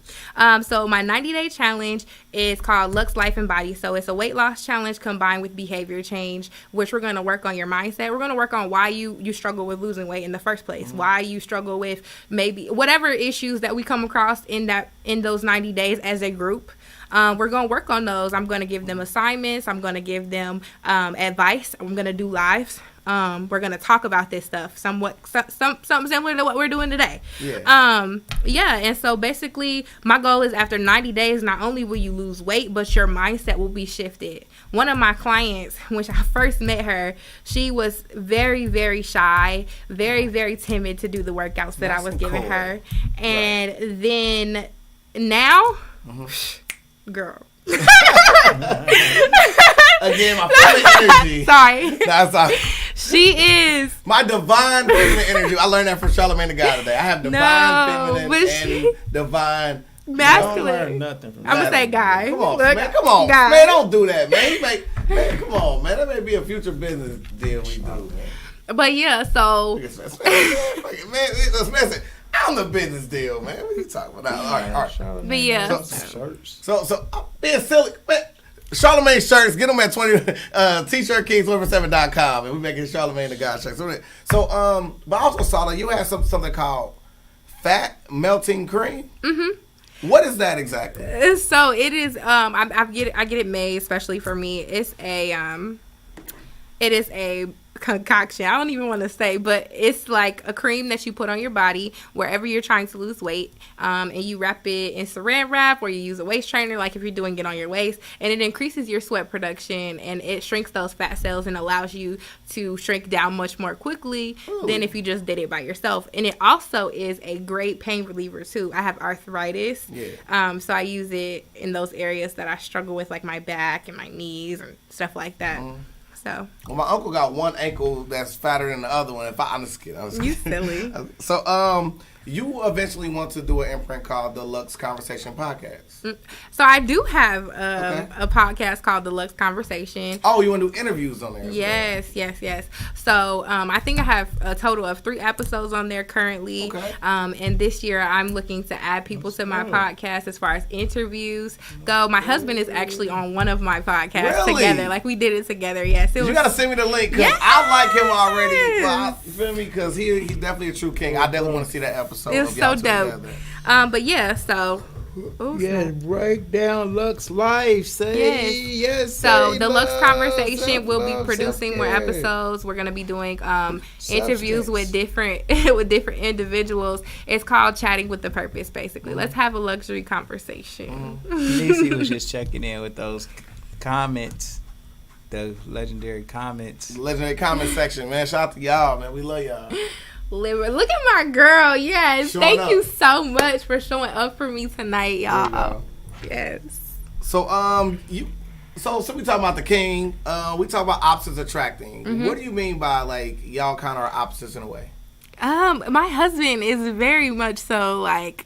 So my 90-day challenge is called Lux Life and Body. So it's a weight loss challenge combined with behavior change, which we're going to work on your mindset. We're going to work on why you struggle with losing weight in the first place, why you struggle with maybe whatever issues that we come across in those 90 days as a group. We're going to work on those. I'm going to give them assignments. I'm going to give them advice. I'm going to do lives. We're going to talk about this stuff something similar to what we're doing today. And so basically my goal is after 90 days, not only will you lose weight, but your mindset will be shifted. One of my clients, when I first met her, she was very, very shy, very, very timid to do the workouts that I was giving her. And then now, girl. Again, my feminine energy. Sorry. That's all. She is my divine feminine energy. I learned that from Charlamagne the God today. I have divine feminine and divine masculine. Don't learn nothing from I'm gonna say guy. Come on, man. Come on, guy. Man. Don't do that, man. Man, come on, man. That may be a future business deal we do, man. But yeah, so man, listen. I'm the business deal, man. What you talking about? All right. But yeah. So I'm being silly. Man, Charlemagne shirts, get them at 20 t-shirtkings247.com, and we making Charlemagne the God shirts. So but I also saw that you had something called fat melting cream. Mm-hmm. What is that exactly? So it is. I get it made especially for me. It is a concoction. I don't even want to say, but it's like a cream that you put on your body wherever you're trying to lose weight, and you wrap it in saran wrap, or you use a waist trainer, like if you're doing it on your waist, and it increases your sweat production, and it shrinks those fat cells and allows you to shrink down much more quickly than if you just did it by yourself. And it also is a great pain reliever too. I have arthritis, so I use it in those areas that I struggle with, like my back and my knees and stuff like that. So. Well, my uncle got one ankle that's fatter than the other one. I'm just kidding. You silly. So, you eventually want to do an imprint called the Lux Conversation Podcast. So I do have a podcast called the Lux Conversation. Oh, you want to do interviews on there? Yes. So I think I have a total of 3 episodes on there currently. And this year I'm looking to add people to my podcast as far as interviews go. My husband is actually on one of my podcasts together. Like we did it together. Yes. You got to send me the link because I like him already. Well, you feel me? Because he's definitely a true king. I definitely want to see that episode. It's so dope. But yeah, so. Break down Lux life. Yes. So the Lux Conversation will be producing more episodes. We're gonna be doing interviews with different individuals. It's called Chatting with the Purpose. Basically, let's have a luxury conversation. Lacey was just checking in with those comments. The legendary comments. Legendary comment section, man. Shout out to y'all, man. We love y'all. Look at my girl. Yes. Thank you so much for showing up for me tonight, y'all. Yes. So so we talk about the king. We talk about opposites attracting. What do you mean by like y'all kind of are opposites in a way? My husband is very much so like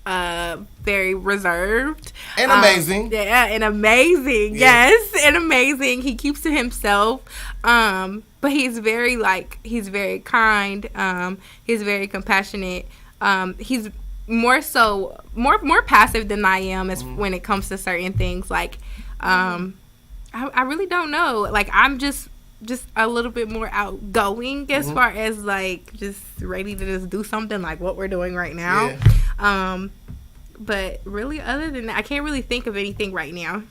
very reserved and amazing. And amazing. Yes, and amazing. He keeps to himself. But he's very kind. He's very compassionate. He's more passive than I am as when it comes to certain things. Like, I really don't know. Like, I'm just a little bit more outgoing as far as like just ready to just do something like what we're doing right now. But really, other than that, I can't really think of anything right now.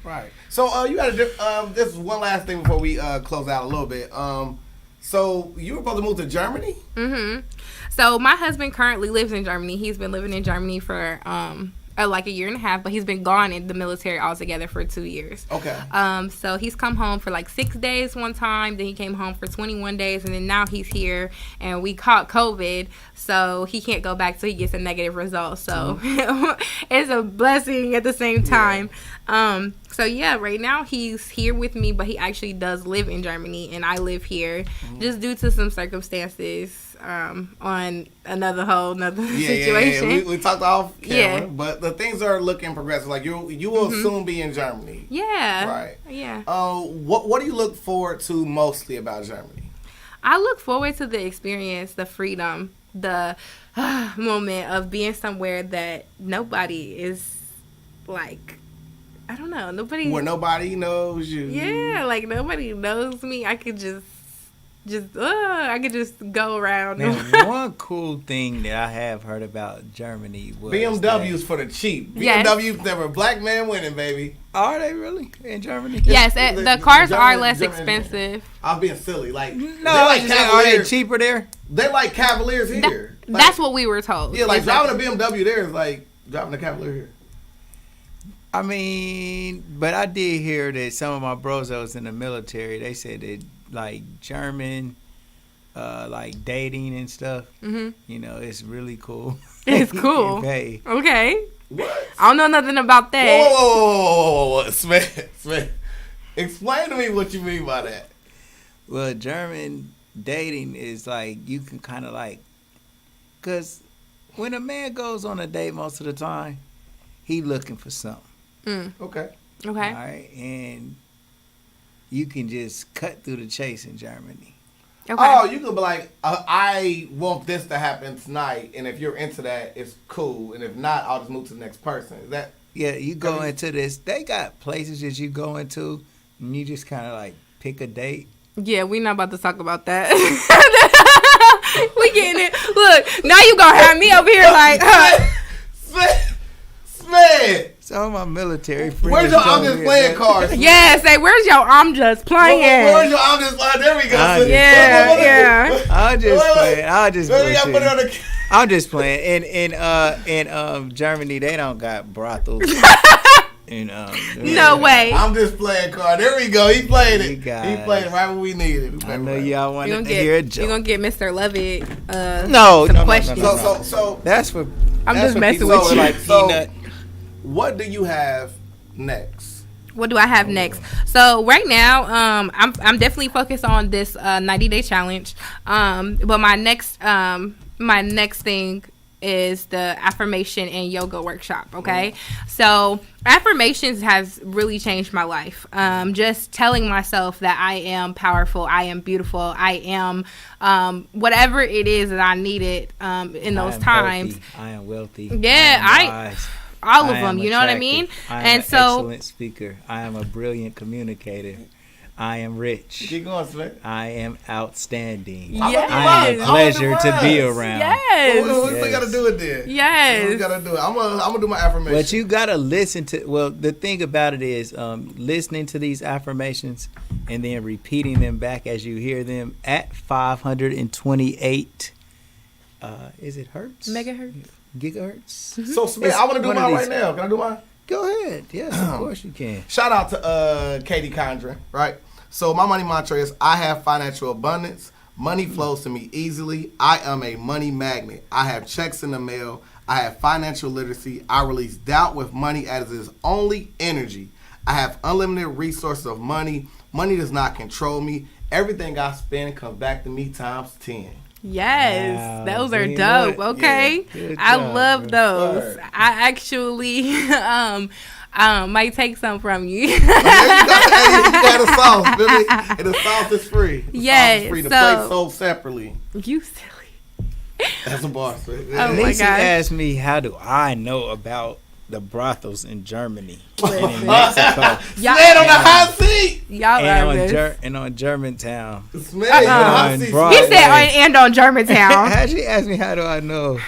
Right. So you got to do. This is one last thing before we close out a little bit. So you were supposed to move to Germany? So my husband currently lives in Germany. He's been living in Germany for like a year and a half, but he's been gone in the military altogether for 2 years. So he's come home for like 6 days one time, then he came home for 21 days, and then now he's here, and we caught COVID, so he can't go back till he gets a negative result. So it's a blessing at the same time. So yeah, right now he's here with me, but he actually does live in Germany, and I live here just due to some circumstances on another situation. Yeah. We talked off camera, but the things are looking progressive. Like you will soon be in Germany. Yeah. Right. Yeah. What do you look forward to mostly about Germany? I look forward to the experience, the freedom, the moment of being somewhere that nobody is like. I don't know. Where nobody knows you. Yeah, like nobody knows me. I could just go around. Now, one cool thing that I have heard about Germany was BMWs for the cheap. BMWs never black man winning, baby. Are they really in Germany? Yes, the cars are less expensive. I'm being silly. Like are they cheaper there? They're like Cavaliers here. That's what we were told. Yeah, like driving a BMW there is like driving a Cavalier here. I mean, but I did hear that some of my bros that was in the military, they said that like German, like dating and stuff, you know, it's really cool. It's cool. Okay. What? I don't know nothing about that. Whoa. Smith. Explain to me what you mean by that. Well, German dating is like, you can kind of like, because when a man goes on a date most of the time, he looking for something. Okay. All right, and you can just cut through the chase in Germany. Okay. Oh, you could be like, I want this to happen tonight, and if you're into that, it's cool, and if not, I'll just move to the next person. Is that? Yeah, you go into this. They got places that you go into, and you just kind of like pick a date. Yeah, we not about to talk about that. We getting it. Look, now you gonna have me over here like, Smith. Some of my military friends. Where's your I'm just playing cards? Yeah, say where's your I'm just playing? Where's your I'm just playing? There we go. Yeah. I'm just playing. I'm just playing. In Germany, they don't got brothels. No way. I'm just playing card. There we go. He played it. He guys. played it right when we needed it. I know y'all wanted to hear a joke. You're gonna get Mr. Lovett no questions. So that's for. I'm that's just messing with you. Like peanut. What do you have next? What do I have next? So right now, I'm definitely focused on this 90-day challenge. But my next thing is the affirmation and yoga workshop. Okay, so affirmations has really changed my life. Just telling myself that I am powerful, I am beautiful, I am whatever it is that I needed in those times. Healthy. I am wealthy. Yeah, all of them. You know what I mean? I am an excellent speaker. I am a brilliant communicator. I am rich. Keep going, Smith. I am outstanding. Yes. I am a pleasure to be around. Yes. We got to do it then. Yes. We got to do it. I'm gonna do my affirmation. But you got to listen to, well, the thing about it is listening to these affirmations and then repeating them back as you hear them at 528, is it hertz? Megahertz. Gigahertz? So, Smith, I want to do mine right now. Can I do mine? Go ahead. Yes, of course you can. Shout out to Katie Condren, right? So my money mantra is I have financial abundance. Money flows to me easily. I am a money magnet. I have checks in the mail. I have financial literacy. I release doubt with money as its only energy. I have unlimited resources of money. Money does not control me. Everything I spend comes back to me times 10. Yes, wow, those are dope. Okay, yeah, I job, love those. Word. I actually might take some from you. You got a sauce, Billy, and the sauce is free. Yes, free. The so- plate sold separately. You silly. That's a boss. Oh my Lisa gosh. asked me, how do I know about the brothels in Germany and in Mexico? Stand on the hot seat. Y'all are this. And on Germantown. Smith, you on the hot seat. Broadway. He said, and on Germantown. How she asked me, how do I know?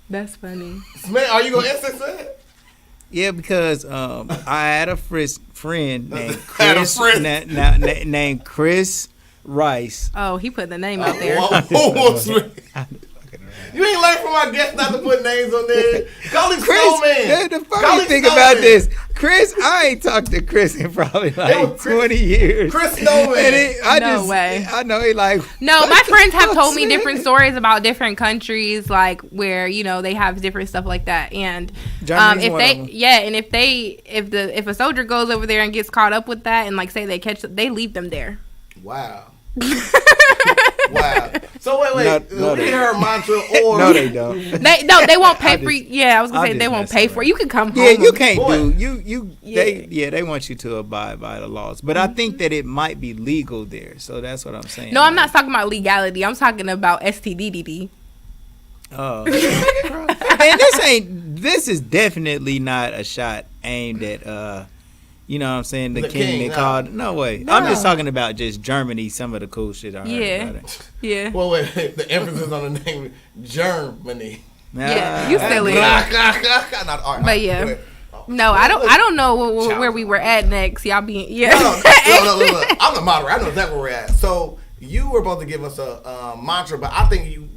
That's funny. Smith, are you gonna answer that? Yeah, because I had a friend named Had a Chris, friend. named Chris Rice. Oh, he put the name out there. Whoa, Smith. You ain't learned from our guests not to put names on there. Call him Chris, Snowman. the funny thing about this, Chris, I ain't talked to Chris in probably like 20 years. Chris Snowman. And No way. I know he like. No, what my the friends have fuck, told me man? different stories about different countries, like where they have different stuff like that. And Germany's if one of they, them. yeah, and if a soldier goes over there and gets caught up with that, and like say they catch, they leave them there. Wow. Wow. So wait. No, we they- heard mantra or No, they don't. They won't pay for. Yeah, I was gonna I'll say they just won't mess pay around. for it. You can come home. Yeah, you can't Boy. do they want you to abide by the laws, but I think that it might be legal there, so that's what I'm saying. No, I'm not talking about legality. I'm talking about STDDD. Oh, and this is definitely not a shot aimed at you know what I'm saying, the king they no. called. No way. I'm just talking about just Germany. Some of the cool shit I heard Yeah. about it. Yeah. Well, wait. The emphasis on the name Germany. Yeah, you silly. Not all right. But yeah. Wait. No, I don't know where we were at next. Y'all being No. I'm the moderator. I know exactly where we're at. So you were supposed to give us a mantra, but I think you,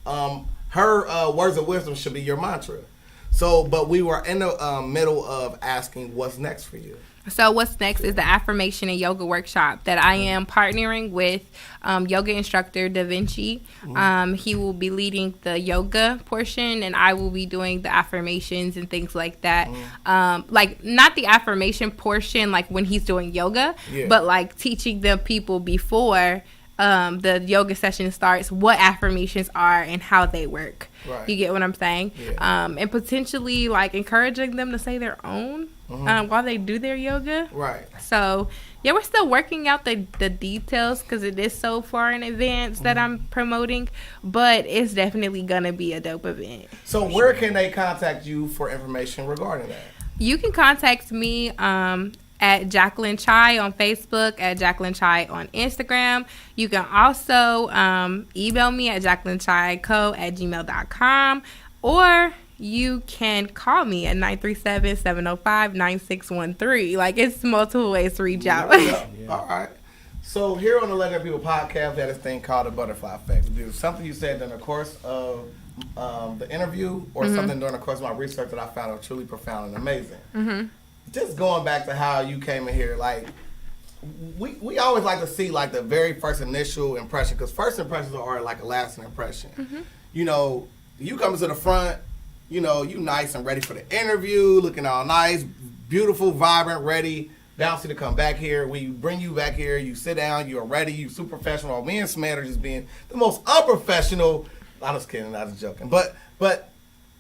her words of wisdom should be your mantra. So, but we were in the middle of asking what's next for you. So what's next is the affirmation and yoga workshop that I am partnering with yoga instructor Da Vinci. He will be leading the yoga portion, and I will be doing the affirmations and things like that. Like not the affirmation portion, like when he's doing yoga, but like teaching the people before the yoga session starts, what affirmations are and how they work. Right. You get what I'm saying? Yeah. And potentially like encouraging them to say their own while they do their yoga. Right. So yeah, we're still working out the details because it is so far in advance that I'm promoting, but it's definitely gonna be a dope event. So where can they contact you for information regarding that? You can contact me at Jacqueline Chyi on Facebook, at Jacqueline Chyi on Instagram. You can also email me at jacquelinechyico@gmail.com, or you can call me at 937-705-9613. Like, it's multiple ways to reach out. Yeah. All right. So here on the Legendary People podcast, we had this thing called the butterfly effect. There's something you said during the course of the interview, or something during the course of my research that I found truly profound and amazing. Just going back to how you came in here, like, we always like to see like the very first initial impression, because first impressions are like a lasting impression. You know, you come to the front, you know, you nice and ready for the interview, looking all nice, beautiful, vibrant, ready, bouncy to come back here. We bring you back here, you sit down, you're ready, you super professional. Me and Smed are just being the most unprofessional. I'm just kidding, I was joking. But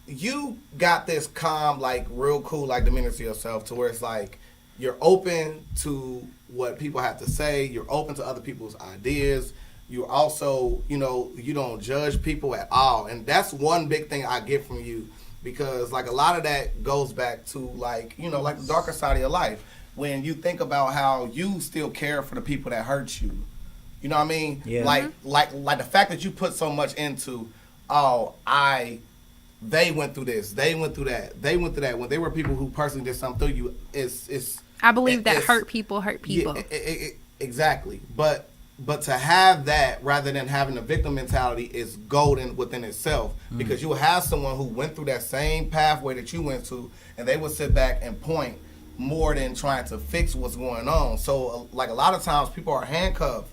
you got this calm, like real cool, like demeanor to yourself, to where it's like you're open to what people have to say. You're open to other people's ideas. You're also, you know, you don't judge people at all. And that's one big thing I get from you, because like a lot of that goes back to like, you know, like the darker side of your life. When you think about how you still care for the people that hurt you. You know what I mean? Yeah. Like the fact that you put so much into, they went through this, they went through that, they went through that. When they were people who personally did something through you, I believe that hurt people hurt people. Yeah, exactly. But to have that rather than having a victim mentality is golden within itself, because you will have someone who went through that same pathway that you went to, and they would sit back and point more than trying to fix what's going on. So like a lot of times people are handcuffed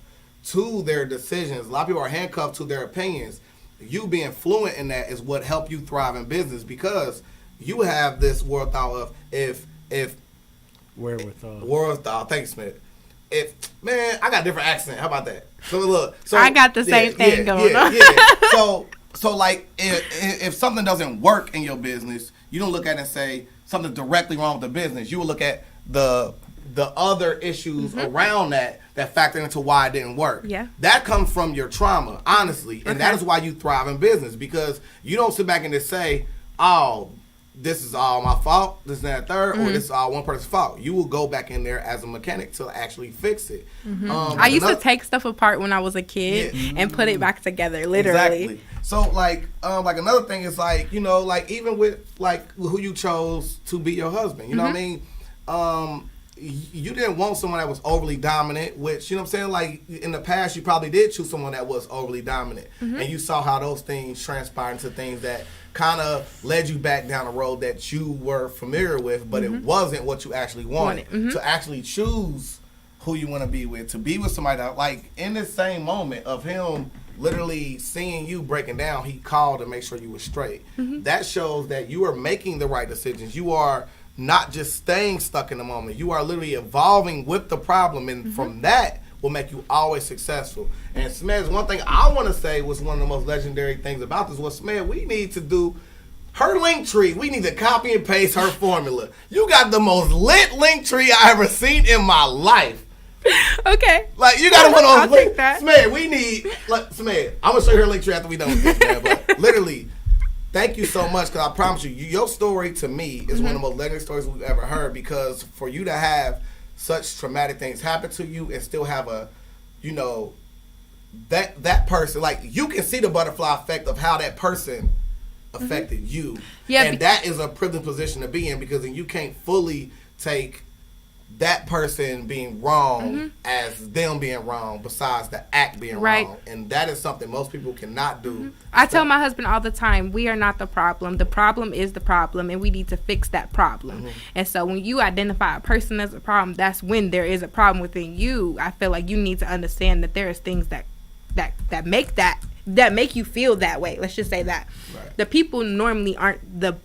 to their decisions. A lot of people are handcuffed to their opinions. You being fluent in that is what helped you thrive in business, because you have this wherewithal of wherewithal. Thanks, Smith. Man, I got a different accent. How about that? So look, I got the same thing going on. So like if something doesn't work in your business, you don't look at it and say something directly wrong with the business. You will look at the other issues around that factor into why it didn't work. Yeah. That comes from your trauma, honestly. And that is why you thrive in business, because you don't sit back and just say, oh, this is all my fault, this and that third, or this is all one person's fault. You will go back in there as a mechanic to actually fix it. I used to take stuff apart when I was a kid and put it back together, literally. Exactly. So like another thing is like, you know, like even with like who you chose to be your husband, you know what I mean? You didn't want someone that was overly dominant, which, you know what I'm saying? Like in the past, you probably did choose someone that was overly dominant, and you saw how those things transpired into things that kind of led you back down a road that you were familiar with, but it wasn't what you actually wanted. To actually choose who you want to be with somebody that, like, in this same moment of him literally seeing you breaking down, he called to make sure you were straight. That shows that you are making the right decisions. You are not just staying stuck in the moment. You are literally evolving with the problem, and from that will make you always successful. And Smeds, one thing I want to say was one of the most legendary things about this was, Smed, we need to do her link tree. We need to copy and paste her formula. You got the most lit link tree I ever seen in my life. Okay. Like, you got to put on I'll take that. Smed, we need, like, Smed, I'm going to show you her link tree after we done with this, man, but literally, thank you so much, because I promise you, your story to me is one of the most legendary stories we've ever heard, because for you to have such traumatic things happen to you and still have a, you know, that person, like, you can see the butterfly effect of how that person affected you. Yeah, and that is a privileged position to be in, because then you can't fully take that person being wrong as them being wrong, besides the act being wrong. And that is something most people cannot do. I tell my husband all the time, we are not the problem. The problem is the problem, and we need to fix that problem. And so when you identify a person as a problem, that's when there is a problem within you. I feel like you need to understand that there is things that make you feel that way. Let's just say that. The people normally aren't the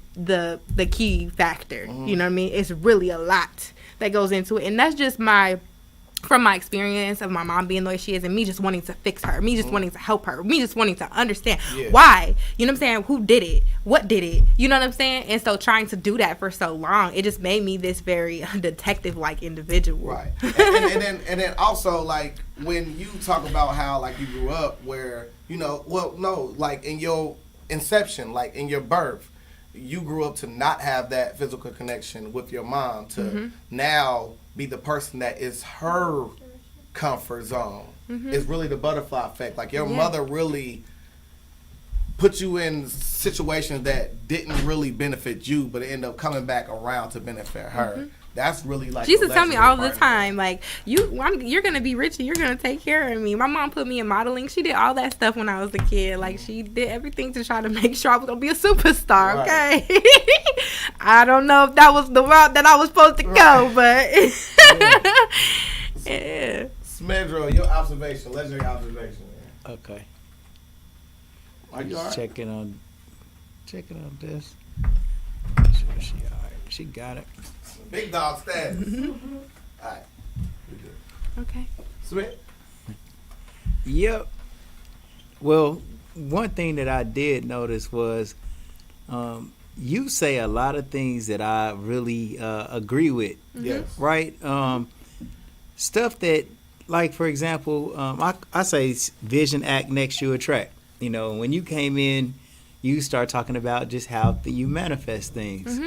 key factor. You know what I mean? It's really a lot that goes into it, and that's just my from my experience of my mom being the way she is and me just wanting to fix her, me just wanting to help her, me just wanting to understand why, you know what I'm saying, who did it, what did it, you know what I'm saying? And so trying to do that for so long, it just made me this very detective-like individual. Right. and then also, like, when you talk about how, like, you grew up where, you know, well, no, like, in your inception, like, in your birth, you grew up to not have that physical connection with your mom to now be the person that is her comfort zone. It's really the butterfly effect. Like, your mother really put you in situations that didn't really benefit you, but it ended up coming back around to benefit her. That's really like. She used to tell me all the time, like, you're gonna be rich and you're gonna take care of me. My mom put me in modeling. She did all that stuff when I was a kid. Like, she did everything to try to make sure I was gonna be a superstar. Okay, I don't know if that was the route that I was supposed to go, but yeah. Smedro, your observation, legendary observation. Man. Okay. Are you all right? Checking on this. Make sure she all right. She got it. Big dog status. All right. We good. Okay. Smith? Yep. Well, one thing that I did notice was you say a lot of things that I really agree with. Yes. Right? Stuff that, like, for example, I say vision act next you attract. You know, when you came in, you start talking about just how you manifest things.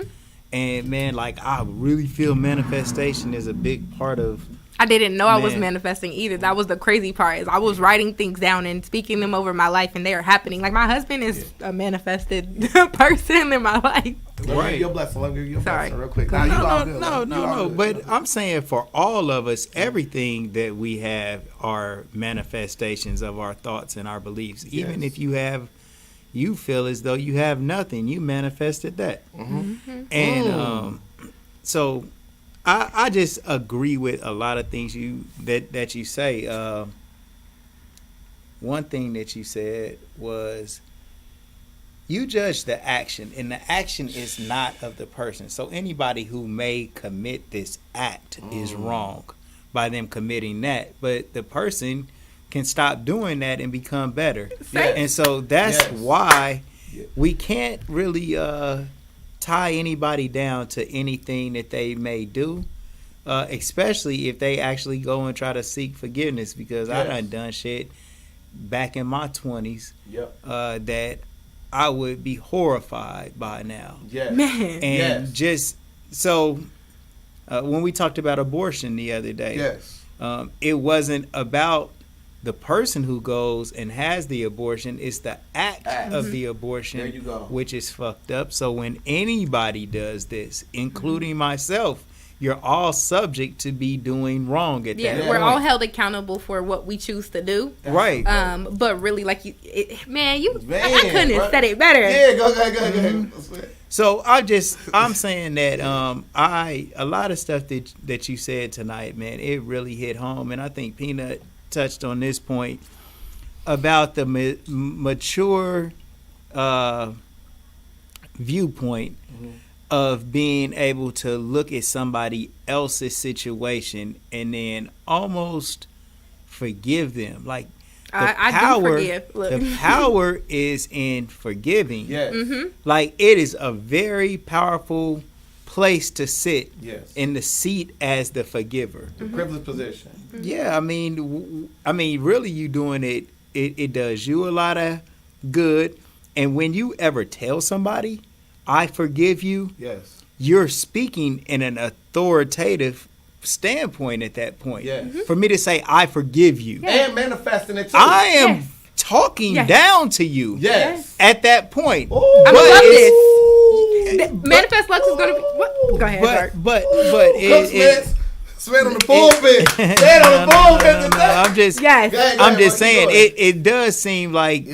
And, man, like, I really feel manifestation is a big part of... I didn't know I was manifesting either. That was the crazy part. Is I was writing things down and speaking them over my life, and they are happening. Like, my husband is a manifested person in my life. Let me give you a blessing. Let me give you a blessing real quick. No. But I'm saying for all of us, everything that we have are manifestations of our thoughts and our beliefs. Even if you feel as though you have nothing, you manifested that. And so I just agree with a lot of things that you say. One thing that you said was you judge the action, and the action is not of the person. So anybody who may commit this act is wrong by them committing that, but the person can stop doing that and become better. And so that's why we can't really tie anybody down to anything that they may do, especially if they actually go and try to seek forgiveness, because I done shit back in my 20s that I would be horrified by now. Man. And just so when we talked about abortion the other day, it wasn't about the person who goes and has the abortion, it's the act of the abortion, which is fucked up. So when anybody does this, including myself, you're all subject to be doing wrong at that point. We're all held accountable for what we choose to do. Right. But really, like, I couldn't have said it better. Yeah, go ahead. So I'm saying that a lot of stuff that you said tonight, man, it really hit home, and I think Peanut touched on this point about the mature viewpoint of being able to look at somebody else's situation and then almost forgive them. Like, the power is in forgiving. Like, it is a very powerful place to sit in the seat as the forgiver. The privileged position. Yeah, I mean, really, you doing it. It does you a lot of good. And when you ever tell somebody, "I forgive you," you're speaking in an authoritative standpoint at that point. For me to say, "I forgive you," and manifesting it too. I am talking down to you. At that point. I love this. Manifest Lux is gonna be. What? Go ahead. But Sweat on the pulpit. Sweat on the pulpit. I'm just saying it does seem like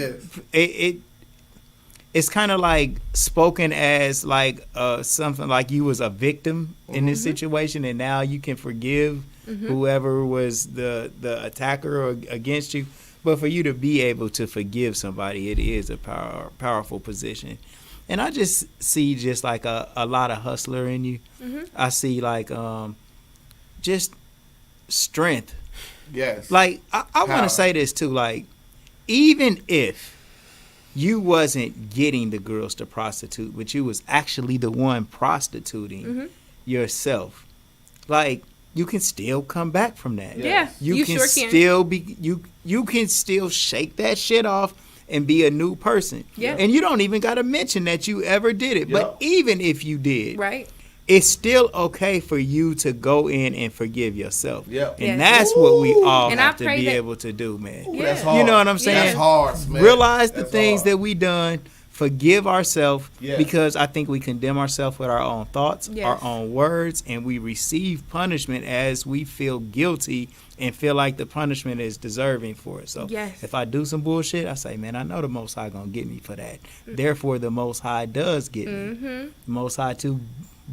it's kind of like spoken as like something like you was a victim in this situation, and now you can forgive whoever was the attacker or against you. But for you to be able to forgive somebody, it is a powerful position. And I just see just like a lot of hustler in you. I see like just strength. Yes. Like, I want to say this too. Like, even if you wasn't getting the girls to prostitute, but you was actually the one prostituting yourself, like, you can still come back from that. Yeah, you can sure can. still be you can still shake that shit off and be a new person. Yeah. And you don't even got to mention that you ever did it. Yep. But even if you did, Right. it's still okay for you to go in and forgive yourself. Yep. And Yes. that's what we all And have I to pray be that- able to do, man. Ooh, that's Yeah. hard. You know what I'm saying? That's hard, man. Realize the That's things hard. that we done. Forgive ourselves Yes. because I think we condemn ourselves with our own thoughts, Yes. our own words, and we receive punishment as we feel guilty and feel like the punishment is deserving for it. So Yes. if I do some bullshit, I say, man, I know the Most High gonna get me for that. Therefore, the Most High does get me. The Most High too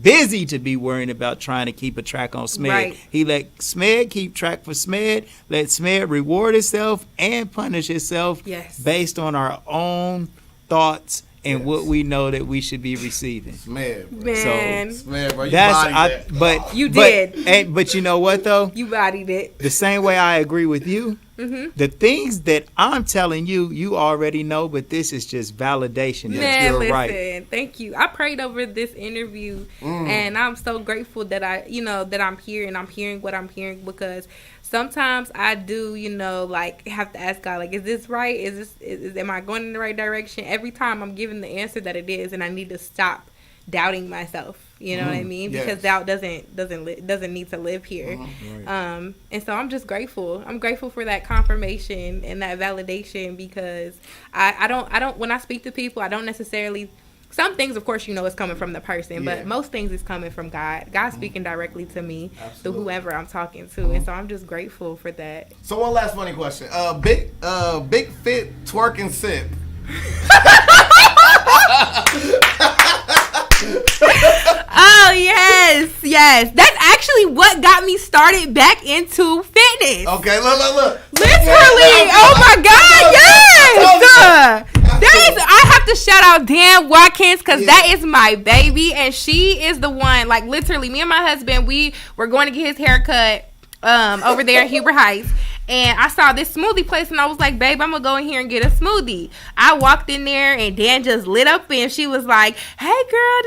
busy to be worrying about trying to keep a track on Smed. Right. He let Smed keep track for Smed, let Smed reward itself and punish itself Yes. based on our own thoughts and Yes. what we know that we should be receiving. Man, bro. Man, Man, bro. You That's bodied that. but You but- did. but you know what though? you bodied it. The same way I agree with you. The things that I'm telling you, you already know, but this is just validation that Man, you're listen, right. thank you. I prayed over this interview, and I'm so grateful that that I'm here and I'm hearing what I'm hearing, because sometimes I do, like, have to ask God, like, is this right? Am I going in the right direction? Every time I'm given the answer that it is, and I need to stop doubting myself. You know what I mean? Yes. Because doubt doesn't need to live here. And so I'm just grateful. I'm grateful for that confirmation and that validation, because I don't when I speak to people, I don't necessarily, some things of course is coming from the person, but most things is coming from God. God's speaking directly to me through whoever I'm talking to. And so I'm just grateful for that. So one last funny question. Big fit twerk and sip. Oh yes. That's actually what got me started back into fitness. Okay, look. Literally, oh my God, yes! I have to shout out Dan Watkins, because that is my baby, and she is the one, like, literally, me and my husband, we were going to get his haircut over there in Huber Heights, and I saw this smoothie place, and I was like, babe, I'm gonna go in here and get a smoothie. I walked in there, and Dan just lit up, and she was like, hey girl,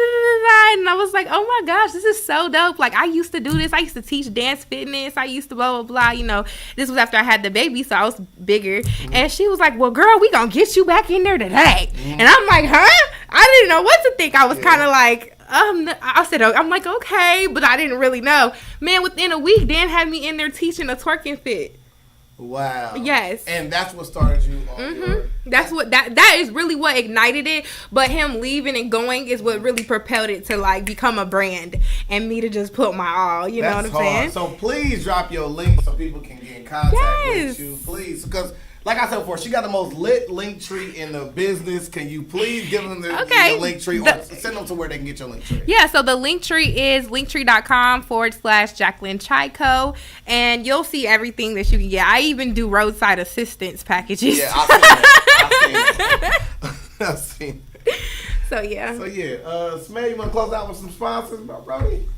and I was like, oh my gosh, this is so dope. Like, I used to do this. I used to teach dance fitness. I used to blah blah blah. This was after I had the baby, so I was bigger. And she was like, well girl, we gonna get you back in there today. And I'm like, huh? I didn't know what to think. I was kind of like, I said, I'm like, okay, but I didn't really know. Man, within a week, Dan had me in there teaching a twerking fit. Wow. Yes. And that's what started you on your... That's what that is really what ignited it. But him leaving and going is what really propelled it to, like, become a brand and me to just put my all. You know what I'm saying? So please drop your link so people can get in contact with you, please, because, like I said before, she got the most lit link tree in the business. Can you please give them the link tree, or send them to where they can get your link tree? Yeah, so the link tree is linktree.com/Jacqueline Chyi'S, and you'll see everything that you can get. I even do roadside assistance packages. Yeah, I've seen it. So yeah. Smell, you want to close out with some sponsors, Brody?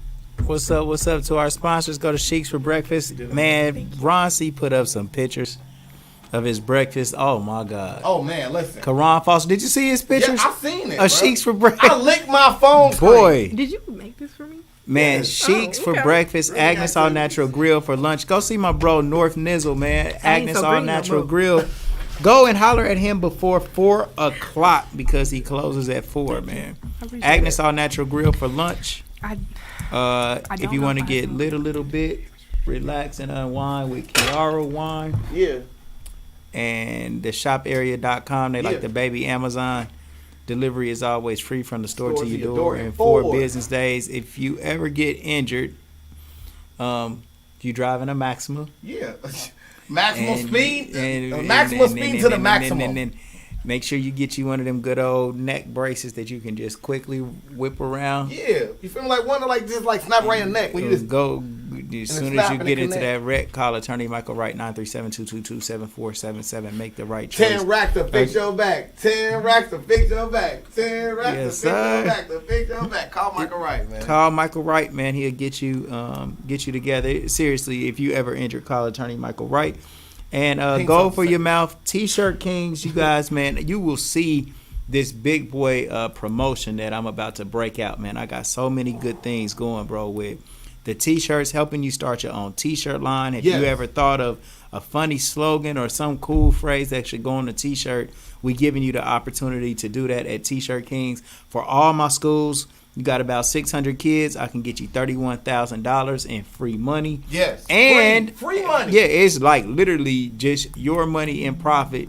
What's up to our sponsors? Go to Sheikhs for breakfast. Man, Ron C put up some pictures of his breakfast. Oh my God. Oh man, listen. Karan Foster, did you see his pictures? Yeah, I seen it. Sheikhs for breakfast. I licked my phone screen. Boy. Did you make this for me? Man, Sheikhs for breakfast, really Agnes All Natural Grill for lunch. Go see my bro North Nizzle, man. Agnes All Natural Grill. Go and holler at him before 4 o'clock because he closes at 4, man. Agnes All Natural Grill for lunch. If you want to get lit a little bit, relax and unwind with Kiara Wine. Yeah. And the shoparea.com, they like the baby Amazon. Delivery is always free from the store to your door in 4 business days. If you ever get injured, you driving a Maxima. Yeah. Maximum speed to the maximum. And make sure you get you one of them good old neck braces that you can just quickly whip around. Yeah. You feel like one to just snap around your neck when you just go as soon as you get into that wreck, call attorney Michael Wright 937-222-7477. Make the right choice. 10 racks to fix your back. 10 racks to fix your back. 10 racks to fix your back. To fix your back. Call Michael Wright, man. Call Michael Wright, man. He'll get you together. Seriously, if you ever injured, call attorney Michael Wright. And Gold for Your Mouth T-shirt Kings, you guys, man. You will see this big boy promotion that I'm about to break out, man. I got so many good things going, bro, with the T-shirts, helping you start your own T-shirt line. If you ever thought of a funny slogan or some cool phrase that should go on the T-shirt, we giving you the opportunity to do that at T-shirt Kings. For all my schools, you got about 600 kids. I can get you $31,000 in free money. Yes, and free money. Yeah, it's like literally just your money in profit.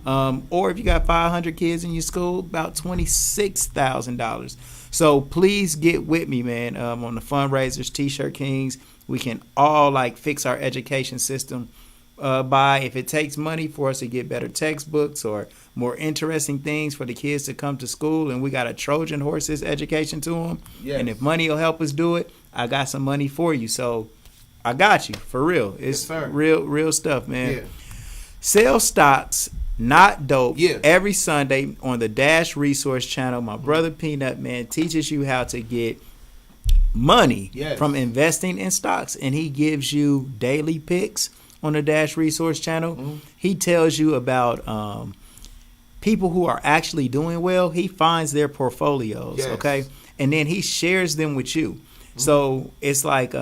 Or if you got 500 kids in your school, about $26,000. So please get with me, man, on the fundraisers, T-shirt Kings. We can all like fix our education system by, if it takes money for us to get better textbooks or more interesting things for the kids to come to school, and we got a Trojan horses education to them. Yes. And if money will help us do it, I got some money for you. So I got you for real. It's real stuff, man. Yeah. Sell stocks, not dope. Yeah. Every Sunday on the Dash Resource Channel, my brother Peanut, man, teaches you how to get money from investing in stocks, and he gives you daily picks on the Dash Resource Channel. Mm-hmm. He tells you about people who are actually doing well. He finds their portfolios, okay, and then he shares them with you. Mm-hmm. So it's like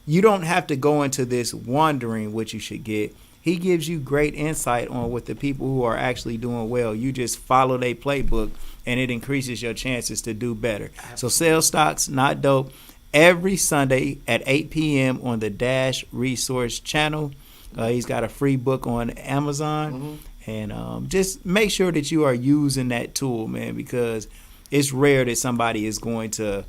you don't have to go into this wondering what you should get. He gives you great insight on what the people who are actually doing well. You just follow their playbook, and it increases your chances to do better. Absolutely. So sell stocks, not dope, every Sunday at 8 p.m. on the Dash Resource Channel. He's got a free book on Amazon. Mm-hmm. And just make sure that you are using that tool, man, because it's rare that somebody is going to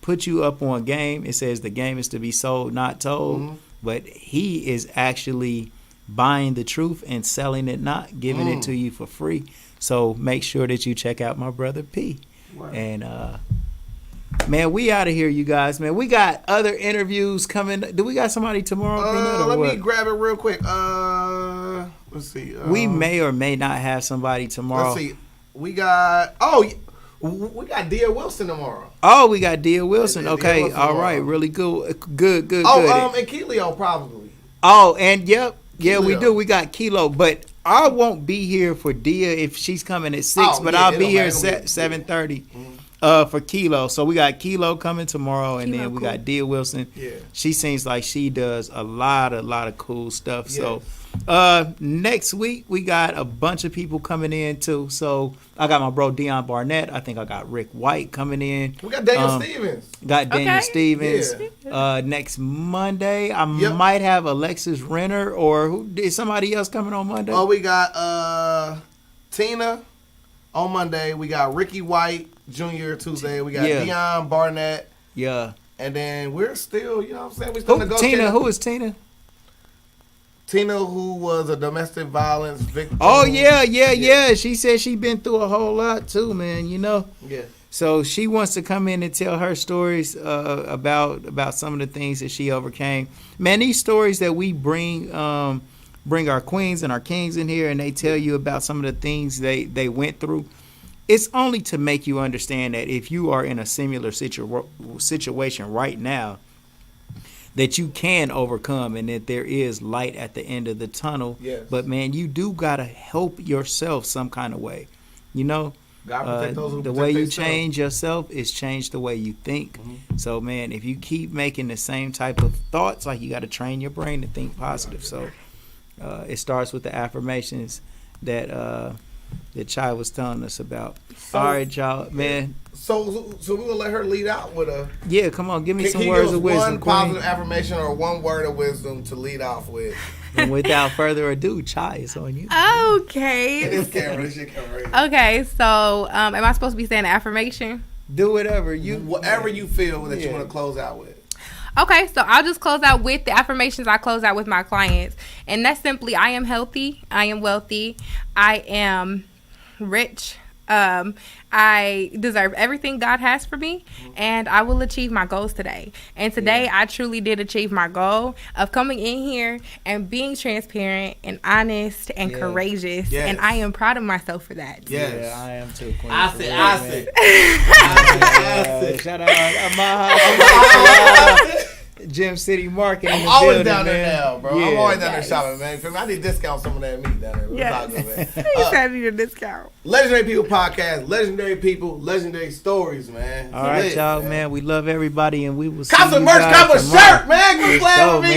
put you up on game. It says the game is to be sold, not told. Mm-hmm. But he is actually buying the truth and selling it, not giving it to you for free. So make sure that you check out my brother P. Wow. And man, we out of here, you guys, man. We got other interviews coming. Do we got somebody tomorrow? Let me grab it real quick. Let's see. We may or may not have somebody tomorrow. Let's see. We got Dia Wilson tomorrow. Oh, we got Dia Wilson. Okay, Wilson all right, really good. Good. And Keelio probably. Oh, and yep. Yeah, Kilo. We do. We got Kilo, but I won't be here for Dia if she's coming at 6. But I'll be here at 7:30 for Kilo. So we got Kilo coming tomorrow, and then we got Dia Wilson. Yeah, she seems like she does a lot of cool stuff. Yes. So next week we got a bunch of people coming in too. So I got my bro Dion Barnett. I think I got Rick White coming in. We got Daniel Stevens. Daniel Stevens. Yeah. Next Monday I might have Alexis Renner, or is somebody else coming on Monday? Oh, we got Tina on Monday. We got Ricky White Jr. Tuesday. We got Dion Barnett. Yeah. And then we're still, you know what I'm saying? We still negotiating. Tina, who is Tina? Tina, who was a domestic violence victim. Oh, yeah. She said she been through a whole lot too, man, you know? Yeah. So she wants to come in and tell her stories about some of the things that she overcame. Man, these stories that we bring our queens and our kings in here, and they tell you about some of the things they went through. It's only to make you understand that if you are in a similar situation right now, that you can overcome, and that there is light at the end of the tunnel. Yes. But man, you do gotta help yourself some kind of way. You know, the way you change yourself is change the way you think. Mm-hmm. So man, if you keep making the same type of thoughts, like, you got to train your brain to think positive. So it starts with the affirmations that Chyi was telling us about. All right, y'all, man. So we're gonna let her lead out with a. Yeah, come on, give me some words of wisdom. One positive affirmation or one word of wisdom to lead off with. And without further ado, Chyi, it's on you. Okay. It's camera. Okay, so am I supposed to be saying an affirmation? Do whatever you feel that you want to close out with. Okay, so I'll just close out with the affirmations I close out with my clients. And that's simply, I am healthy, I am wealthy, I am rich, I deserve everything God has for me, and I will achieve my goals today. And today, I truly did achieve my goal of coming in here and being transparent and honest and courageous. Yes. And I am proud of myself for that. Yes. Yeah, I am too. Queen. I said. Shout out Amaha. Gym City Market. I'm in the always building, down there man. now, bro. Yeah. I'm always down there shopping, man. Feel me? I need to discount some of that meat down there. What's all good, man? You said I need a discount. Legendary People Podcast, legendary people, legendary stories, man. All right, y'all, man. We love everybody, and we will see Cop you some merch, guys cop a tomorrow. shirt, man. Quit Let's playing go, with me.